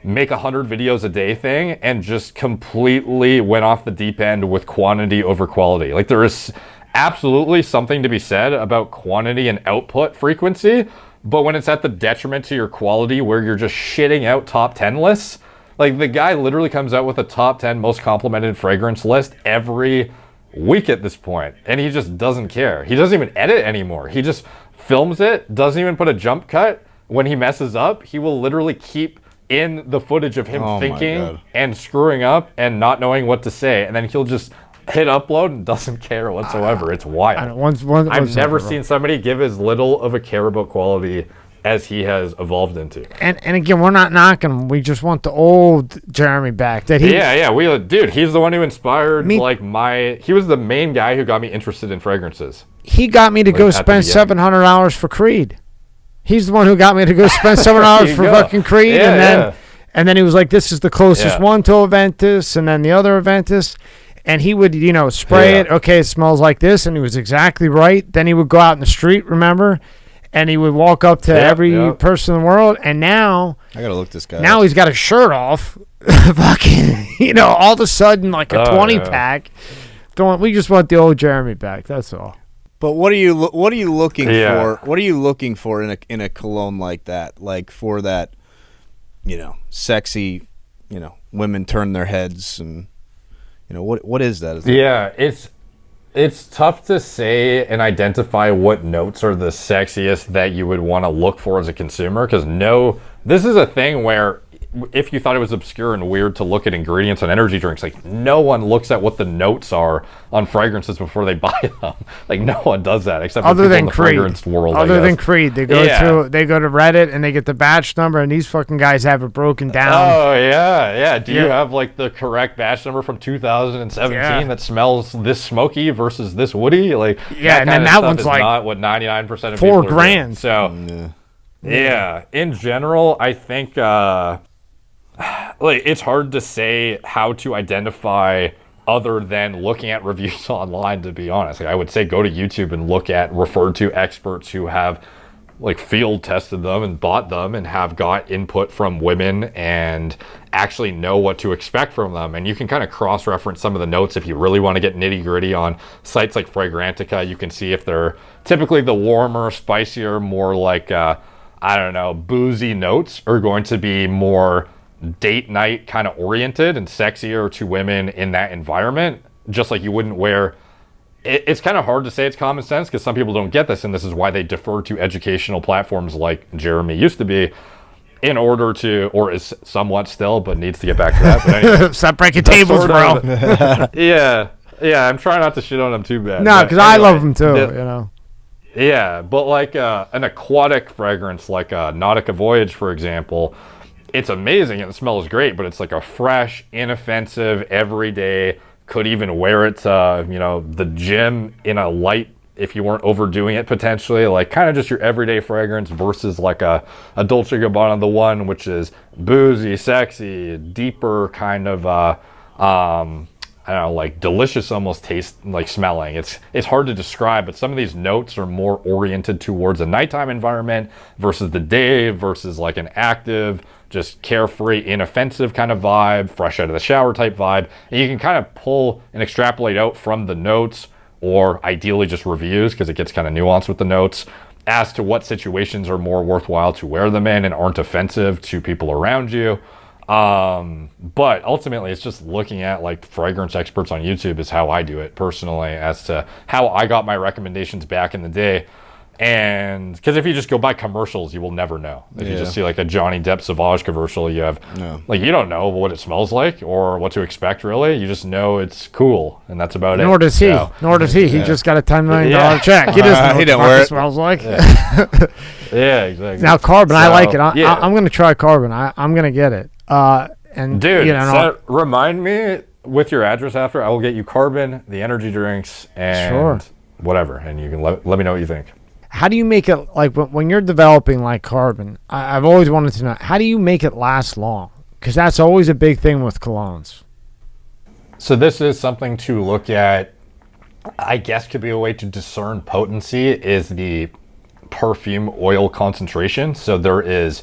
make 100 videos a day thing and just completely went off the deep end with quantity over quality. Like, there is absolutely something to be said about quantity and output frequency, But when it's at the detriment to your quality, where you're just shitting out top 10 lists, like the guy literally comes out with a top 10 most complimented fragrance list every week at this point, and he just doesn't care. He doesn't even edit anymore. He just films it, doesn't even put a jump cut. When he messes up, he will literally keep in the footage of him thinking and screwing up and not knowing what to say, and then he'll just hit upload and doesn't care whatsoever. It's wild. I've never seen somebody give as little of a care about quality as he has evolved into. And again, we're not knocking him. We just want the old Jeremy back. Dude, he's the one who inspired he was the main guy who got me interested in fragrances. He got me to go spend $700 for Creed. He's the one who got me to go spend $700 for fucking Creed, and then he was like, "This is the closest one to Aventus," and then the other Aventus. And he would, spray it. Okay, it smells like this. And he was exactly right. Then he would go out in the street, remember? And he would walk up to every person in the world. And now... I got to look this guy Now up. He's got his shirt off. Fucking, all of a sudden, like a 20-pack. We just want the old Jeremy back. That's all. But what are you looking for? What are you looking for in a cologne like that? Like for that, sexy, women turn their heads and... what is that? It's tough to say and identify what notes are the sexiest that you would want to look for as a consumer, because this is a thing where if you thought it was obscure and weird to look at ingredients on energy drinks, like no one looks at what the notes are on fragrances before they buy them. Like no one does that except other for than in the Creed. fragrance world. Other than Creed, they go to Reddit and they get the batch number, and these fucking guys have it broken down. Oh yeah. Do you have like the correct batch number from 2017 that smells this smoky versus this woody? Like and then that one's like not what 99% of people are doing. $4,000. So in general, I think it's hard to say how to identify other than looking at reviews online, to be honest. I would say go to YouTube and look at referred to experts who have field tested them and bought them and have got input from women and actually know what to expect from them. And you can kind of cross-reference some of the notes if you really want to get nitty-gritty on sites like Fragrantica. You can see if they're typically the warmer, spicier, more boozy notes are going to be more date night kind of oriented and sexier to women in that environment. Just like you wouldn't wear... It's kind of hard to say it's common sense because some people don't get this, and this is why they defer to educational platforms like Jeremy used to be in order to, or is somewhat still, but needs to get back to that. But anyway, stop breaking tables, bro. I'm trying not to shit on them too bad. No, because I love them too, Yeah, but an aquatic fragrance like a Nautica Voyage, for example, it's amazing and it smells great, but it's like a fresh, inoffensive, everyday, could even wear it to, the gym in a light if you weren't overdoing it potentially, kind of just your everyday fragrance versus a Dolce & Gabbana The One, which is boozy, sexy, deeper kind of, delicious almost taste, smelling. It's hard to describe, but some of these notes are more oriented towards a nighttime environment versus the day versus an active, just carefree, inoffensive kind of vibe, fresh out of the shower type vibe. And you can kind of pull and extrapolate out from the notes, or ideally just reviews, because it gets kind of nuanced with the notes, as to what situations are more worthwhile to wear them in and aren't offensive to people around you. But ultimately it's just looking at fragrance experts on YouTube is how I do it personally, as to how I got my recommendations back in the day. And because if you just go by commercials, you will never know. If you just see a Johnny Depp Sauvage commercial, you have you don't know what it smells like or what to expect really. You just know it's cool, and that's about it. Nor does he. He just got a $10 million check. He doesn't know what the fuck it smells like. Exactly. Now Carbon, I like it. I'm going to try Carbon. I'm going to get it. And dude, remind me with your address after. I will get you Carbon, the energy drinks, and whatever, and you can let me know what you think. How do you make it, when you're developing Carbon, I've always wanted to know, how do you make it last long? Because that's always a big thing with colognes. So this is something to look at, I guess could be a way to discern potency, is the perfume oil concentration. So there is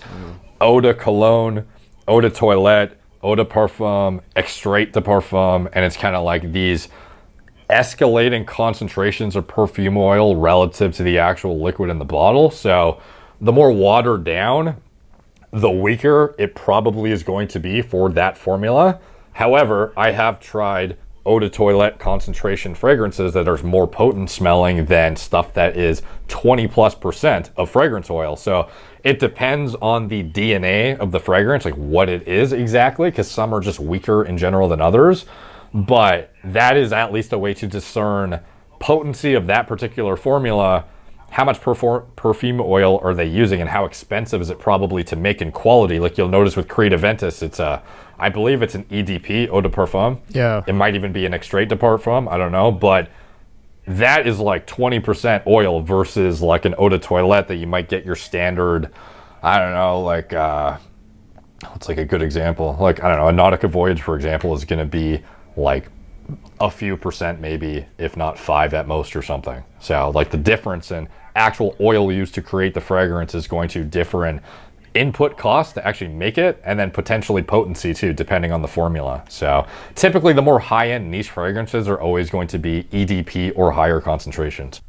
eau de cologne, eau de toilette, eau de parfum, extrait de parfum, and it's kind of these escalating concentrations of perfume oil relative to the actual liquid in the bottle. So the more watered down, the weaker it probably is going to be for that formula. However, I have tried eau de toilette concentration fragrances that are more potent smelling than stuff that is 20+% of fragrance oil. So it depends on the DNA of the fragrance, like what it is exactly, because some are just weaker in general than others. But that is at least a way to discern potency of that particular formula. How much perfume oil are they using, and how expensive is it probably to make in quality? Like you'll notice with Creed Aventus, it's I believe it's an EDP, eau de parfum. Yeah. It might even be an extrait de parfum, I don't know, but that is like 20% oil versus like an eau de toilette that you might get your standard, I don't know, like, what's like a good example? Like, I don't know, a Nautica Voyage, for example, is going to be like a few percent maybe, if not 5 at most or something. So like the difference in actual oil used to create the fragrance is going to differ in input cost to actually make it, and then potentially potency too, depending on the formula. So typically the more high-end niche fragrances are always going to be EDP or higher concentrations.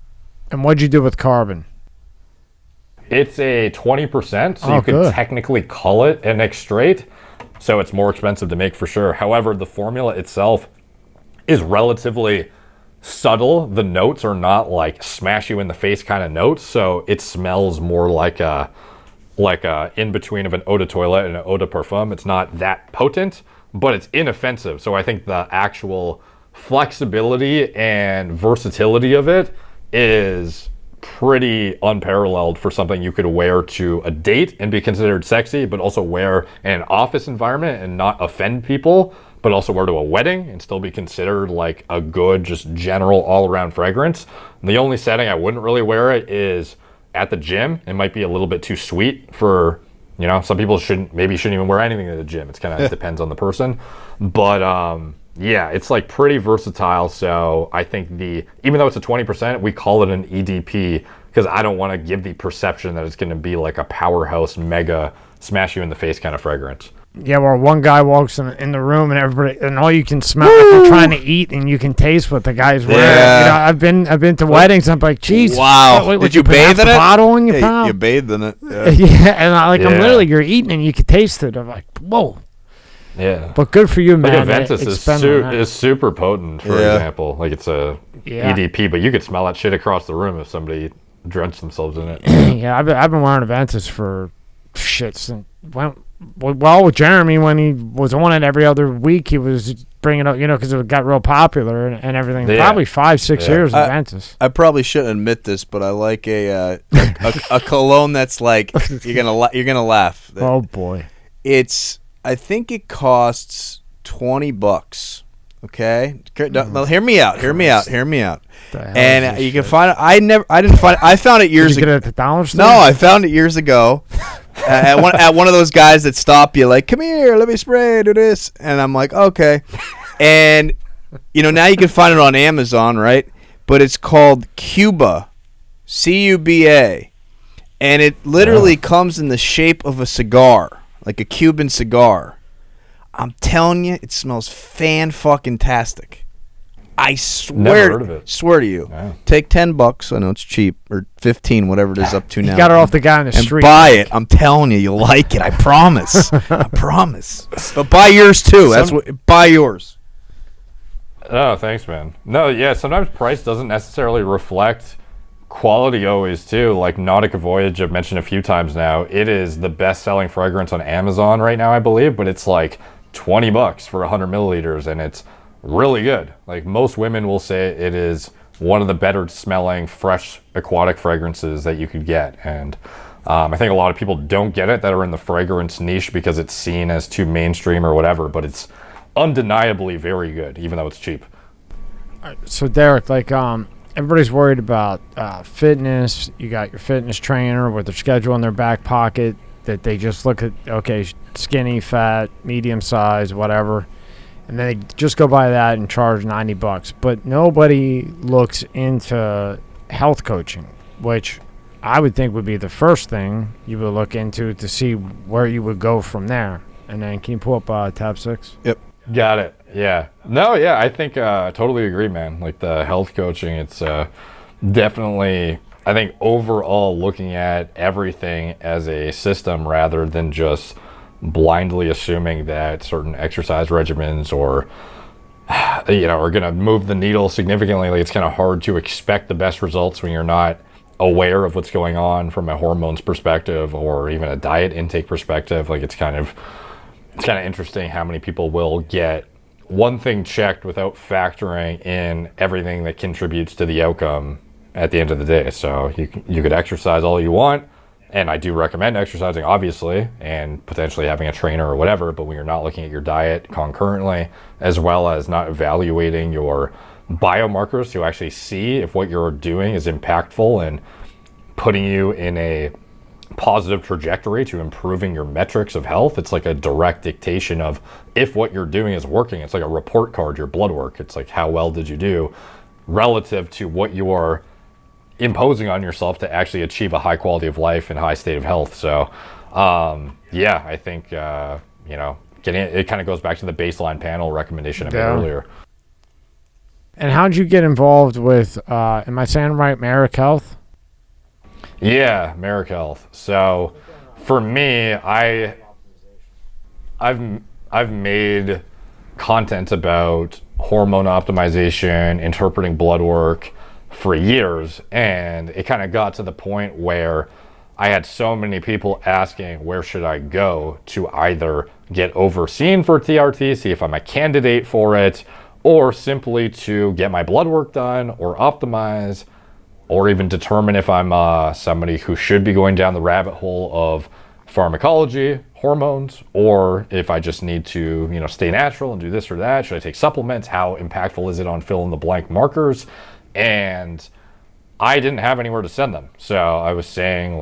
And what'd you do with carbon? It's a 20%, so you could good. technically call it an extrait, so it's more expensive to make for sure. However, the formula itself is relatively subtle. The notes are not like smash you in the face kind of notes, so it smells more like a in between of an eau de toilette and an eau de parfum. It's not that potent, but it's inoffensive. So I think the actual flexibility and versatility of it is pretty unparalleled for something you could wear to a date and be considered sexy, but also wear in an office environment and not offend people, but also wear to a wedding and still be considered like a good, just general all-around fragrance. And the only setting I wouldn't really wear it is at the gym. It might be a little bit too sweet for, you know, some people shouldn't even wear anything at the gym. It's kind of depends on the person. But yeah, it's like pretty versatile. So I think even though it's a 20%, we call it an EDP because I don't want to give the perception that it's going to be like a powerhouse, mega smash you in the face kind of fragrance. Yeah, where one guy walks in the room and everybody, and all you can smell if you're trying to eat, and you can taste what the guy's wearing. Yeah. You know, I've been to weddings. I'm like, geez, Wow. Did you bathe in it? Bottle in your Yeah, mouth? you bathed in it. Yeah. Yeah, and I'm Yeah. literally, you're eating and you can taste it. I'm like, whoa. Yeah. But good for you, Like man. Aventus is super potent, for Yeah. example. Like it's a EDP, but you could smell that shit across the room if somebody drenched themselves in it. Yeah, I've been wearing Aventus for shit since with Jeremy, when he was on it every other week, he was bringing up, you know, because it got real popular and everything. Yeah. Probably 5-6 years of Aventus. I probably shouldn't admit this, but I like a cologne that's like you're gonna laugh. Oh boy, I think it costs $20. Okay, now, hear me out. And you can find it. I didn't find it. I found it years Did you ago. get it at the dollar store? No, I found it years ago. at one of those guys that stop you, like, come here, let me spray, do this, and I'm like, okay. And you know, now you can find it on Amazon, right? But it's called Cuba, Cuba, and it literally comes in the shape of a cigar, like a Cuban cigar. I'm telling you, it smells fan-fucking-tastic. I Never heard of it. swear to you. Yeah. Take $10. I know it's cheap, or 15, whatever it is up to now. You got it off the guy on the and street. buy it. I'm telling you, you'll like it. I promise. I promise. But buy yours too. Buy yours. Oh, thanks, man. No, yeah, sometimes price doesn't necessarily reflect quality always, too. Like Nautica Voyage, I've mentioned a few times now. It is the best-selling fragrance on Amazon right now, I believe, but it's like $20 for 100 milliliters, and it's really good. Like most women will say it is one of the better smelling fresh aquatic fragrances that you could get. And I think a lot of people don't get it that are in the fragrance niche because it's seen as too mainstream or whatever, but it's undeniably very good, even though it's cheap. So Derek, like everybody's worried about fitness. You got your fitness trainer with their schedule in their back pocket that they just look at, okay, skinny, fat, medium size, whatever. And then they just go by that and charge $90. But nobody looks into health coaching, which I would think would be the first thing you would look into to see where you would go from there. And then can you pull up tab 6? Yep. Got it. Yeah. No, yeah, I think I totally agree, man. Like the health coaching, it's definitely I think overall looking at everything as a system rather than just blindly assuming that certain exercise regimens or are going to move the needle significantly. Like, it's kind of hard to expect the best results when you're not aware of what's going on from a hormones perspective or even a diet intake perspective. Like, it's kind of interesting how many people will get one thing checked without factoring in everything that contributes to the outcome at the end of the day. So you could exercise all you want, and I do recommend exercising, obviously, and potentially having a trainer or whatever, but when you're not looking at your diet concurrently, as well as not evaluating your biomarkers to actually see if what you're doing is impactful and putting you in a positive trajectory to improving your metrics of health, it's like a direct dictation of if what you're doing is working. It's like a report card, your blood work. It's like, how well did you do relative to what you are imposing on yourself to actually achieve a high quality of life and high state of health. So I think getting it kind of goes back to the baseline panel recommendation I made earlier. And how'd you get involved with am I saying right, Merrick Health? Yeah, Merrick Health. So for me, I've made content about hormone optimization, interpreting blood work for years, and it kind of got to the point where I had so many people asking where should I go to either get overseen for TRT, see if I'm a candidate for it, or simply to get my blood work done or optimize, or even determine if I'm somebody who should be going down the rabbit hole of pharmacology, hormones, or if I just need to stay natural and do this or that. Should I take supplements? How impactful is it on fill in the blank markers? And I didn't have anywhere to send them. So I was saying,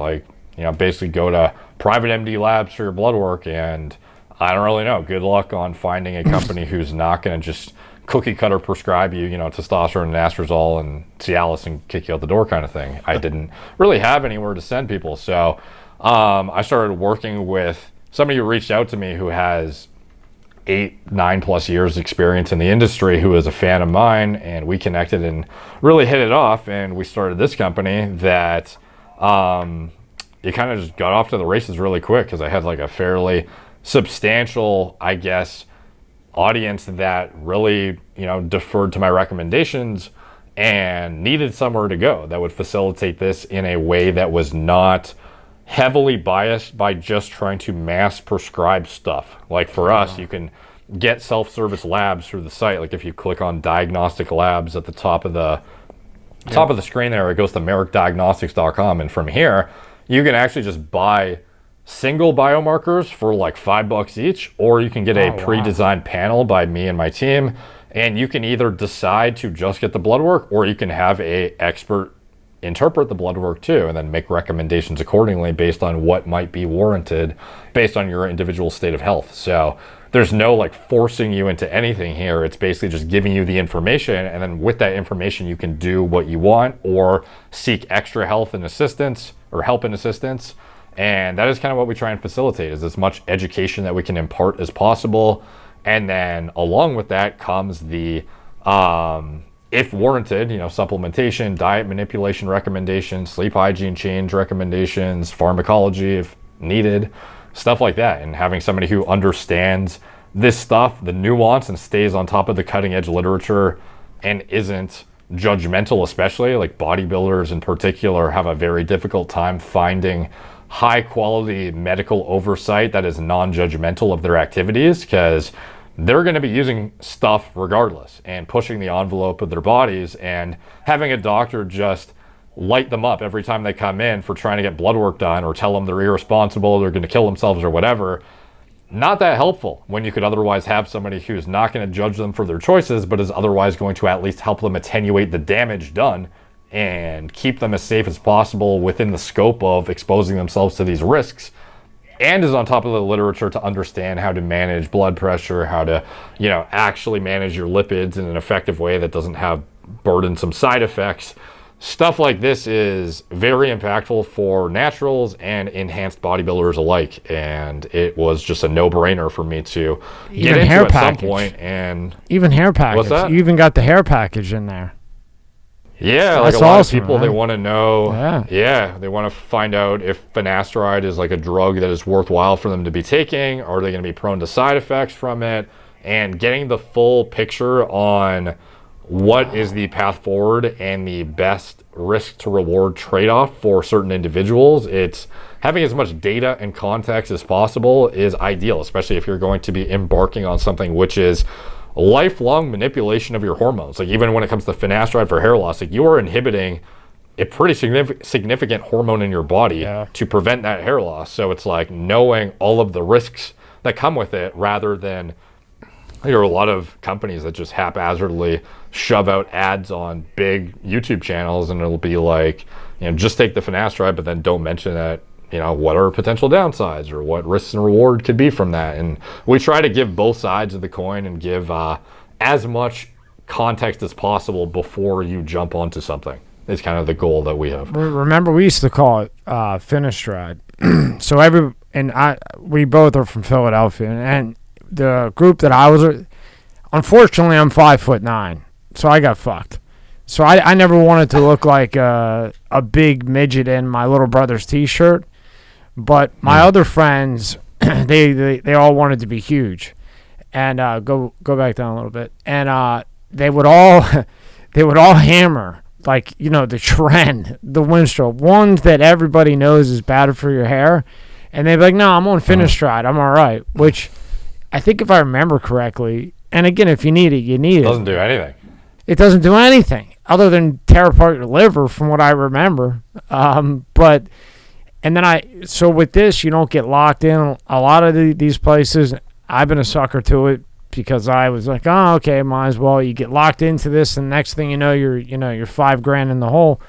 basically go to private MD labs for your blood work. And I don't really know. Good luck on finding a company who's not going to just cookie cutter prescribe you, testosterone and anastrozole and Cialis and kick you out the door kind of thing. I didn't really have anywhere to send people. So I started working with somebody who reached out to me who has 8-9+ years experience in the industry, who is a fan of mine, and we connected and really hit it off, and we started this company that it kind of just got off to the races really quick because I had like a fairly substantial, I guess, audience that really deferred to my recommendations and needed somewhere to go that would facilitate this in a way that was not heavily biased by just trying to mass prescribe stuff. Like for us, you can get self-service labs through the site. Like if you click on diagnostic labs at the top of the screen there, it goes to merrickdiagnostics.com, and from here you can actually just buy single biomarkers for like $5 each, or you can get a pre-designed panel by me and my team, and you can either decide to just get the blood work, or you can have a expert interpret the blood work too, and then make recommendations accordingly based on what might be warranted based on your individual state of health. So there's no forcing you into anything here. It's basically just giving you the information, and then with that information you can do what you want or seek extra help and assistance. And that is kind of what we try and facilitate, is as much education that we can impart as possible. And then along with that comes the if warranted, supplementation, diet manipulation recommendations, sleep hygiene change recommendations, pharmacology if needed, stuff like that. And having somebody who understands this stuff, the nuance, and stays on top of the cutting edge literature and isn't judgmental, especially like bodybuilders in particular have a very difficult time finding high quality medical oversight that is non-judgmental of their activities, because they're going to be using stuff regardless and pushing the envelope of their bodies, and having a doctor just light them up every time they come in for trying to get blood work done or tell them they're irresponsible, they're going to kill themselves or whatever. Not that helpful when you could otherwise have somebody who's not going to judge them for their choices, but is otherwise going to at least help them attenuate the damage done and keep them as safe as possible within the scope of exposing themselves to these risks, and is on top of the literature to understand how to manage blood pressure, how to, actually manage your lipids in an effective way that doesn't have burdensome side effects. Stuff like this is very impactful for naturals and enhanced bodybuilders alike, and it was just a no-brainer for me to get into at some point. And even hair package. What's that? You even got the hair package in there. Yeah, like That's a lot awesome, of people, they man. want to know. Yeah. They want to find out if finasteride is like a drug that is worthwhile for them to be taking. Are they going to be prone to side effects from it? And getting the full picture on what is the path forward and the best risk to reward trade-off for certain individuals. It's having as much data and context as possible is ideal, especially if you're going to be embarking on something which is lifelong manipulation of your hormones. Like even when it comes to finasteride for hair loss, like you are inhibiting a pretty significant hormone in your body to prevent that hair loss. So it's like knowing all of the risks that come with it, rather than there are a lot of companies that just haphazardly shove out ads on big YouTube channels, and it'll be like, just take the finasteride, but then don't mention that, what are potential downsides or what risks and reward could be from that. And we try to give both sides of the coin and give as much context as possible before you jump onto something. Is kind of the goal that we have. Remember, we used to call it Finasteride. So we both are from Philadelphia, and the group that I was, unfortunately, I'm 5'9", so I got fucked. So I never wanted to look like a big midget in my little brother's T-shirt, but my other friends, they all wanted to be huge, and go back down a little bit, and they would all hammer, like, the trend, the Winstrol, ones that everybody knows is bad for your hair, and they'd be like, no, I'm on Finasteride, I'm all right, which I think if I remember correctly, and again, if you need it, you need it. It doesn't do anything. It doesn't do anything other than tear apart your liver, from what I remember. So with this, you don't get locked in. A lot of these places, I've been a sucker to it because I was like, oh, okay, might as well. You get locked into this, and next thing you know, you're $5,000 in the hole.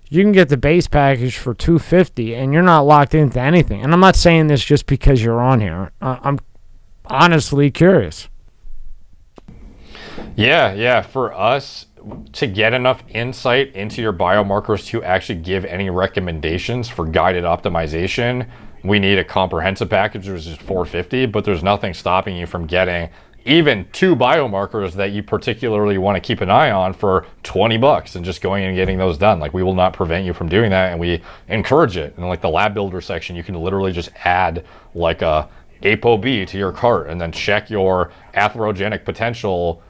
You can get the base package for $250, and you're not locked into anything. And I'm not saying this just because you're on here. I'm honestly curious. Yeah. For us to get enough insight into your biomarkers to actually give any recommendations for guided optimization, we need a comprehensive package, which is $450, but there's nothing stopping you from getting even 2 biomarkers that you particularly want to keep an eye on for $20 and just going and getting those done. Like, we will not prevent you from doing that, and we encourage it. And like the lab builder section, you can literally just add like a ApoB to your cart and then check your atherogenic potential,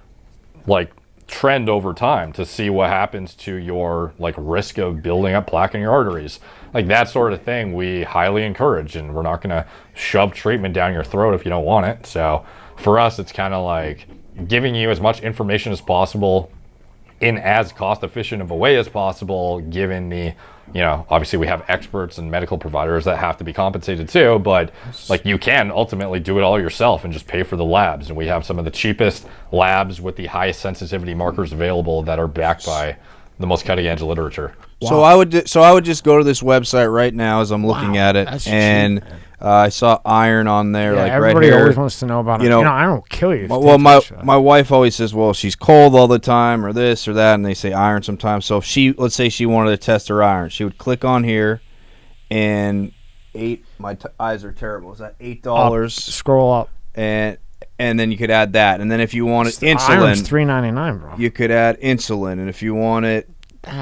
like, trend over time to see what happens to your like risk of building up plaque in your arteries. Like that sort of thing we highly encourage, and we're not going to shove treatment down your throat if you don't want it. So for us, it's kind of like giving you as much information as possible in as cost efficient of a way as possible, given the, obviously we have experts and medical providers that have to be compensated too, but like you can ultimately do it all yourself and just pay for the labs. And we have some of the cheapest labs with the highest sensitivity markers available that are backed by the most cutting edge literature. Wow. So I would just go to this website right now as I'm looking at it, and cheap, I saw iron on there, like right here. Everybody always wants to know about it. Iron will kill you. Well, my wife always says, well, she's cold all the time, or this or that, and they say iron sometimes. So if let's say she wanted to test her iron, she would click on here, and my eyes are terrible. Is that $8? Scroll up, and then you could add that, and then if you wanted insulin, iron's $3.99, bro. You could add insulin, and if you want it,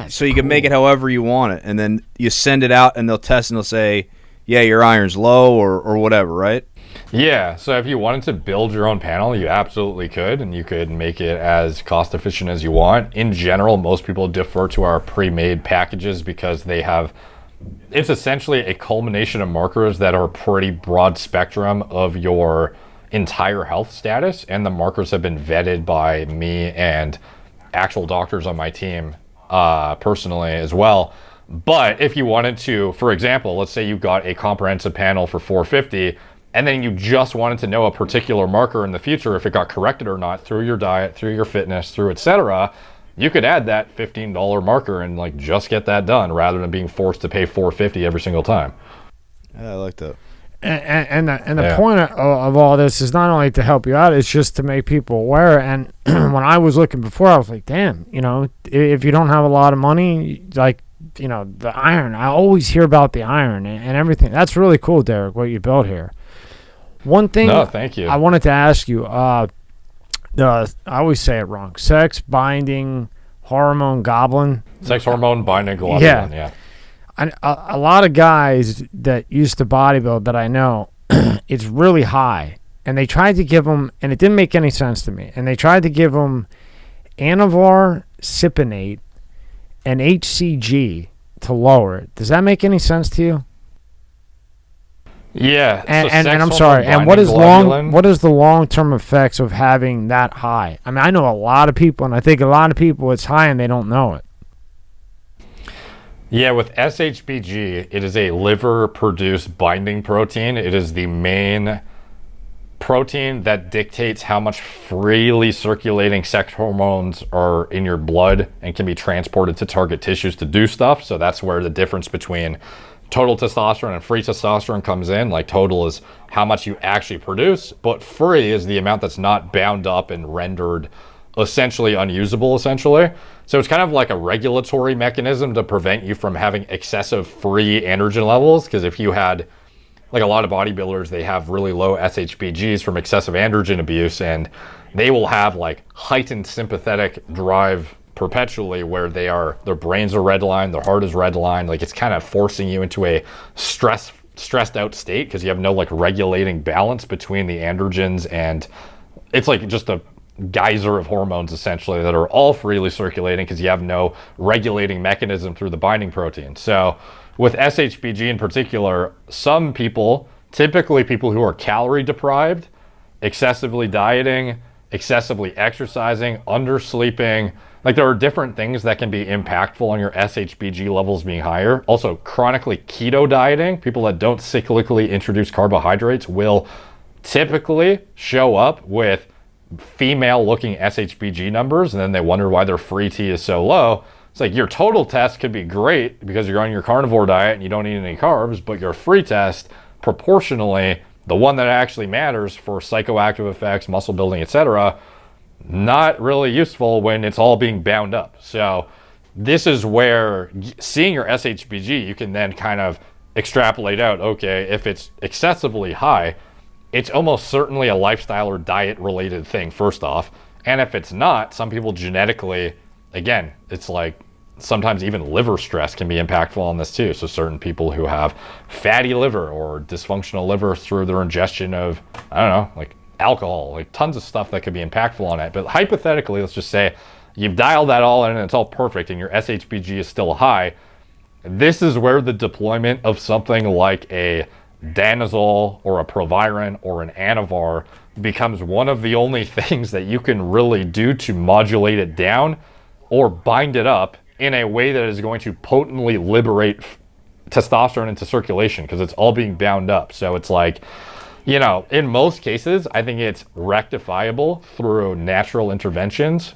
so you cool. can make it however you want it, and then you send it out, and they'll test, and they'll say, yeah, your iron's low or whatever, right? Yeah, so if you wanted to build your own panel, you absolutely could, and you could make it as cost efficient as you want. In general, most people defer to our pre-made packages because it's essentially a culmination of markers that are pretty broad spectrum of your entire health status, and the markers have been vetted by me and actual doctors on my team personally as well. But if you wanted to, for example, let's say you got a comprehensive panel for $450, and then you just wanted to know a particular marker in the future, if it got corrected or not through your diet, through your fitness, through etc., you could add that $15 marker and like just get that done rather than being forced to pay $450 every single time. Yeah, I like that. And the point of all this is not only to help you out, it's just to make people aware. And when I was looking before, I was like, damn, if you don't have a lot of money, like, the iron, I always hear about the iron and everything. That's really cool, Derek, what you built here. One thing thank you. I wanted to ask you, I always say it wrong. Sex binding hormone goblin. Sex hormone binding globulin. Yeah. A lot of guys that used to bodybuild that I know, it's really high. And they tried to give them, and it didn't make any sense to me, and they tried to give them Anavar, Cypionate, and HCG to lower it. Does that make any sense to you? Yeah. And I'm sorry. And what is the long-term effects of having that high? I mean, I know a lot of people, and I think a lot of people it's high and they don't know it. Yeah, with SHBG, it is a liver-produced binding protein. It is the main protein that dictates how much freely circulating sex hormones are in your blood and can be transported to target tissues to do stuff. So that's where the difference between total testosterone and free testosterone comes in. Like, total is how much you actually produce, but free is the amount that's not bound up and rendered essentially unusable, essentially. So it's kind of like a regulatory mechanism to prevent you from having excessive free androgen levels, because if you had, like, a lot of bodybuilders, they have really low SHBGs from excessive androgen abuse, and they will have like heightened sympathetic drive perpetually, where their brains are redlined, their heart is redlined. Like, it's kind of forcing you into a stressed out state, because you have no like regulating balance between the androgens, and it's like just a geyser of hormones essentially that are all freely circulating because you have no regulating mechanism through the binding protein. So with SHBG in particular, some people, typically people who are calorie deprived, excessively dieting, excessively exercising, undersleeping, like, there are different things that can be impactful on your SHBG levels being higher. Also, chronically keto dieting, people that don't cyclically introduce carbohydrates will typically show up with female looking SHBG numbers, and then they wonder why their free T is so low. It's like, your total test could be great because you're on your carnivore diet and you don't eat any carbs, but your free test, proportionally, the one that actually matters for psychoactive effects, muscle building, etc., not really useful when it's all being bound up. So this is where seeing your SHBG, you can then kind of extrapolate out, okay, if it's excessively high, it's almost certainly a lifestyle or diet related thing, first off. And if it's not, some people genetically, again, it's like sometimes even liver stress can be impactful on this too. So certain people who have fatty liver or dysfunctional liver through their ingestion of, I don't know, like alcohol, like tons of stuff that could be impactful on it. But hypothetically, let's just say you've dialed that all in and it's all perfect and your SHBG is still high. This is where the deployment of something like a danazol or a proviron or an anavar becomes one of the only things that you can really do to modulate it down or bind it up in a way that is going to potently liberate testosterone into circulation, because it's all being bound up. So it's like, you know, in most cases, I think it's rectifiable through natural interventions,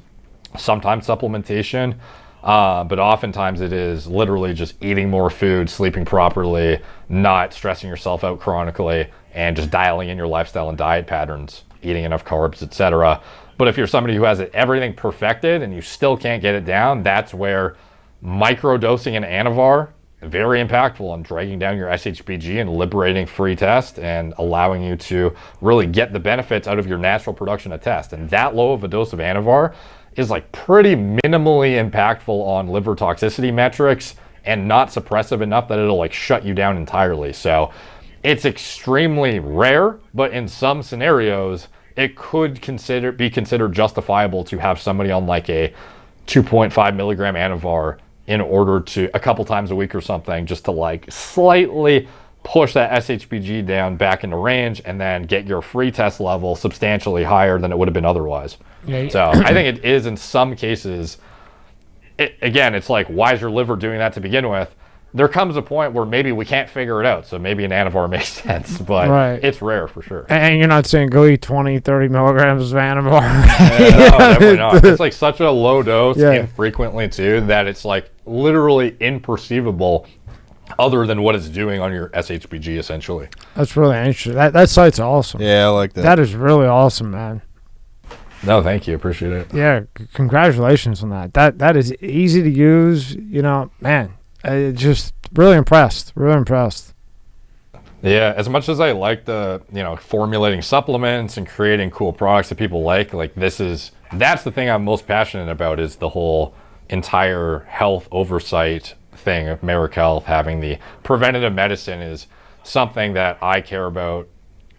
sometimes supplementation, but oftentimes it is literally just eating more food, sleeping properly, not stressing yourself out chronically, and just dialing in your lifestyle and diet patterns, eating enough carbs, etc. But if you're somebody who has everything perfected and you still can't get it down, that's where microdosing an Anavar, very impactful on dragging down your SHBG and liberating free test and allowing you to really get the benefits out of your natural production of test. And that low of a dose of Anavar is like pretty minimally impactful on liver toxicity metrics and not suppressive enough that it'll like shut you down entirely. So it's extremely rare, but in some scenarios, it could be considered justifiable to have somebody on like a 2.5 milligram Anavar in order to, a couple times a week or something, just to like slightly push that SHBG down back into range and then get your free test level substantially higher than it would have been otherwise. Yeah. So I think it is in some cases, again, it's like, why is your liver doing that to begin with? There comes a point where maybe we can't figure it out, so maybe an Anavar makes sense, but It's rare for sure. And you're not saying go eat 20, 30 milligrams of Anavar. No, definitely not. It's like such a low dose infrequently too that it's like literally imperceivable other than what it's doing on your SHBG essentially. That's really interesting. That site's awesome. Yeah, I like that. That is really awesome, man. No, thank you. Appreciate it. Yeah, congratulations on that. That is easy to use, you know, man. Just really impressed. Yeah, as much as I like the, you know, formulating supplements and creating cool products that people like that's the thing I'm most passionate about, is the whole entire health oversight thing of Merrick Health having the preventative medicine is something that I care about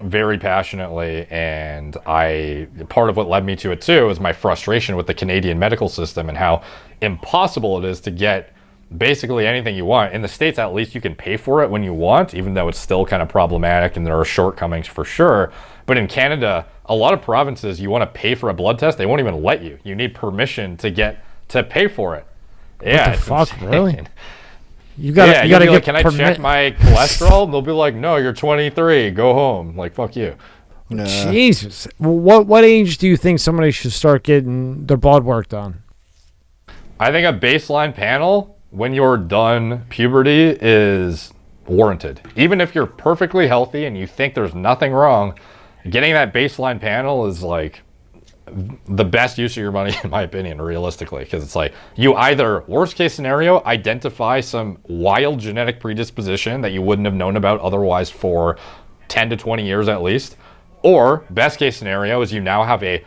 very passionately, and part of what led me to it too is my frustration with the Canadian medical system and how impossible it is to get basically anything you want. In the States, at least you can pay for it when you want, even though it's still kind of problematic and there are shortcomings for sure. But in Canada, a lot of provinces, you want to pay for a blood test, they won't even let you. You need permission to pay for it. Yeah, what the fuck, insane. really? You gotta be get like, can I check my cholesterol? And they'll be like, no, you're 23. Go home. Like, fuck you. Nah. Jesus. What age do you think somebody should start getting their blood work done? I think a baseline panel when you're done puberty is warranted. Even if you're perfectly healthy and you think there's nothing wrong, getting that baseline panel is like the best use of your money, in my opinion, realistically, because it's like you either, worst case scenario, identify some wild genetic predisposition that you wouldn't have known about otherwise for 10 to 20 years at least, or best case scenario is you now have a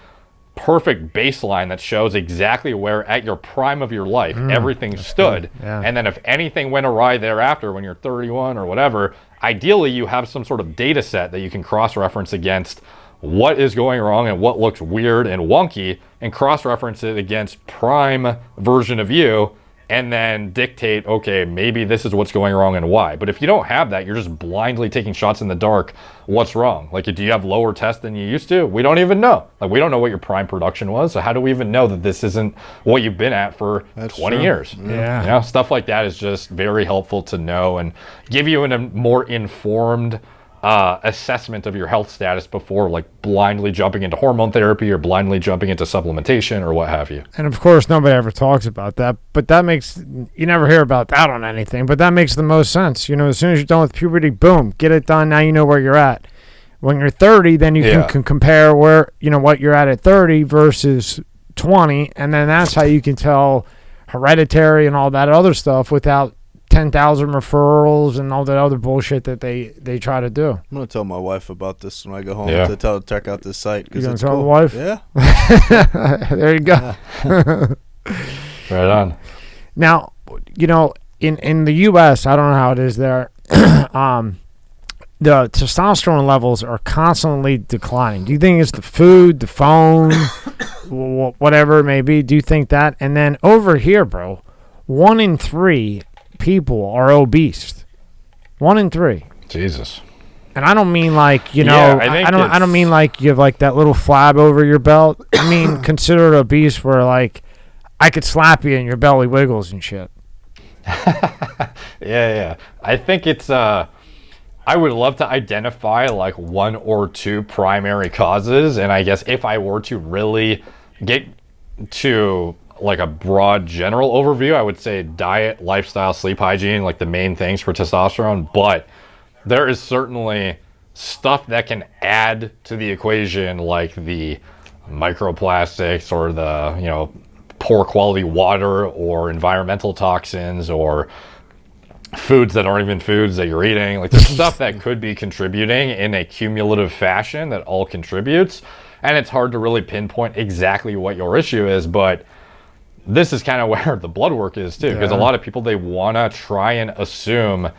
perfect baseline that shows exactly where at your prime of your life everything stood. Yeah. And then if anything went awry thereafter when you're 31 or whatever, ideally you have some sort of data set that you can cross-reference against what is going wrong and what looks weird and wonky, and cross-reference it against prime version of you, and then dictate, okay, maybe this is what's going wrong and why. But if you don't have that, you're just blindly taking shots in the dark. What's wrong? Like, do you have lower tests than you used to? We don't even know. Like, we don't know what your prime production was. So how do we even know that this isn't what you've been at for 20 years? Yeah. You know, stuff like that is just very helpful to know and give you a more informed assessment of your health status before like blindly jumping into hormone therapy or blindly jumping into supplementation or what have you. And of course, nobody ever talks about that, but that makes, you never hear about that on anything, but that makes the most sense. You know, as soon as you're done with puberty, boom, get it done. Now you know where you're at. When you're 30, then you can compare where, you know, what you're at 30 versus 20. And then that's how you can tell hereditary and all that other stuff without 10,000 referrals and all that other bullshit that they try to do. I'm gonna tell my wife about this when I go home Yeah. to check out this site. You gonna it's tell cool. the wife? Yeah. There you go. Right on. Now, you know, in the U.S., I don't know how it is there. The testosterone levels are constantly declining. Do you think it's the food, the phone, whatever it may be? Do you think that? And then over here, bro, 1 in 3 people are obese. 1 in 3. Jesus. And I don't mean like, you know, Yeah, I don't mean like you have like that little flab over your belt. I mean consider it obese where like I could slap you and your belly wiggles and shit. Yeah. I think it's I would love to identify like 1 or 2 primary causes, and I guess if I were to really get to like a broad general overview, I would say diet, lifestyle, sleep hygiene, like the main things for testosterone. But there is certainly stuff that can add to the equation, like the microplastics or the, you know, poor quality water or environmental toxins or foods that aren't even foods that you're eating. Like there's stuff that could be contributing in a cumulative fashion that all contributes. And it's hard to really pinpoint exactly what your issue is, but this is kind of where the blood work is too, because a lot of people, they want to try and assume,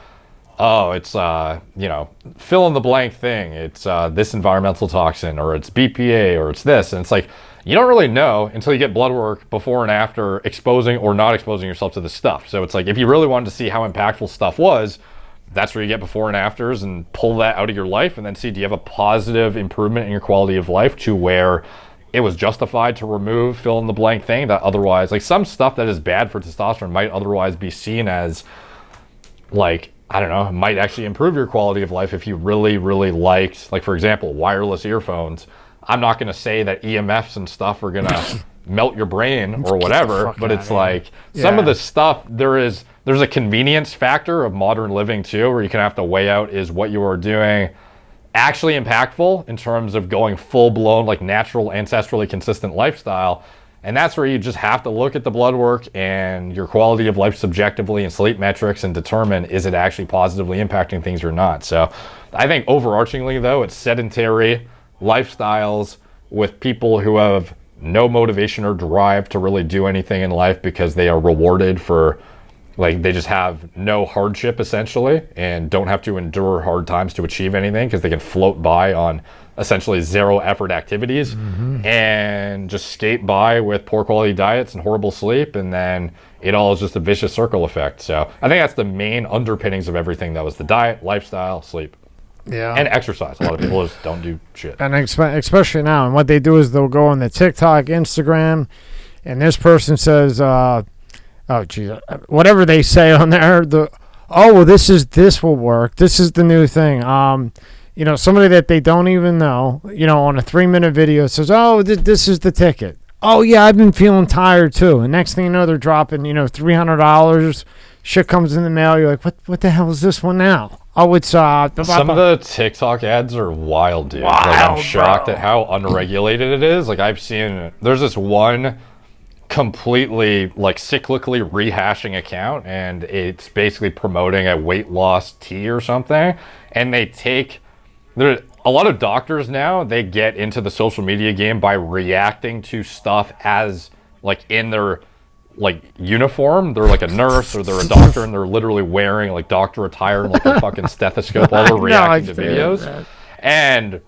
oh, it's you know, fill in the blank thing, it's this environmental toxin, or it's BPA, or it's this, and it's like you don't really know until you get blood work before and after exposing or not exposing yourself to the stuff. So it's like if you really wanted to see how impactful stuff was, that's where you get before and afters and pull that out of your life and then see, do you have a positive improvement in your quality of life to where it was justified to remove fill in the blank thing that otherwise, like some stuff that is bad for testosterone might otherwise be seen as like, I don't know, it might actually improve your quality of life if you really, really liked, like for example, wireless earphones. I'm not going to say that EMFs and stuff are going to melt your brain or whatever, but it's like some of the stuff, there's a convenience factor of modern living too, where you can have to weigh out, is what you are doing actually impactful in terms of going full-blown like natural, ancestrally consistent lifestyle. And that's where you just have to look at the blood work and your quality of life subjectively and sleep metrics and determine, is it actually positively impacting things or not. So I think overarchingly though, it's sedentary lifestyles with people who have no motivation or drive to really do anything in life because they are rewarded for, like, they just have no hardship essentially and don't have to endure hard times to achieve anything because they can float by on essentially zero effort activities and just skate by with poor quality diets and horrible sleep, and then it all is just a vicious circle effect. So I think that's the main underpinnings of everything. That was the diet, lifestyle, sleep, and exercise. A lot of people just don't do shit. And especially now, and what they do is they'll go on the TikTok, Instagram, and this person says, oh geez, whatever they say on there, this will work, this is the new thing. Somebody that they don't even know, on a 3-minute video says, oh, this is the ticket. Oh, yeah, I've been feeling tired, too. And next thing you know, they're dropping, $300. Shit comes in the mail. You're like, what the hell is this one now? Oh, it's... Some of the TikTok ads are wild, dude. I'm shocked at how unregulated it is. Like, I've seen... There's this one completely, cyclically rehashing account, and it's basically promoting a weight loss tea or something. And they take... There, a lot of doctors now, they get into the social media game by reacting to stuff as, in their, uniform. They're a nurse or they're a doctor, and they're literally wearing, doctor attire and, a fucking stethoscope while they're reacting to videos.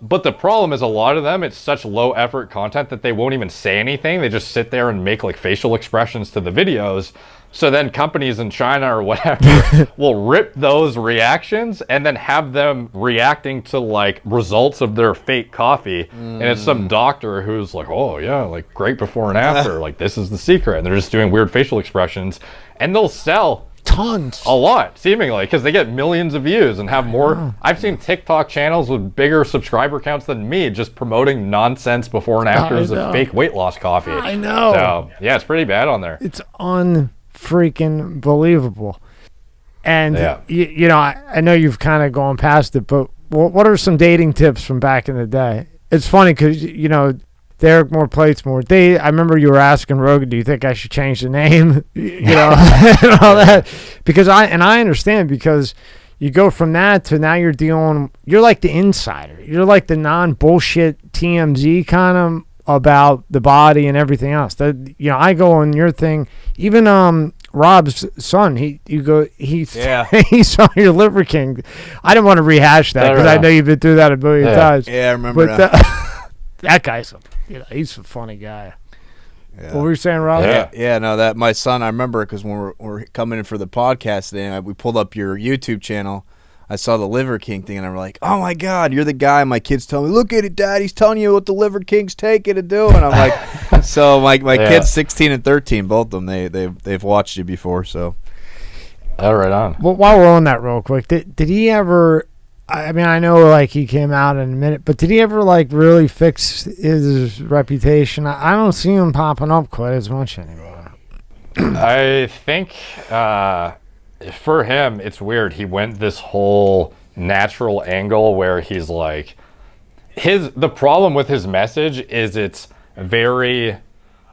But the problem is a lot of them, it's such low effort content that they won't even say anything. They just sit there and make, facial expressions to the videos. So then companies in China or whatever will rip those reactions and then have them reacting to results of their fake coffee. And it's some doctor who's oh yeah, great before and after. This is the secret. And they're just doing weird facial expressions, and they'll sell tons, a lot, seemingly, because they get millions of views and have more. I've seen TikTok channels with bigger subscriber counts than me just promoting nonsense before and afters of fake weight loss coffee. I know. So yeah, it's pretty bad on there. It's freaking believable. And I know you've kind of gone past it, but what are some dating tips from back in the day? It's funny because Derek More Plates More. I remember you were asking Rogan, do you think I should change the name? And all that, because I understand, because you go from that to now you're like the insider, you're like the non-bullshit TMZ kind of about the body and everything else. That I go on your thing. Even Rob's son, he saw your Liver King. I didn't want to rehash that because I know you've been through that a million times. Yeah, I remember that. That guy's he's a funny guy. Yeah. What were you saying, Rob? Yeah. No, that my son. I remember because when we're coming in for the podcast today, we pulled up your YouTube channel. I saw the Liver King thing, and I'm like, oh, my God, you're the guy. My kids tell me, look at it, Dad. He's telling you what the Liver King's taking to do. And I'm like, so my kids, 16 and 13, both of them, they've watched you before. So, right on. Well, while we're on that real quick, did he ever, I mean, I know, he came out in a minute, but did he ever, really fix his reputation? I don't see him popping up quite as much anymore. I think... for him, it's weird. He went this whole natural angle where he's the problem with his message is it's very,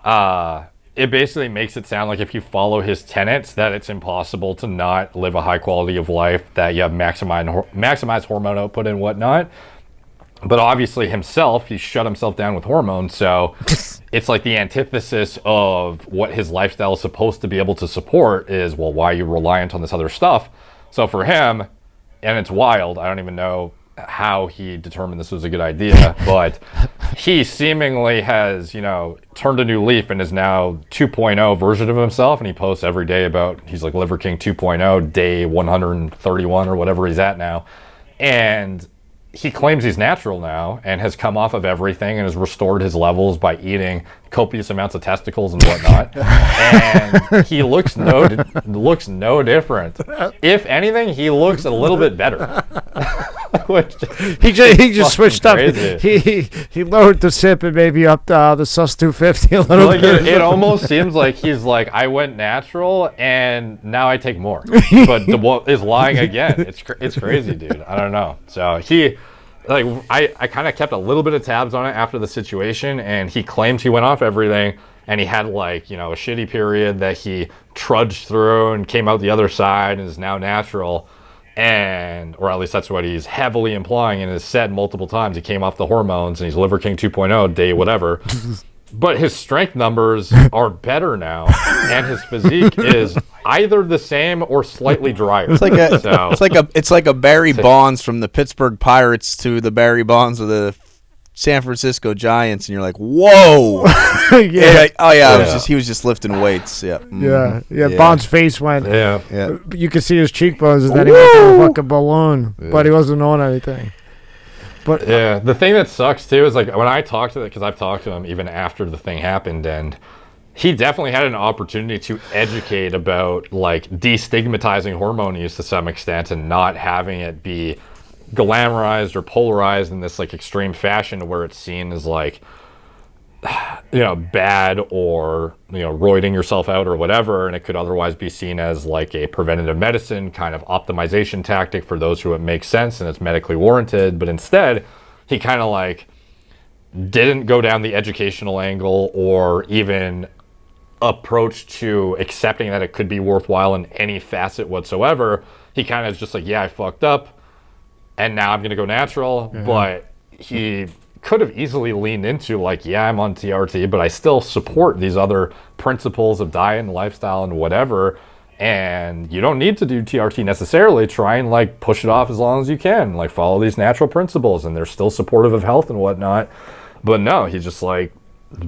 it basically makes it sound like if you follow his tenets that it's impossible to not live a high quality of life, that you have maximize hormone output and whatnot. But obviously himself, he shut himself down with hormones, so it's the antithesis of what his lifestyle is supposed to be able to support is, well, why are you reliant on this other stuff? So for him, and it's wild, I don't even know how he determined this was a good idea, but he seemingly has, turned a new leaf and is now 2.0 version of himself, and he posts every day about, he's Liver King 2.0, day 131 or whatever he's at now, and he claims he's natural now and has come off of everything and has restored his levels by eating copious amounts of testicles and whatnot. And he looks no different. If anything, he looks a little bit better. He just switched crazy. Up. He lowered the sip and maybe upped the sus 250 a little bit. It almost seems like he's I went natural and now I take more. But is lying again. It's crazy, dude. I don't know. So I kind of kept a little bit of tabs on it after the situation, and he claimed he went off everything, and he had a shitty period that he trudged through and came out the other side and is now natural, or at least that's what he's heavily implying and has said multiple times. He came off the hormones and he's Liver King 2.0 day whatever. but his strength numbers are better now, and his physique is either the same or slightly drier. It's like a Barry Bonds from the Pittsburgh Pirates to the Barry Bonds of the San Francisco Giants, and you're like, whoa. He was just lifting weights. Yeah. Bond's face went. Yeah. You could see his cheekbones, and then he went to a fucking balloon, but he wasn't on anything. But the thing that sucks too is like when I talked to because I've talked to him even after the thing happened, and he definitely had an opportunity to educate about like destigmatizing hormone use to some extent and not having it be glamorized or polarized in this like extreme fashion where it's seen as like bad or roiding yourself out or whatever, and it could otherwise be seen as like a preventative medicine kind of optimization tactic for those who it makes sense and it's medically warranted. But instead he kind of like didn't go down the educational angle or even approach to accepting that it could be worthwhile in any facet whatsoever. He kind of is just like, I fucked up and now I'm gonna go natural. But he could have easily leaned into like, I'm on TRT, but I still support these other principles of diet and lifestyle and whatever. And you don't need to do TRT necessarily. Try and like push it off as long as you can. Like follow these natural principles, and they're still supportive of health and whatnot. But no, he's just like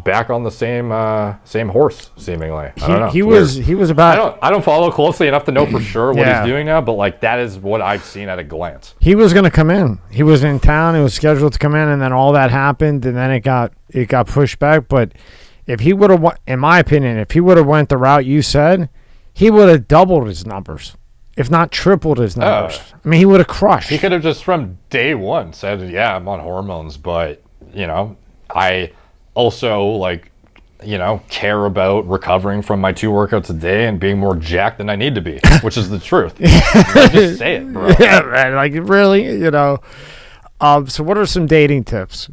back on the same horse seemingly. I don't know. He was about. I don't follow closely enough to know for sure what he's doing now, but like that is what I've seen at a glance. He was going to come in. He was in town. He was scheduled to come in, and then all that happened, and then it got pushed back. But if he would have, in my opinion, if he would have went the route you said, he would have doubled his numbers, if not tripled his numbers. I mean, he would have crushed. He could have just from day one said, I'm on hormones, but I also like care about recovering from my 2 workouts a day and being more jacked than I need to be, which is the truth. Just say it, bro. Yeah, man, like really, so what are some dating tips?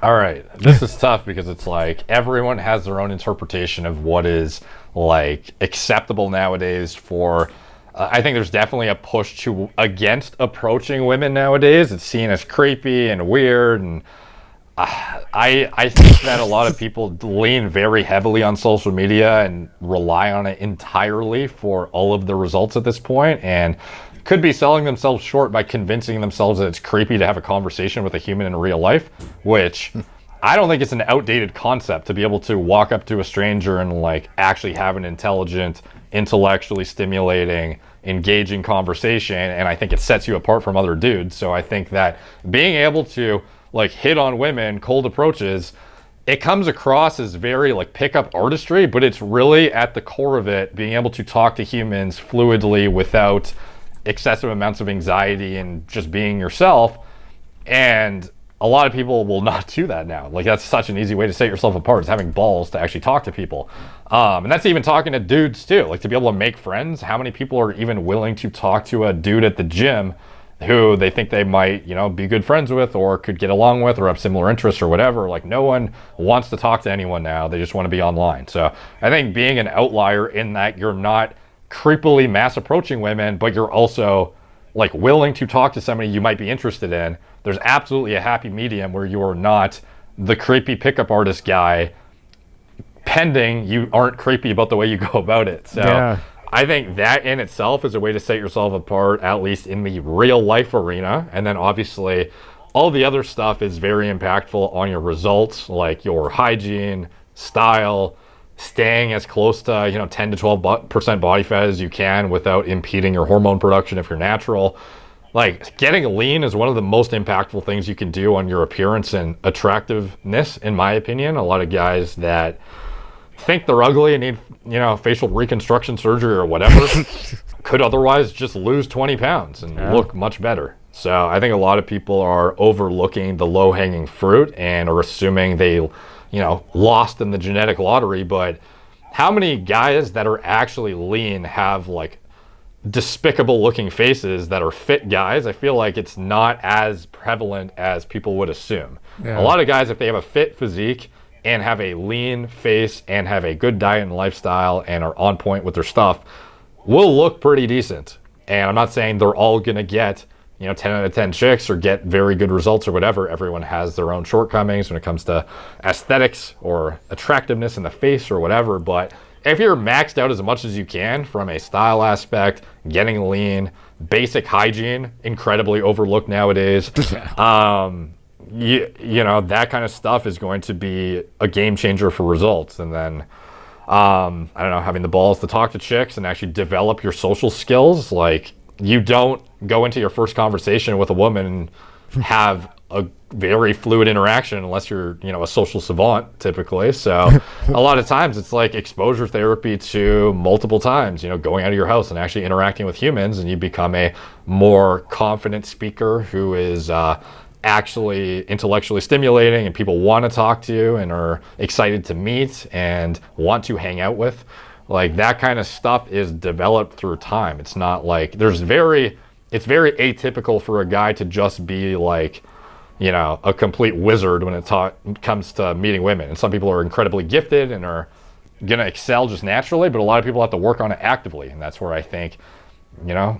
All right, this is tough because it's like everyone has their own interpretation of what is like acceptable nowadays for I think there's definitely a push against approaching women nowadays. It's seen as creepy and weird, and I think that a lot of people lean very heavily on social media and rely on it entirely for all of the results at this point, and could be selling themselves short by convincing themselves that it's creepy to have a conversation with a human in real life, which I don't think it's an outdated concept to be able to walk up to a stranger and like actually have an intelligent, intellectually stimulating, engaging conversation, and I think it sets you apart from other dudes. So I think that being able to like hit on women, cold approaches, it comes across as very like pickup artistry, but it's really at the core of it being able to talk to humans fluidly without excessive amounts of anxiety and just being yourself. And a lot of people will not do that now. Like that's such an easy way to set yourself apart, is having balls to actually talk to people. And that's even talking to dudes too. Like to be able to make friends. How many people are even willing to talk to a dude at the gym who they think they might, be good friends with or could get along with or have similar interests or whatever? Like no one wants to talk to anyone now. They just want to be online. So I think being an outlier in that you're not creepily mass approaching women, but you're also like willing to talk to somebody you might be interested in. There's absolutely a happy medium where you are not the creepy pickup artist guy, pending you aren't creepy about the way you go about it. So I think that in itself is a way to set yourself apart, at least in the real life arena. And then obviously all the other stuff is very impactful on your results, like your hygiene, style, staying as close to 10 to 12% body fat as you can without impeding your hormone production if you're natural. Like getting lean is one of the most impactful things you can do on your appearance and attractiveness, in my opinion. A lot of guys that think they're ugly and need facial reconstruction surgery or whatever could otherwise just lose 20 pounds and look much better. So I think a lot of people are overlooking the low-hanging fruit and are assuming they lost in the genetic lottery. But how many guys that are actually lean have like despicable looking faces that are fit guys? I feel like it's not as prevalent as people would assume. A lot of guys, if they have a fit physique and have a lean face and have a good diet and lifestyle and are on point with their stuff, will look pretty decent. And I'm not saying they're all gonna get 10 out of 10 chicks or get very good results or whatever. Everyone has their own shortcomings when it comes to aesthetics or attractiveness in the face or whatever. But if you're maxed out as much as you can from a style aspect, getting lean, basic hygiene, incredibly overlooked nowadays, that kind of stuff is going to be a game changer for results. And then, I don't know, having the balls to talk to chicks and actually develop your social skills. Like, you don't go into your first conversation with a woman and have a very fluid interaction unless you're, a social savant typically. So a lot of times it's like exposure therapy to multiple times, going out of your house and actually interacting with humans, and you become a more confident speaker who is actually intellectually stimulating, and people want to talk to you and are excited to meet and want to hang out with. Like, that kind of stuff is developed through time. It's not like it's very atypical for a guy to just be like, a complete wizard when it comes to meeting women. And some people are incredibly gifted and are going to excel just naturally, but a lot of people have to work on it actively. And that's where I think,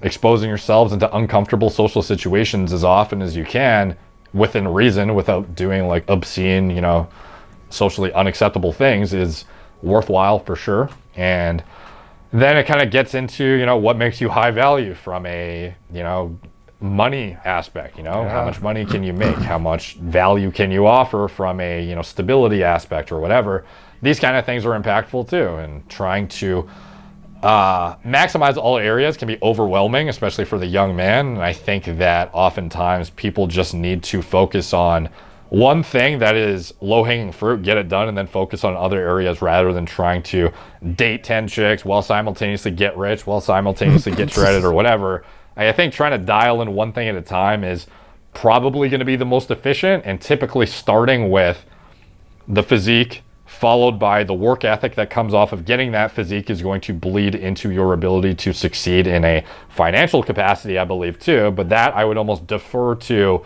exposing yourselves into uncomfortable social situations as often as you can within reason, without doing like obscene, socially unacceptable things, is worthwhile for sure. And then it kind of gets into, what makes you high value from a, money aspect. How much money can you make? How much value can you offer from a, stability aspect or whatever? These kind of things are impactful too. And trying to maximize all areas can be overwhelming, especially for the young man. And I think that oftentimes people just need to focus on one thing that is low-hanging fruit, get it done, and then focus on other areas rather than trying to date 10 chicks while simultaneously get rich, while simultaneously get shredded or whatever. I think trying to dial in one thing at a time is probably going to be the most efficient, and typically starting with the physique followed by the work ethic that comes off of getting that physique is going to bleed into your ability to succeed in a financial capacity, I believe, too. But that I would almost defer to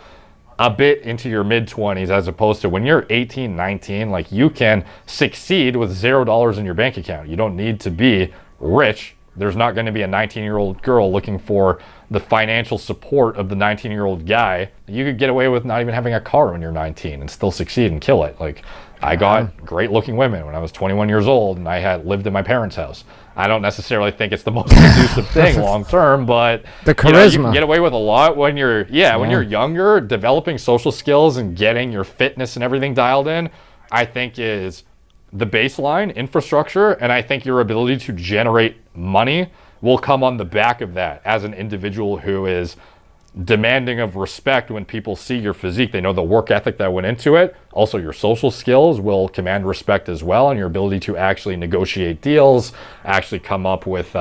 a bit into your mid-20s, as opposed to when you're 18, 19, like, you can succeed with $0 in your bank account. You don't need to be rich. There's not going to be a 19-year-old girl looking for the financial support of the 19-year-old guy. You could get away with not even having a car when you're 19 and still succeed and kill it. Like, I got great-looking women when I was 21 years old, and I had lived in my parents' house. I don't necessarily think it's the most conducive thing long-term, but the charisma. You can get away with a lot when you're when you're younger. Developing social skills and getting your fitness and everything dialed in, I think, is the baseline infrastructure. And I think your ability to generate money will come on the back of that as an individual who is demanding of respect. When people see your physique, they know the work ethic that went into it. Also, your social skills will command respect as well, and your ability to actually negotiate deals, actually come up with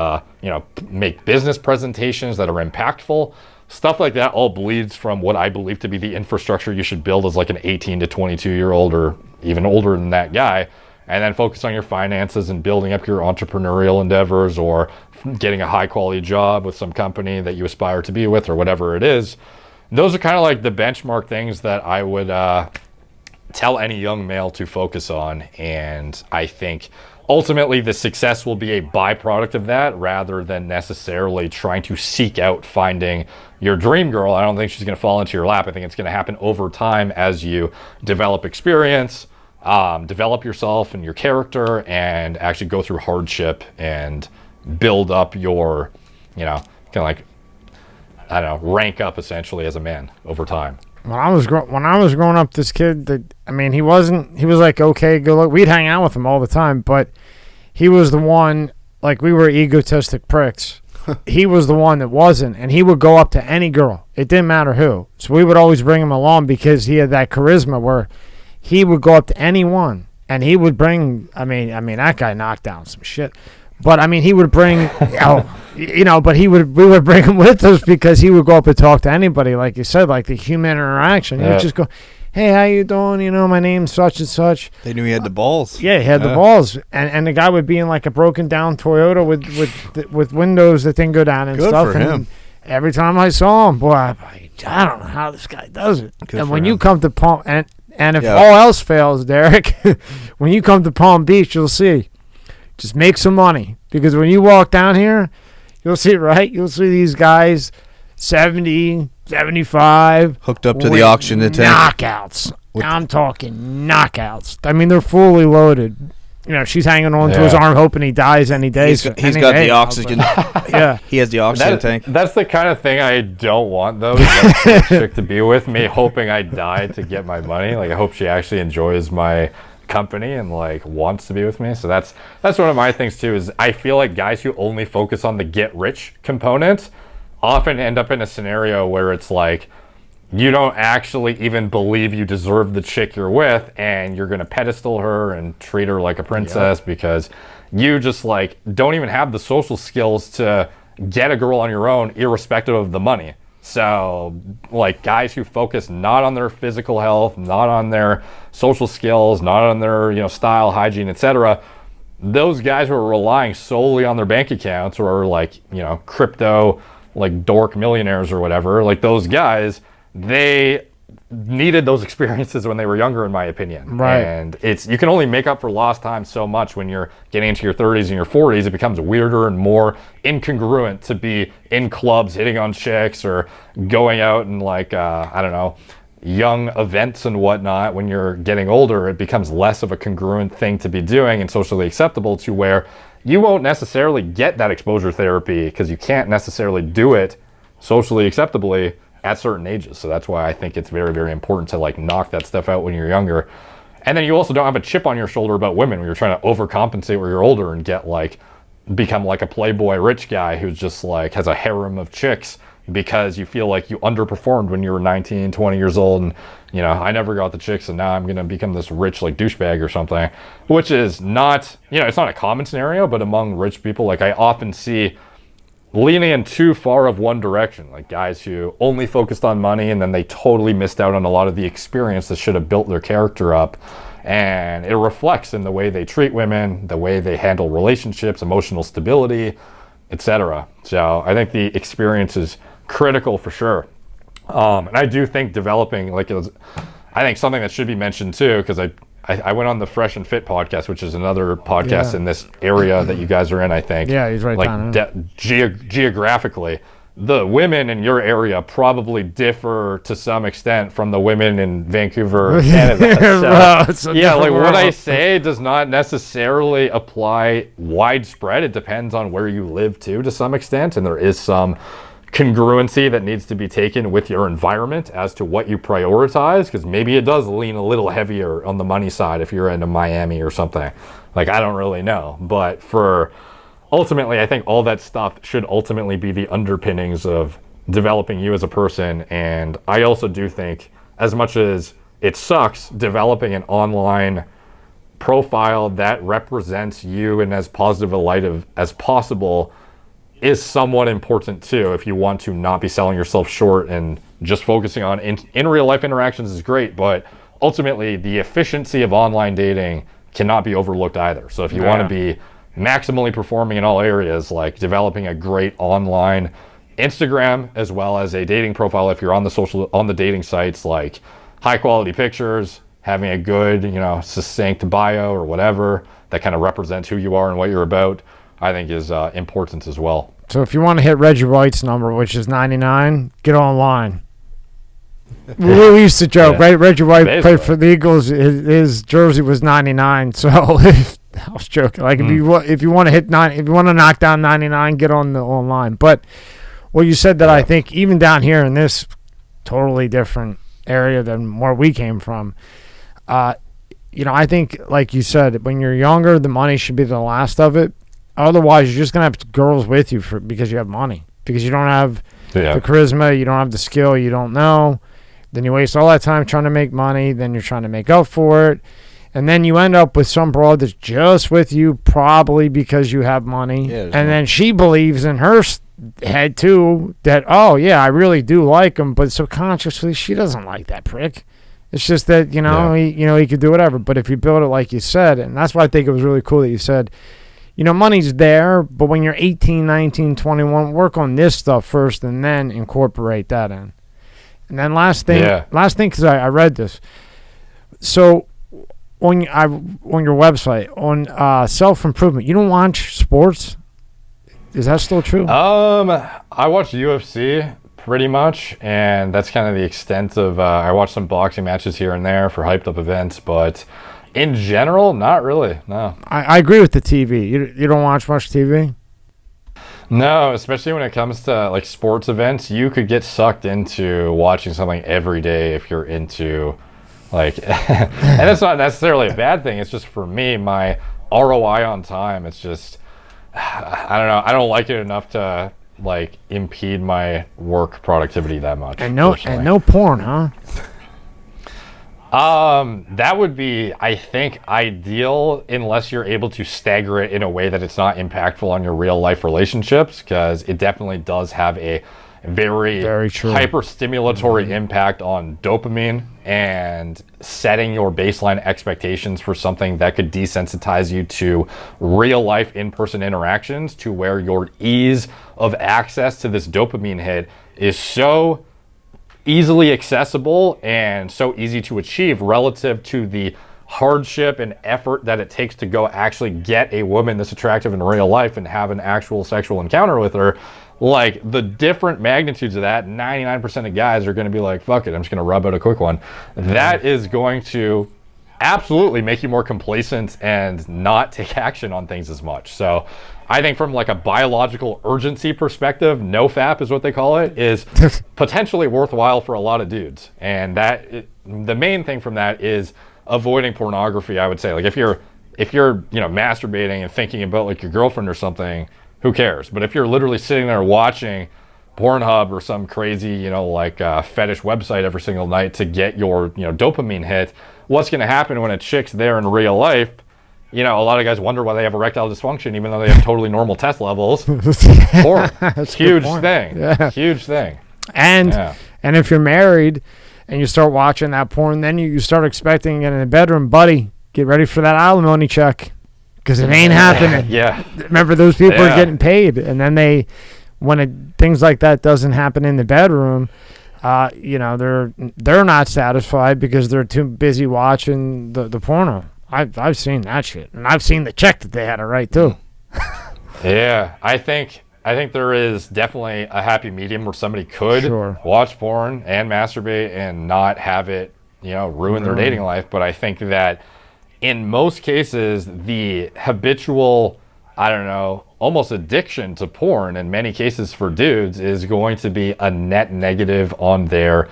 make business presentations that are impactful. Stuff like that all bleeds from what I believe to be the infrastructure you should build as like an 18 to 22 year old or even older than that guy. And then focus on your finances and building up your entrepreneurial endeavors, or getting a high quality job with some company that you aspire to be with, or whatever it is. Those are kind of like the benchmark things that I would tell any young male to focus on. And I think ultimately the success will be a byproduct of that, rather than necessarily trying to seek out finding your dream girl. I don't think she's going to fall into your lap. I think it's going to happen over time as you develop experience, develop yourself and your character, and actually go through hardship and build up your, kind of like, I don't know, rank up essentially as a man over time. When I was growing up, this kid, he was like, okay, good luck. We'd hang out with him all the time, but he was the one, like, we were egotistic pricks. He was the one that wasn't, and he would go up to any girl. It didn't matter who. So we would always bring him along because he had that charisma where he would go up to anyone, and he would bring, that guy knocked down some shit. But, he would bring, but we would bring him with us because he would go up and talk to anybody, like you said, like the human interaction. He would just go, hey, how you doing? My name's such and such. They knew he had the balls. Yeah, he had the balls. And the guy would be in like a broken down Toyota with windows that didn't go down and Good stuff. For him. Every time I saw him, boy, I don't know how this guy does it. Good and for when him. you come to Palm, and if all else fails, Derek, when you come to Palm Beach, you'll see. Just make some money, because when you walk down here, you'll see, right? You'll see these guys, 70, 75. Hooked up to the oxygen tank. Knockouts. I'm talking knockouts. I mean, they're fully loaded. You know, she's hanging on to his arm, hoping he dies any day. He's got the oxygen. Yeah, he has the oxygen tank. That's the kind of thing I don't want, though. Like, a chick to be with me, hoping I die to get my money. Like, I hope she actually enjoys my company and like wants to be with me. So that's one of my things too. Is I feel like guys who only focus on the get rich component often end up in a scenario where it's like, you don't actually even believe you deserve the chick you're with, and you're going to pedestal her and treat her like a princess because you just like don't even have the social skills to get a girl on your own, irrespective of the money. So like guys who focus not on their physical health, not on their social skills, not on their, you know, style, hygiene, etc., those guys who are relying solely on their bank accounts or are like, you know, crypto like dork millionaires or whatever, like those guys, they needed those experiences when they were younger, in my opinion. Right. And you can only make up for lost time so much when you're getting into your 30s and your 40s. It becomes weirder and more incongruent to be in clubs hitting on chicks or going out and like, I don't know, young events and whatnot. When you're getting older, it becomes less of a congruent thing to be doing and socially acceptable, to where you won't necessarily get that exposure therapy because you can't necessarily do it socially acceptably at certain ages. So that's why I think it's very, very important to like knock that stuff out when you're younger. And then you also don't have a chip on your shoulder about women when you're trying to overcompensate when you're older and become like a playboy rich guy who's just like has a harem of chicks because you feel like you underperformed when you were 19, 20 years old. And, you know, I never got the chicks and now I'm going to become this rich like douchebag or something, which is not, you know, it's not a common scenario, but among rich people, like I often see leaning in too far of one direction, like guys who only focused on money and then they totally missed out on a lot of the experience that should have built their character up. And it reflects in the way they treat women, the way they handle relationships, emotional stability, etc. So I think the experience is critical for sure. And I do think developing, like, I think something that should be mentioned too, because I went on the Fresh and Fit podcast, which is another podcast in this area that you guys are in, I think. Yeah, he's right down like geographically, the women in your area probably differ to some extent from the women in Vancouver, Canada. So, yeah, like what I say does not necessarily apply widespread. It depends on where you live too, to some extent, and there is some congruency that needs to be taken with your environment as to what you prioritize, because maybe it does lean a little heavier on the money side if you're into Miami or something. Like, I don't really know, but for ultimately, I think all that stuff should ultimately be the underpinnings of developing you as a person. And I also do think, as much as it sucks, developing an online profile that represents you in as positive a light as possible is somewhat important too, if you want to not be selling yourself short. And just focusing on in real life interactions is great, but ultimately the efficiency of online dating cannot be overlooked either. So if you want to be maximally performing in all areas, like developing a great online Instagram as well as a dating profile, if you're on the dating sites, like high quality pictures, having a good, you know, succinct bio or whatever that kind of represents who you are and what you're about, I think is important as well. So if you want to hit Reggie White's number, which is 99, get online. We used to joke, right? Reggie White played for the Eagles. His jersey was 99. So I was joking. Like if you want to hit if you want to knock down 99, get on the online. But what you said that I think even down here in this totally different area than where we came from, you know, I think like you said, when you're younger, the money should be the last of it. Otherwise, you're just gonna have girls with you because you have money, because you don't have the charisma, you don't have the skill, you don't know. Then you waste all that time trying to make money. Then you're trying to make up for it, and then you end up with some broad that's just with you probably because you have money, and then she believes in her head too that I really do like him, but subconsciously she doesn't like that prick. It's just that he could do whatever. But if you build it like you said, and that's why I think it was really cool that you said, you know, money's there, but when you're 18, 19, 21, work on this stuff first and then incorporate that in. And then last thing, because I read this. So on your website, on self-improvement, you don't watch sports? Is that still true? I watch UFC pretty much, and that's kind of the extent of. I watch some boxing matches here and there for hyped up events, but in general, not really. No. I agree with the TV. You don't watch much TV? No, especially when it comes to like sports events, you could get sucked into watching something every day if you're into like, and that's not necessarily a bad thing. It's just for me, my ROI on time. It's just, I don't know. I don't like it enough to like impede my work productivity that much. And no porn, huh? That would be, I think, ideal unless you're able to stagger it in a way that it's not impactful on your real life relationships, because it definitely does have a very hyper-stimulatory impact on dopamine and setting your baseline expectations for something that could desensitize you to real life in-person interactions, to where your ease of access to this dopamine hit is so easily accessible and so easy to achieve relative to the hardship and effort that it takes to go actually get a woman that's attractive in real life and have an actual sexual encounter with her. Like, the different magnitudes of that, 99% of guys are going to be like, fuck it, I'm just going to rub out a quick one. That is going to absolutely make you more complacent and not take action on things as much. So I think from like a biological urgency perspective, NoFap is what they call it, is potentially worthwhile for a lot of dudes. And the main thing from that is avoiding pornography, I would say. Like if you're masturbating and thinking about like your girlfriend or something, who cares? But if you're literally sitting there watching Pornhub or some crazy, fetish website every single night to get your, dopamine hit, what's going to happen when a chick's there in real life? A lot of guys wonder why they have erectile dysfunction, even though they have totally normal test levels. Porn. Huge thing. Yeah. Huge thing. And if you're married and you start watching that porn, then you start expecting it in the bedroom, buddy, get ready for that alimony check. Because it ain't happening. Yeah. Remember, those people are getting paid. And then when things like that doesn't happen in the bedroom, they're not satisfied because they're too busy watching the porno. I've seen that shit, and I've seen the check that they had to write too. Yeah, I think there is definitely a happy medium where somebody could watch porn and masturbate and not have it, ruin their dating life. But I think that in most cases, the habitual, almost addiction to porn in many cases for dudes is going to be a net negative on their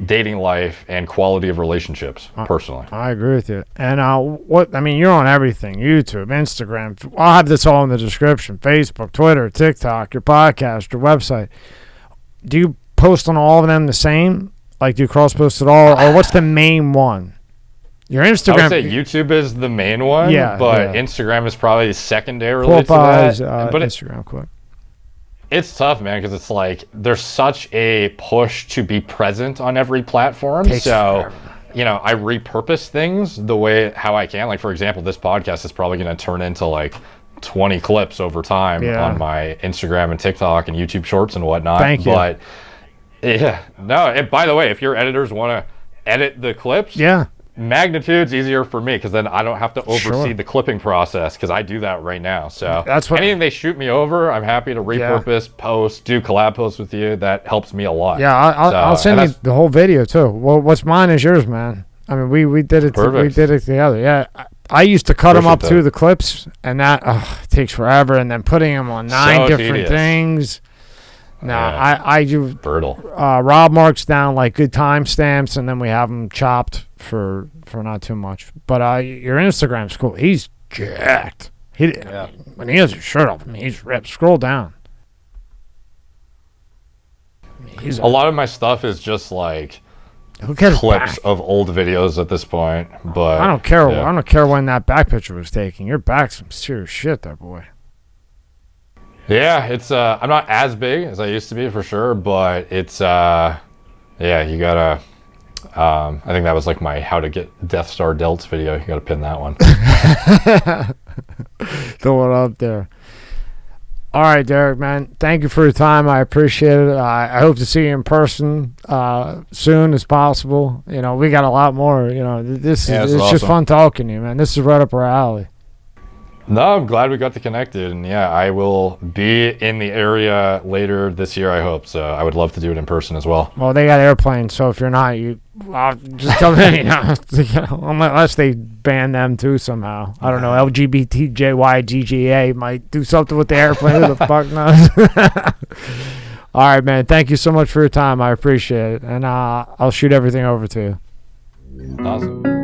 dating life and quality of relationships, personally. I agree with you. And you're on everything: YouTube, Instagram. I'll have this all in the description: Facebook, Twitter, TikTok, your podcast, your website. Do you post on all of them the same? Like, do you cross post at all, or what's the main one? Your Instagram. I would say YouTube is the main one, but Instagram is probably secondary to that. But Instagram, quick. It's tough, man, because it's like there's such a push to be present on every platform. I repurpose things how I can. Like, for example, this podcast is probably going to turn into like 20 clips over time on my Instagram and TikTok and YouTube Shorts and whatnot. Thank you. But by the way, if your editors want to edit the clips, magnitude's easier for me, because then I don't have to oversee the clipping process, because I do that right now. So anything they shoot me over, I'm happy to repurpose, post, do collab posts with you. That helps me a lot. Yeah, I'll send you the whole video too. Well, what's mine is yours, man. I mean, we did it. We did it together. Yeah, I used to cut them up through the clips, and that takes forever. And then putting them on 9 different things. No, I do. Brutal. Rob marks down like good timestamps, and then we have them chopped for not too much. But your Instagram's cool. He's jacked. When he has his shirt off, he's ripped. Scroll down. A lot of my stuff is just like clips of old videos at this point. But I don't care. I don't care when that back picture was taken. Your back's some serious shit, there, boy. Yeah, it's I'm not as big as I used to be for sure, but it's you gotta I think that was like my how to get Death Star delts video. You gotta pin that one. Throw it up there. All right, Derek, man. Thank you for your time. I appreciate it. I hope to see you in person soon as possible. We got a lot more. This is awesome. just fun talking to you, man. This is right up our alley. No, I'm glad we got to connected, and yeah, I will be in the area later this year, I hope. So I would love to do it in person as well. Well, they got airplanes, so if you're not, just come in, unless they ban them too somehow. I don't know. LGBTJYGGA might do something with the airplane. Who the fuck knows? All right, man. Thank you so much for your time. I appreciate it, and I'll shoot everything over to you. Awesome.